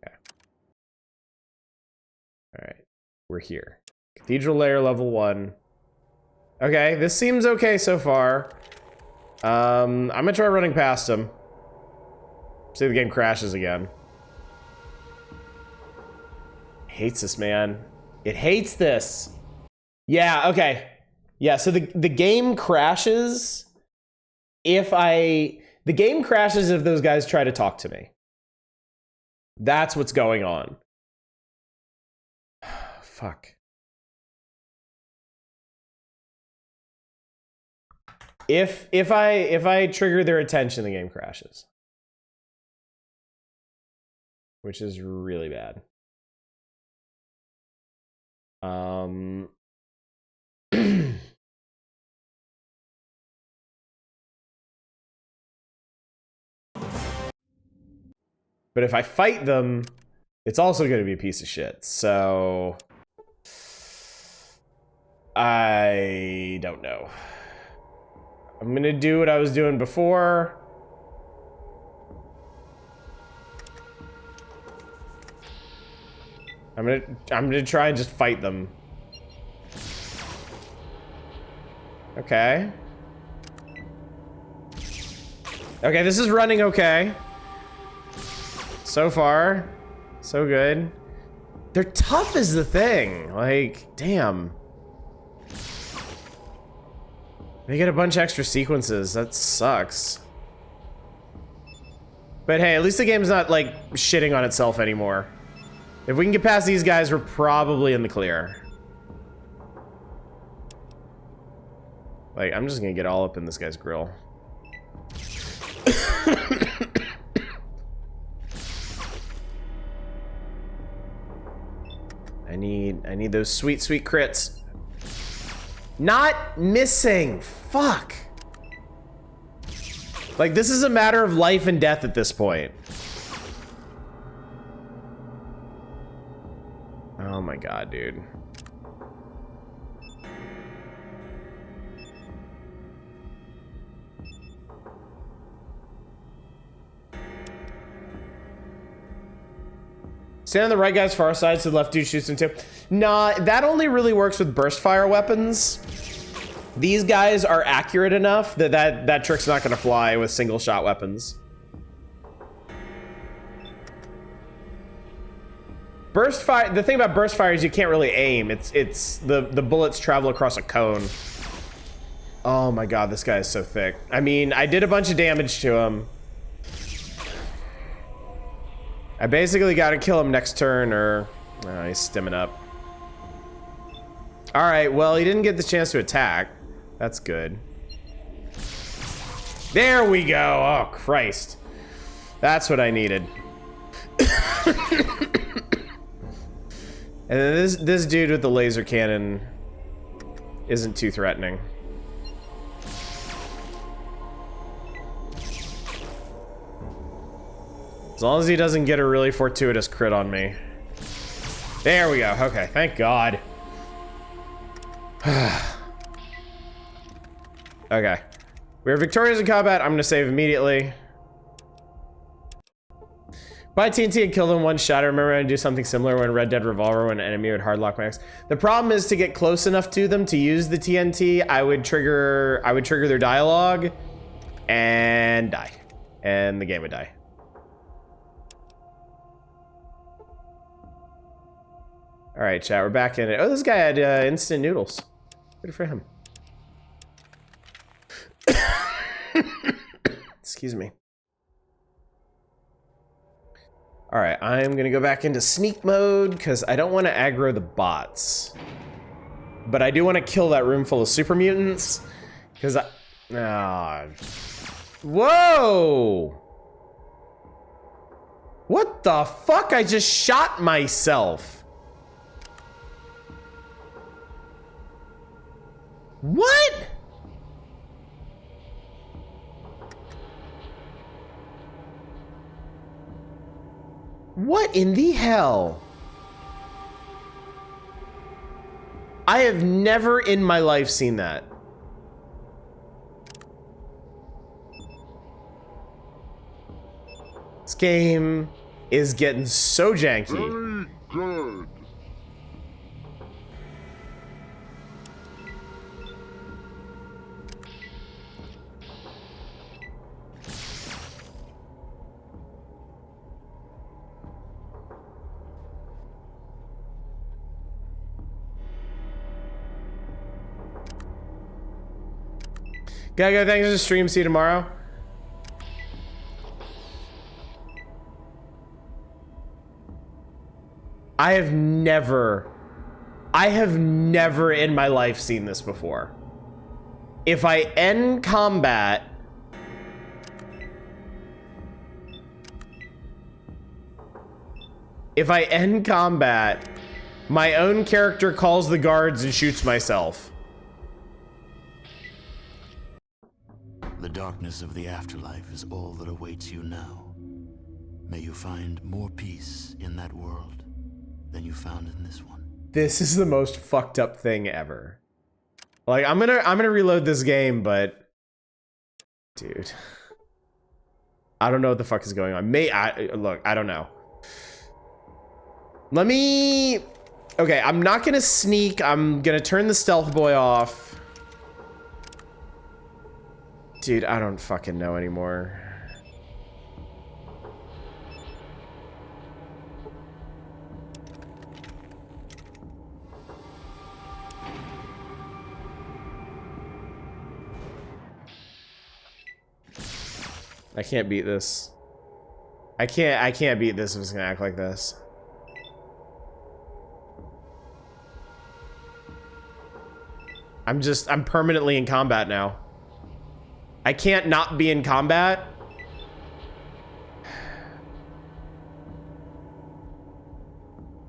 Okay. All right, we're here. Cathedral layer level 1. Okay, this seems okay so far. I'm gonna try running past him. See if the game crashes again. Hates this, man. It hates this. Yeah, okay. Yeah, so the game crashes if the game crashes if those guys try to talk to me. That's what's going on. Fuck. If I trigger their attention, the game crashes. Which is really bad. But if I fight them, it's also going to be a piece of shit. So I don't know. I'm going to do what I was doing before. I'm gonna try and just fight them. Okay. Okay, this is running okay. So far, so good. They're tough is the thing. Like, damn. They get a bunch of extra sequences. That sucks. But hey, at least the game's not like shitting on itself anymore. If we can get past these guys, we're probably in the clear. Like, I'm just gonna get all up in this guy's grill. I need those sweet, sweet crits. Not missing. Fuck. Like, this is a matter of life and death at this point. Oh my god, dude. Stand on the right guy's far side so the left dude shoots him too. Nah, that only really works with burst fire weapons. These guys are accurate enough that that trick's not gonna fly with single shot weapons. Burst fire, the thing about burst fire is you can't really aim. It's the bullets travel across a cone. Oh my god, this guy is so thick. I mean, I did a bunch of damage to him. I basically gotta kill him next turn or... Oh, he's stimming up. Alright, well, he didn't get the chance to attack. That's good. There we go! Oh, Christ. That's what I needed. And then this dude with the laser cannon isn't too threatening. As long as he doesn't get a really fortuitous crit on me. There we go. Okay, thank God. Okay. We're victorious in combat. I'm gonna save immediately. Buy TNT and kill them one shot. I remember I do something similar when Red Dead Revolver when an enemy would hardlock my X. The problem is to get close enough to them to use the TNT, I would trigger their dialogue and die. And the game would die. All right, chat, we're back in it. Oh, this guy had instant noodles. Good for him. Excuse me. All right, I'm gonna go back into sneak mode because I don't want to aggro the bots. But I do want to kill that room full of super mutants because I... Whoa! What the fuck? I just shot myself. What? What in the hell? I have never in my life seen that. This game is getting so janky. Very good. Gotta go, thanks for the stream, see you tomorrow. I have never in my life seen this before. If I end combat, my own character calls the guards and shoots myself. The darkness of the afterlife is all that awaits you now. May you find more peace in that world than you found in this one. This is the most fucked up thing ever. Like, I'm gonna reload this game, but dude, I don't know what the fuck is going on. Look, I don't know. Let me... Okay, I'm not gonna sneak. I'm gonna turn the stealth boy off. Dude, I don't fucking know anymore. I can't beat this. I can't beat this if it's gonna act like this. I'm permanently in combat now. I can't not be in combat.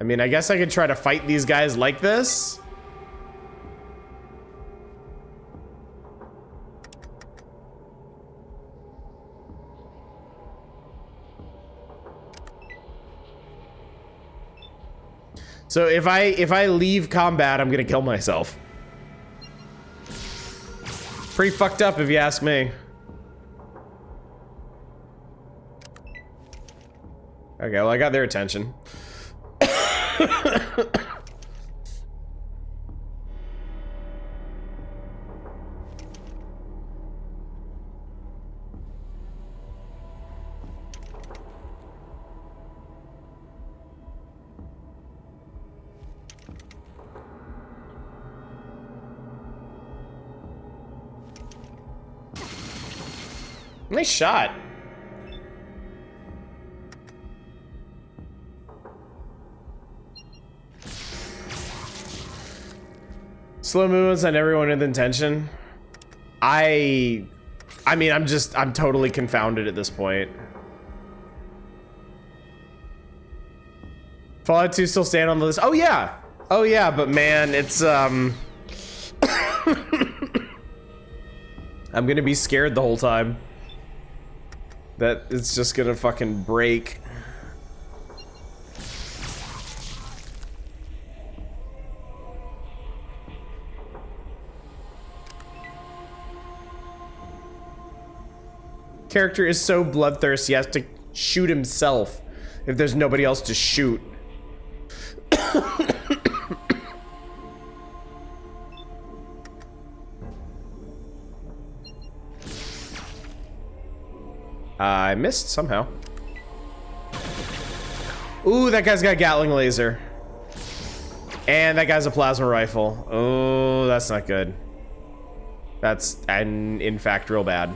I mean, I guess I could try to fight these guys like this. So if I leave combat, I'm gonna kill myself. Pretty fucked up if you ask me. Okay, well, I got their attention. Nice shot. Slow movements on everyone with intention. I mean, I'm totally confounded at this point. Fallout 2 still stand on the list. Oh yeah. Oh yeah, but man, it's I'm gonna be scared the whole time that it's just gonna fucking break. Character is so bloodthirsty, he has to shoot himself if there's nobody else to shoot. I missed somehow. Ooh, that guy's got a Gatling laser. And that guy's a plasma rifle. Oh, that's not good. That's, and in fact, real bad.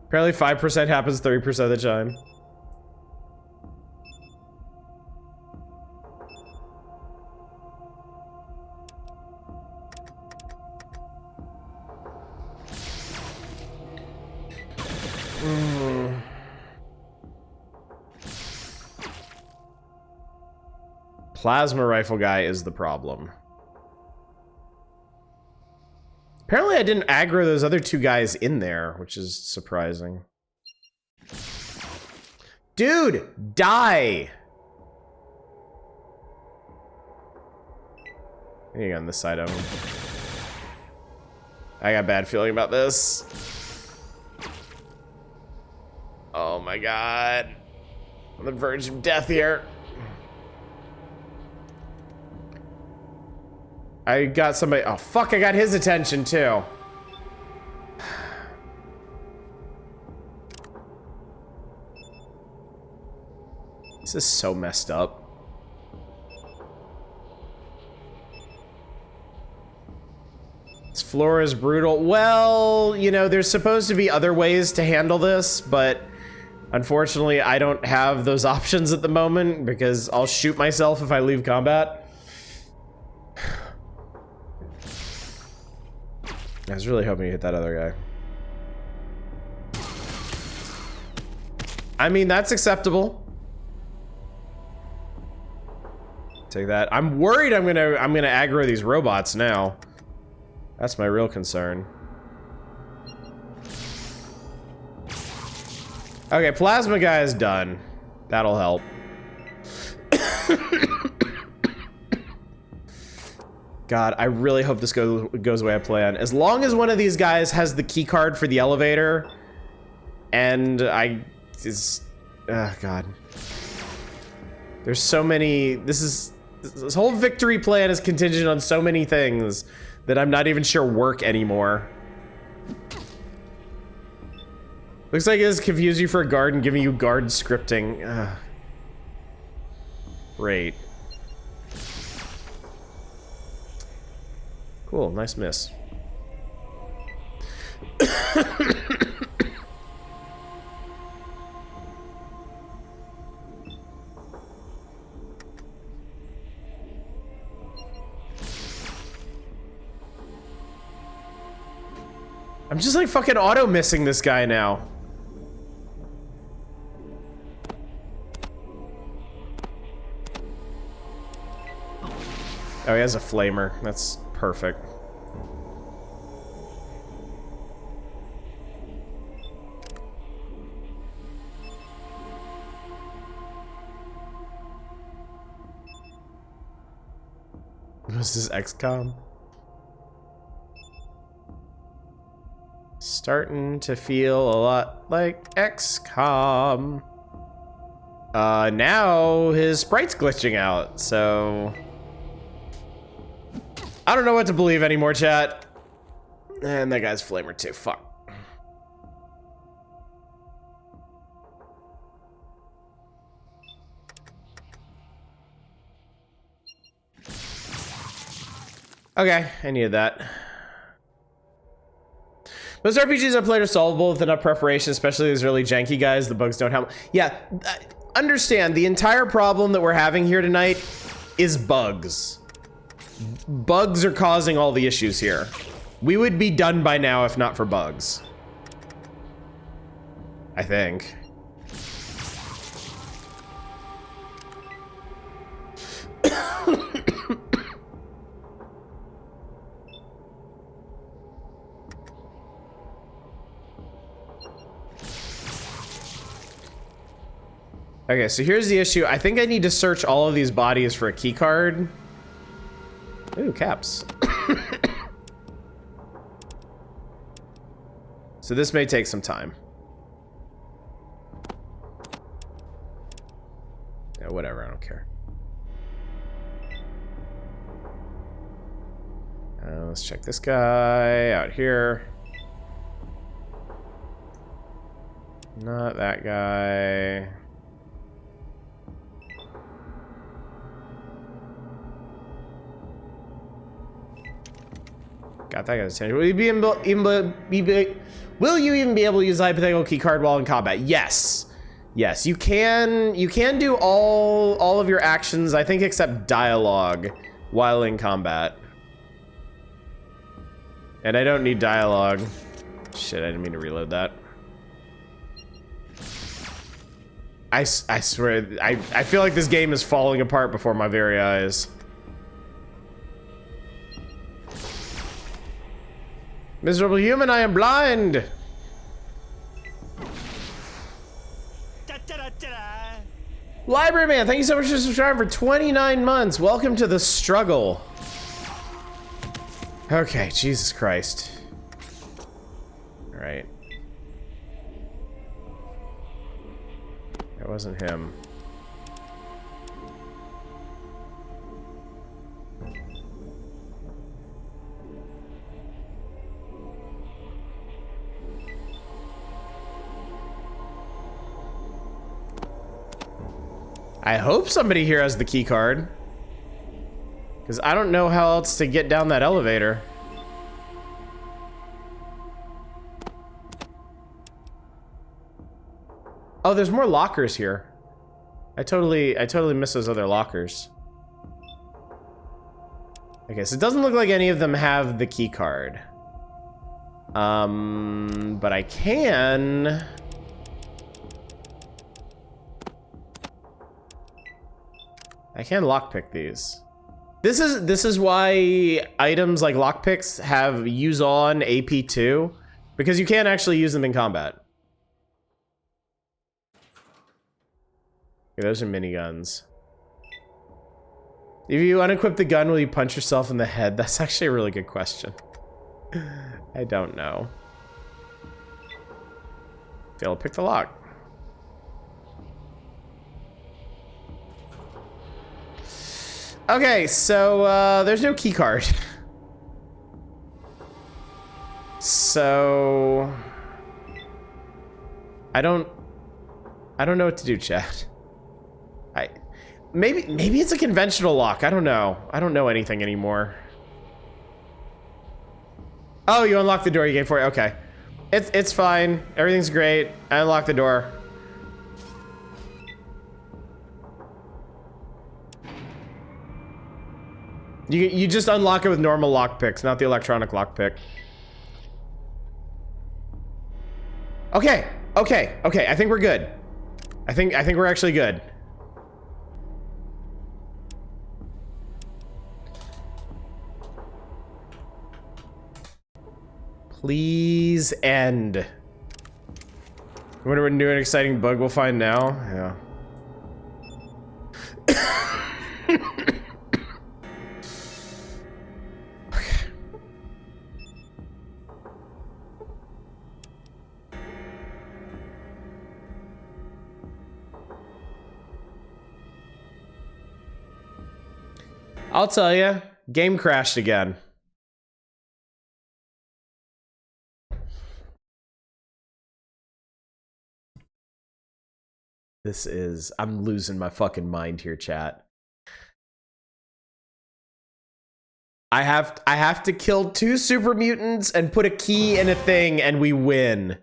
Apparently 5% happens 30% of the time. Plasma rifle guy is the problem. Apparently I didn't aggro those other two guys in there, which is surprising. Dude, die! I think on this side of him. I got a bad feeling about this. Oh my god. On the verge of death here. I got somebody. Oh, fuck, I got his attention too. This is so messed up. This floor is brutal. Well, you know, there's supposed to be other ways to handle this, but unfortunately, I don't have those options at the moment because I'll shoot myself if I leave combat. I was really hoping to hit that other guy. I mean, that's acceptable. Take that. I'm worried I'm gonna aggro these robots now. That's my real concern. Okay, plasma guy is done. That'll help. God, I really hope this goes the way I plan. As long as one of these guys has the key card for the elevator, and God. There's so many, this whole victory plan is contingent on so many things that I'm not even sure work anymore. Looks like it has confused you for a guard and giving you guard scripting. Ugh. Great. Cool, nice miss. I'm just like fucking auto missing this guy now. Oh, he has a flamer. That's perfect. Was this XCOM? Starting to feel a lot like XCOM. Now his sprite's glitching out, so... I don't know what to believe anymore, chat. And that guy's flamer too, fuck. Okay, I needed that. Most RPGs I played are solvable with enough preparation, especially these really janky guys. The bugs don't help. Yeah, understand, the entire problem that we're having here tonight is bugs. Bugs are causing all the issues here. We would be done by now if not for bugs. I think. Okay, so here's the issue. I think I need to search all of these bodies for a key card. Ooh, caps. So this may take some time. Yeah, whatever, I don't care. Let's check this guy out here. Not that guy. Got that guy's attention. Will you even be able to use the hypothetical key card while in combat? Yes. Yes, you can do all of your actions, I think, except dialogue while in combat. And I don't need dialogue. Shit, I didn't mean to reload that. I swear, I feel like this game is falling apart before my very eyes. Miserable human, I am blind! Library Man, thank you so much for subscribing for 29 months. Welcome to the struggle. Okay, Jesus Christ. Alright. That wasn't him. I hope somebody here has the key card, because I don't know how else to get down that elevator. Oh, there's more lockers here. I totally missed those other lockers. Okay, so it doesn't look like any of them have the key card. But I can... I can lockpick these. This is why items like lockpicks have use on AP2, because you can't actually use them in combat. Okay, those are miniguns. If you unequip the gun, will you punch yourself in the head? That's actually a really good question. I don't know. Fail to pick the lock. Okay, so there's no key card. So I don't know what to do, chat. Maybe it's a conventional lock. I don't know. I don't know anything anymore. Oh, you unlocked the door you gave for it. Okay. It's fine. Everything's great. I unlocked the door. You just unlock it with normal lockpicks, not the electronic lockpick. Okay. I think we're good. I think we're actually good. Please end. I wonder what new and exciting bug we'll find now. Yeah. I'll tell you, game crashed again. This is, I'm losing my fucking mind here, chat. I have to kill 2 super mutants and put a key in a thing and we win.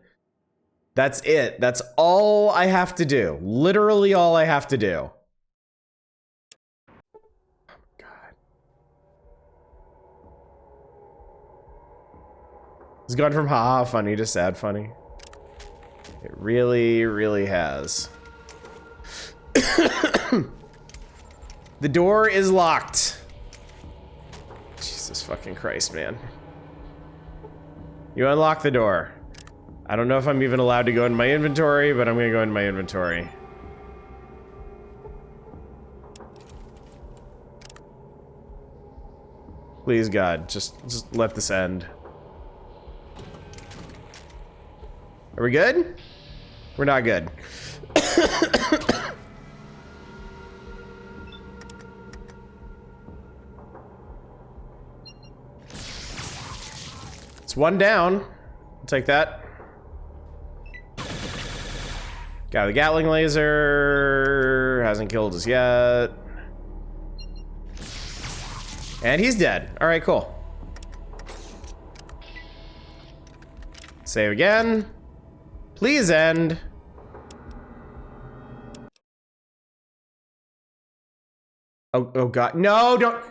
That's it. That's all I have to do. Literally all I have to do. It's gone from haha funny to sad funny. It really, really has. The door is locked. Jesus fucking Christ, man. You unlock the door. I don't know if I'm even allowed to go in my inventory, but I'm gonna go in my inventory. Please, God, just let this end. Are we good? We're not good. It's 1 down. I'll take that. Got the Gatling laser. Hasn't killed us yet. And he's dead. Alright, cool. Save again. Please end. Oh God. No, don't.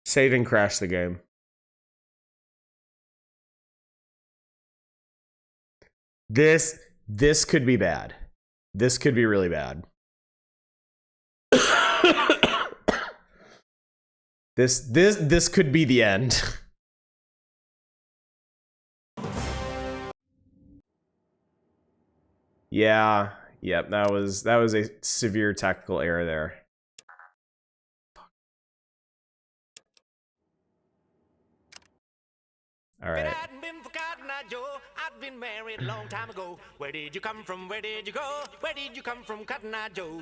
Save and crash the game. This could be bad. This could be really bad. This could be the end. Yeah. Yep, that was a severe tactical error there. All right. I'd been married a long time ago. Where did you come from? Where did you go? Where did you come from, Cotton Eye Joe?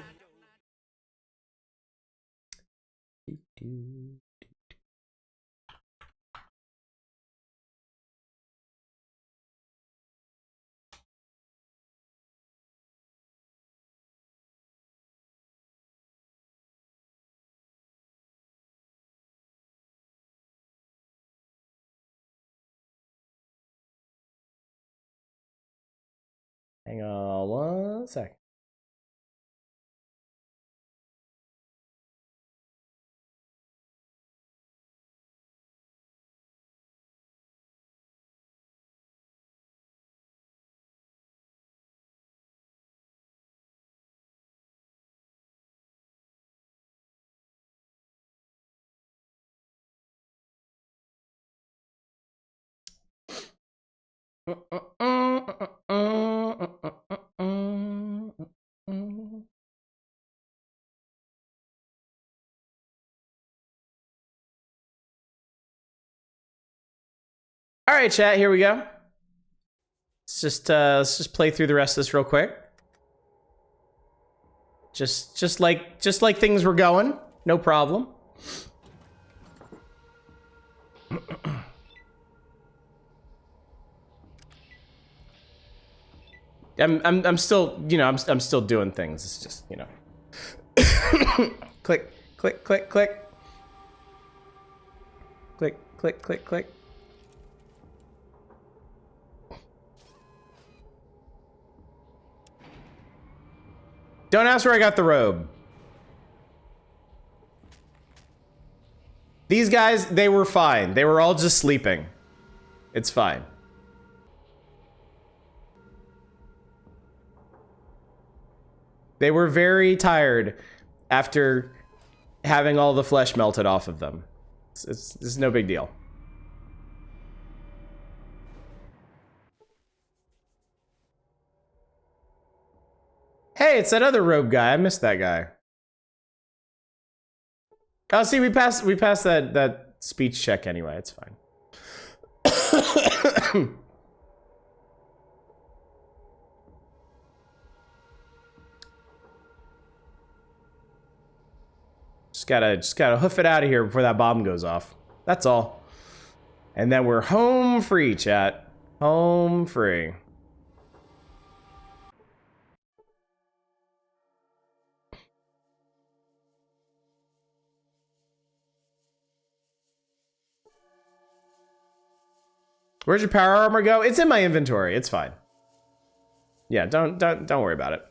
Hang on 1 sec. All right, chat, here we go. Let's just play through the rest of this real quick. Just like things were going, no problem. I'm still, you know, I'm still doing things. It's just, you know. Click, click, click, click. Click, click, click, click. Don't ask where I got the robe. These guys, they were fine. They were all just sleeping. It's fine. They were very tired after having all the flesh melted off of them. It's no big deal. Hey, it's that other robe guy. I missed that guy. Oh, see, we passed that speech check anyway. It's fine. Just gotta hoof it out of here before that bomb goes off. That's all. And then we're home free, chat. Home free. Where'd your power armor go? It's in my inventory. It's fine. Yeah, don't worry about it.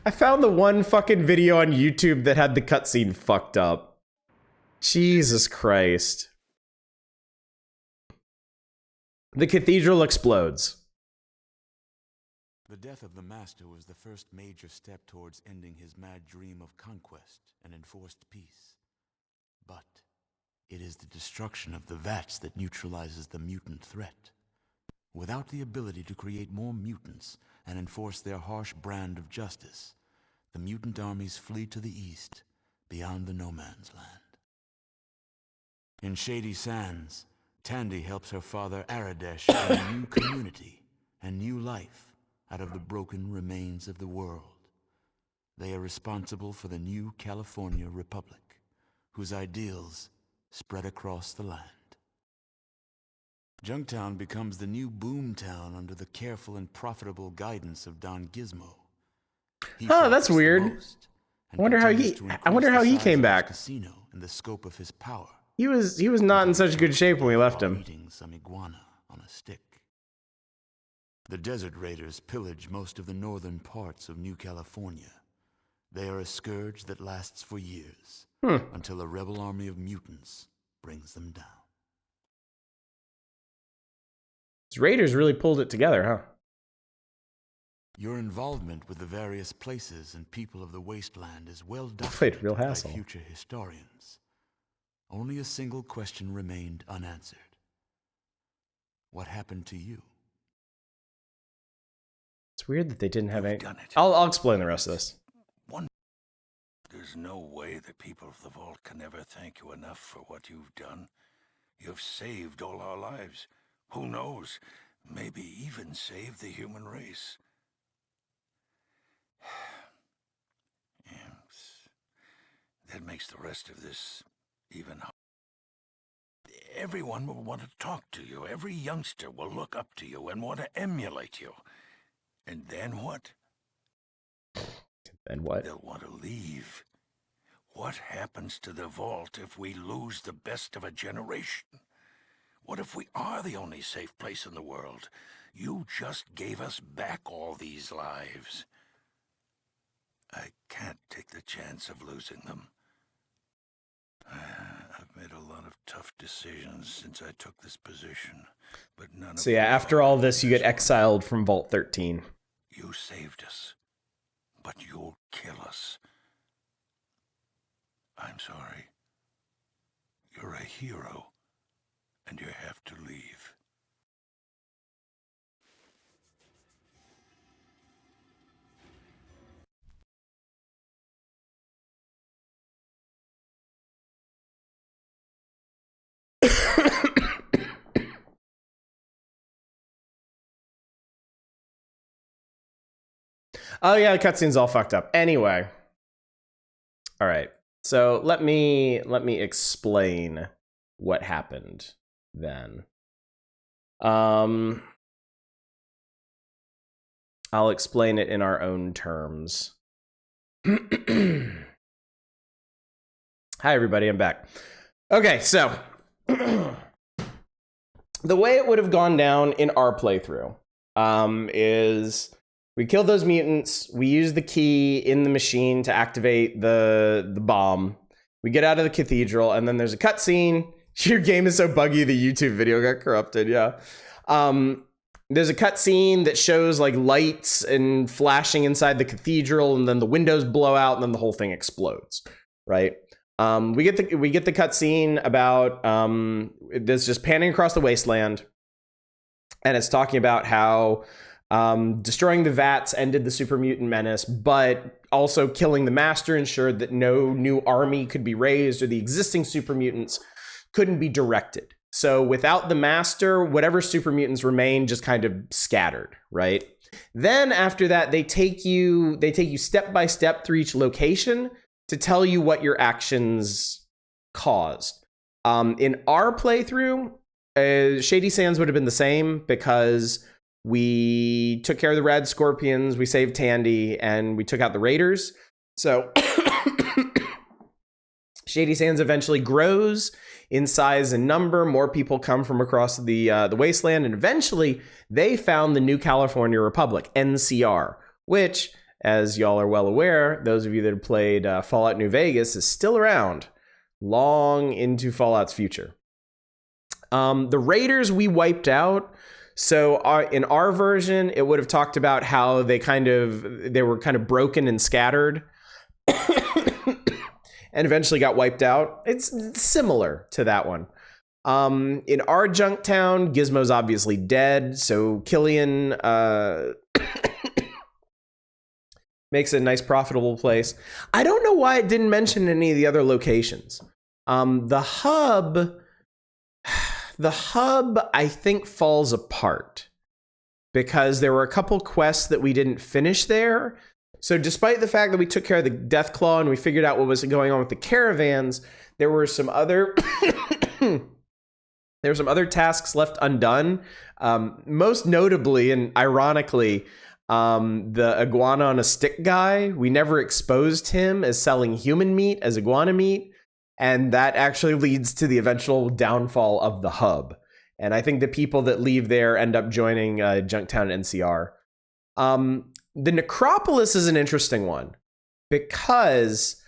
I found the one fucking video on YouTube that had the cutscene fucked up. Jesus Christ. The cathedral explodes. The death of the Master was the first major step towards ending his mad dream of conquest and enforced peace. But it is the destruction of the vats that neutralizes the mutant threat. Without the ability to create more mutants and enforce their harsh brand of justice, the mutant armies flee to the east, beyond the No Man's Land. In Shady Sands, Tandy helps her father Aradesh bring a new community and new life out of the broken remains of the world. They are responsible for the new California Republic, whose ideals spread across the land. Junktown becomes the new boomtown under the careful and profitable guidance of Don Gizmo. Oh, that's weird. I wonder how he came back. Casino in the scope of his power. He was not in such good shape when we left him. Eating some iguana on a stick. The Desert Raiders pillage most of the northern parts of New California. They are a scourge that lasts for years, until a rebel army of mutants brings them down. These Raiders really pulled it together, huh? Your involvement with the various places and people of the wasteland is well documented Real by hassle. future historians. Only a single question remained unanswered. What happened to you? It's weird that they didn't have any. done it. I'll explain the rest of this. There's no way the people of the Vault can ever thank you enough for what you've done. You've saved all our lives. Who knows? Maybe even saved the human race. Yes. That makes the rest of this even harder. Everyone will want to talk to you. Every youngster will look up to you and want to emulate you. And then what? Then what? They'll want to leave. What happens to the Vault if we lose the best of a generation? What if we are the only safe place in the world? You just gave us back all these lives. I can't take the chance of losing them. I've made a lot of tough decisions since I took this position, but none of So yeah, after all this, you get exiled from Vault 13. You saved us, but you'll kill us. I'm sorry. You're a hero, and you have to leave. Oh yeah, the cutscene's all fucked up. Anyway. All right. So let me explain what happened then. I'll explain it in our own terms. Hi everybody, I'm back. Okay, so the way it would have gone down in our playthrough is we kill those mutants, we use the key in the machine to activate the bomb. We get out of the cathedral, and then there's a cutscene. Your game is so buggy, the YouTube video got corrupted, yeah. There's a cutscene that shows like lights and flashing inside the cathedral, and then the windows blow out, and then the whole thing explodes, right? We get the cutscene about this just panning across the wasteland. And it's talking about how destroying the vats ended the super mutant menace, but also killing the master ensured that no new army could be raised or the existing super mutants couldn't be directed. So without the master, whatever super mutants remain just kind of scattered, right? Then after that, they take you step by step through each location to tell you what your actions caused. In our playthrough, Shady Sands would have been the same because we took care of the Red Scorpions, we saved Tandy, and we took out the Raiders. So Shady Sands eventually grows in size and number. More people come from across the wasteland, and eventually they found the New California Republic, NCR, which, as y'all are well aware, those of you that have played Fallout New Vegas, is still around long into Fallout's future. The Raiders we wiped out. So in our version, it would have talked about how they were kind of broken and scattered and eventually got wiped out. It's similar to that one. In our Junktown, Gizmo's obviously dead. So Killian makes it a nice, profitable place. I don't know why it didn't mention any of the other locations. The hub, I think, falls apart because there were a couple quests that we didn't finish there. So despite the fact that we took care of the Deathclaw and we figured out what was going on with the caravans, there were some other tasks left undone. Most notably and ironically, the iguana on a stick guy, we never exposed him as selling human meat as iguana meat. And that actually leads to the eventual downfall of the hub. And I think the people that leave there end up joining Junktown NCR. The Necropolis is an interesting one because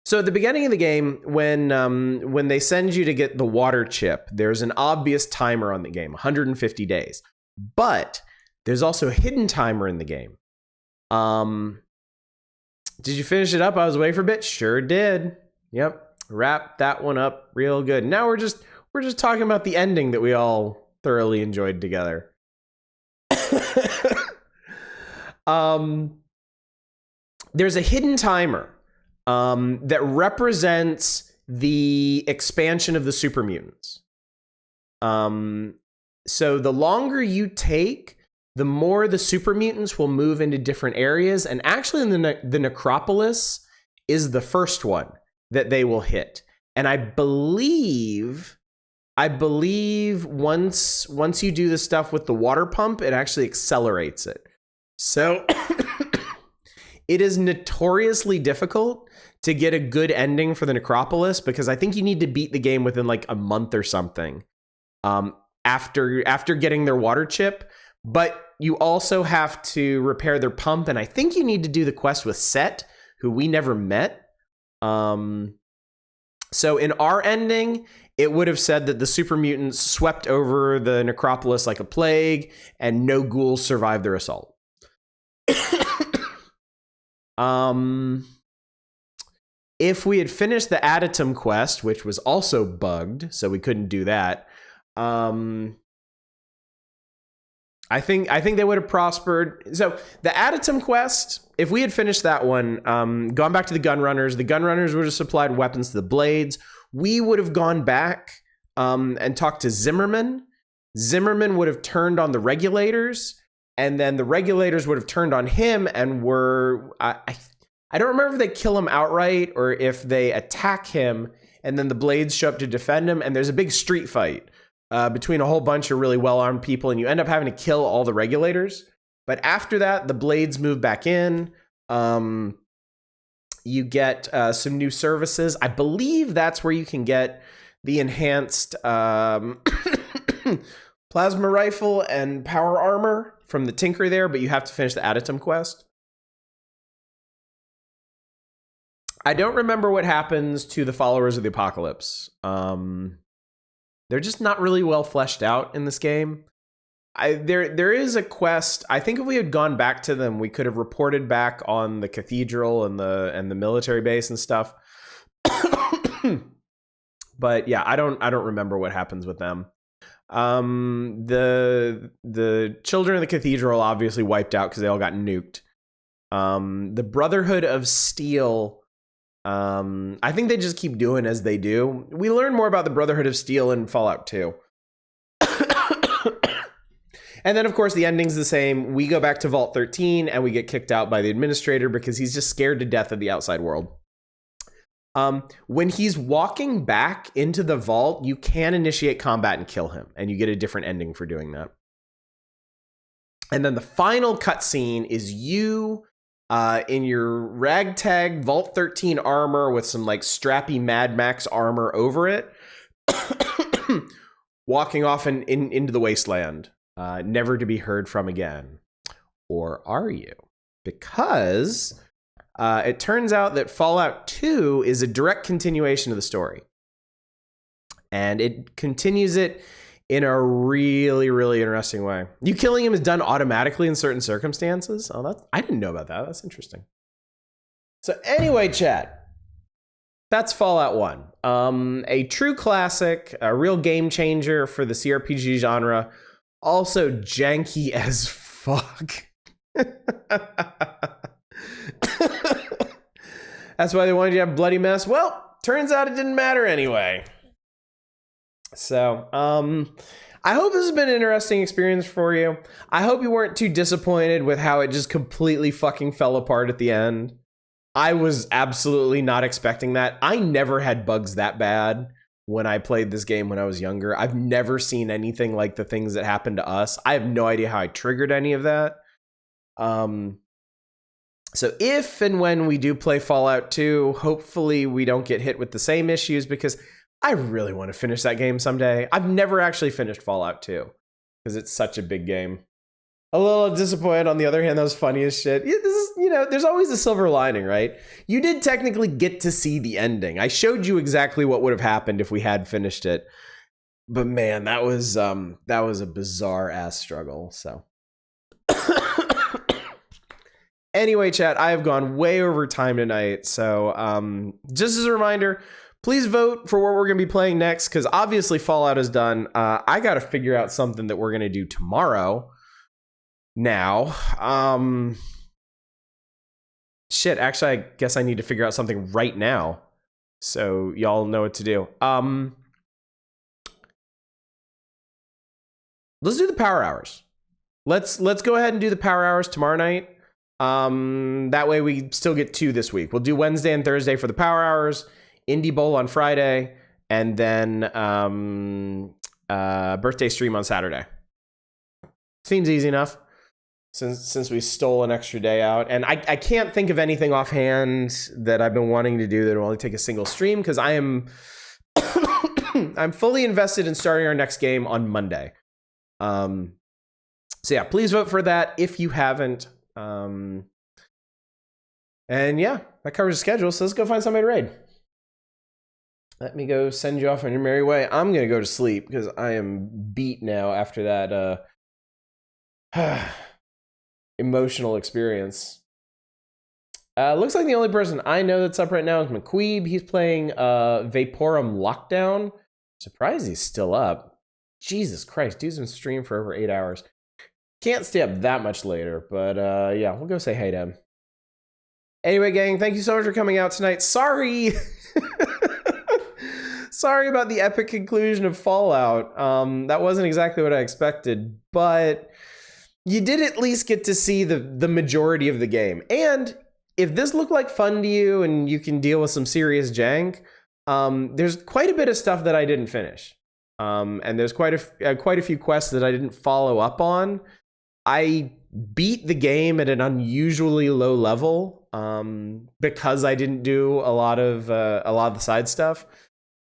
so at the beginning of the game, when they send you to get the water chip, there's an obvious timer on the game, 150 days. But there's also a hidden timer in the game. Did you finish it up? I was away for a bit. Sure did. Yep. Wrap that one up real good. Now we're just talking about the ending that we all thoroughly enjoyed together. There's a hidden timer that represents the expansion of the super mutants. So the longer you take, the more the super mutants will move into different areas. And actually, the Necropolis is the first one that they will hit. And I believe once you do the stuff with the water pump, it actually accelerates it. So it is notoriously difficult to get a good ending for the Necropolis because I think you need to beat the game within like a month or something after getting their water chip. But you also have to repair their pump, and I think you need to do the quest with Set, who we never met. So in our ending, it would have said that the super mutants swept over the Necropolis like a plague, and no ghouls survived their assault. If we had finished the Adatum quest, which was also bugged, so we couldn't do that, I think they would have prospered. So the Adatum quest, if we had finished that one, gone back to the Gunrunners would have supplied weapons to the Blades. We would have gone back and talked to Zimmerman. Zimmerman would have turned on the Regulators, and then the Regulators would have turned on him and were... I don't remember if they kill him outright or if they attack him, and then the Blades show up to defend him, and there's a big street fight between a whole bunch of really well-armed people, and you end up having to kill all the Regulators. But after that, the Blades move back in. You get some new services. I believe that's where you can get the enhanced plasma rifle and power armor from the Tinker there, but you have to finish the Adatum quest. I don't remember what happens to the followers of the Apocalypse. They're just not really well fleshed out in this game. There is a quest. I think if we had gone back to them, we could have reported back on the cathedral and the military base and stuff. But yeah, I don't remember what happens with them. The Children of the Cathedral obviously wiped out because they all got nuked. The Brotherhood of Steel, I think they just keep doing as they do. We learn more about the Brotherhood of Steel in Fallout 2. And then, of course, the ending's the same. We go back to Vault 13 and we get kicked out by the administrator because he's just scared to death of the outside world. When he's walking back into the vault, you can initiate combat and kill him, and you get a different ending for doing that. And then the final cutscene is you in your ragtag Vault 13 armor with some like strappy Mad Max armor over it, walking off into the wasteland, never to be heard from again. Or are you? Because it turns out that Fallout 2 is a direct continuation of the story. And it continues it in a really, really interesting way. You killing him is done automatically in certain circumstances. Oh, I didn't know about that. That's interesting. So anyway, chat, that's Fallout 1. A true classic, a real game changer for the CRPG genre. Also janky as fuck. That's why they wanted you to have Bloody Mess. Well, turns out it didn't matter anyway. So, I hope this has been an interesting experience for you. I hope you weren't too disappointed with how it just completely fucking fell apart at the end. I was absolutely not expecting that. I never had bugs that bad when I played this game when I was younger. I've never seen anything like the things that happened to us. I have no idea how I triggered any of that. So if and when we do play Fallout 2, hopefully we don't get hit with the same issues, because I really want to finish that game someday. I've never actually finished Fallout 2 because it's such a big game. A little disappointed. On the other hand, that was funny as shit. This is, there's always a silver lining, right? You did technically get to see the ending. I showed you exactly what would have happened if we had finished it. But man, that was a bizarre ass struggle. So anyway, chat, I have gone way over time tonight. So just as a reminder, please vote for what we're going to be playing next, because obviously Fallout is done. I got to figure out something that we're going to do tomorrow. Now, shit, actually, I guess I need to figure out something right now, so y'all know what to do. Let's do the power hours. Let's go ahead and do the power hours tomorrow night. That way we still get 2 this week. We'll do Wednesday and Thursday for the power hours, Indie Bowl on Friday, and then birthday stream on Saturday. Seems easy enough since we stole an extra day out. And I can't think of anything offhand that I've been wanting to do that will only take a single stream, because I am I'm fully invested in starting our next game on Monday. So yeah, please vote for that if you haven't. And yeah, that covers the schedule. So let's go find somebody to raid. Let me go send you off on your merry way. I'm going to go to sleep because I am beat now after that emotional experience. Looks like the only person I know that's up right now is McQueeb. He's playing Vaporum Lockdown. Surprised he's still up. Jesus Christ, dude's been streaming for over 8 hours. Can't stay up that much later, but yeah, we'll go say hey to him. Anyway, gang, thank you so much for coming out tonight. Sorry. Sorry about the epic conclusion of Fallout. That wasn't exactly what I expected, but you did at least get to see the majority of the game. And if this looked like fun to you and you can deal with some serious jank, there's quite a bit of stuff that I didn't finish. And there's quite a few quests that I didn't follow up on. I beat the game at an unusually low level because I didn't do a lot of the side stuff.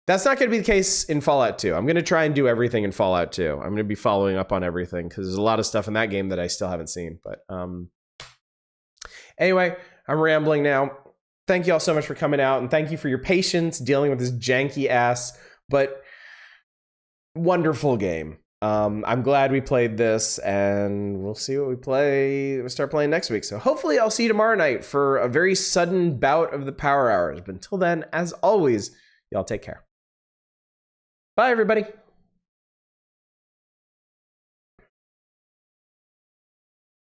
That's not going to be the case in Fallout 2. I'm going to try and do everything in Fallout 2. I'm going to be following up on everything because there's a lot of stuff in that game that I still haven't seen. But anyway, I'm rambling now. Thank you all so much for coming out, and thank you for your patience dealing with this janky ass but wonderful game. I'm glad we played this, and we'll see what we start playing next week. So hopefully I'll see you tomorrow night for a very sudden bout of the power hours. But until then, as always, y'all take care. Bye, everybody.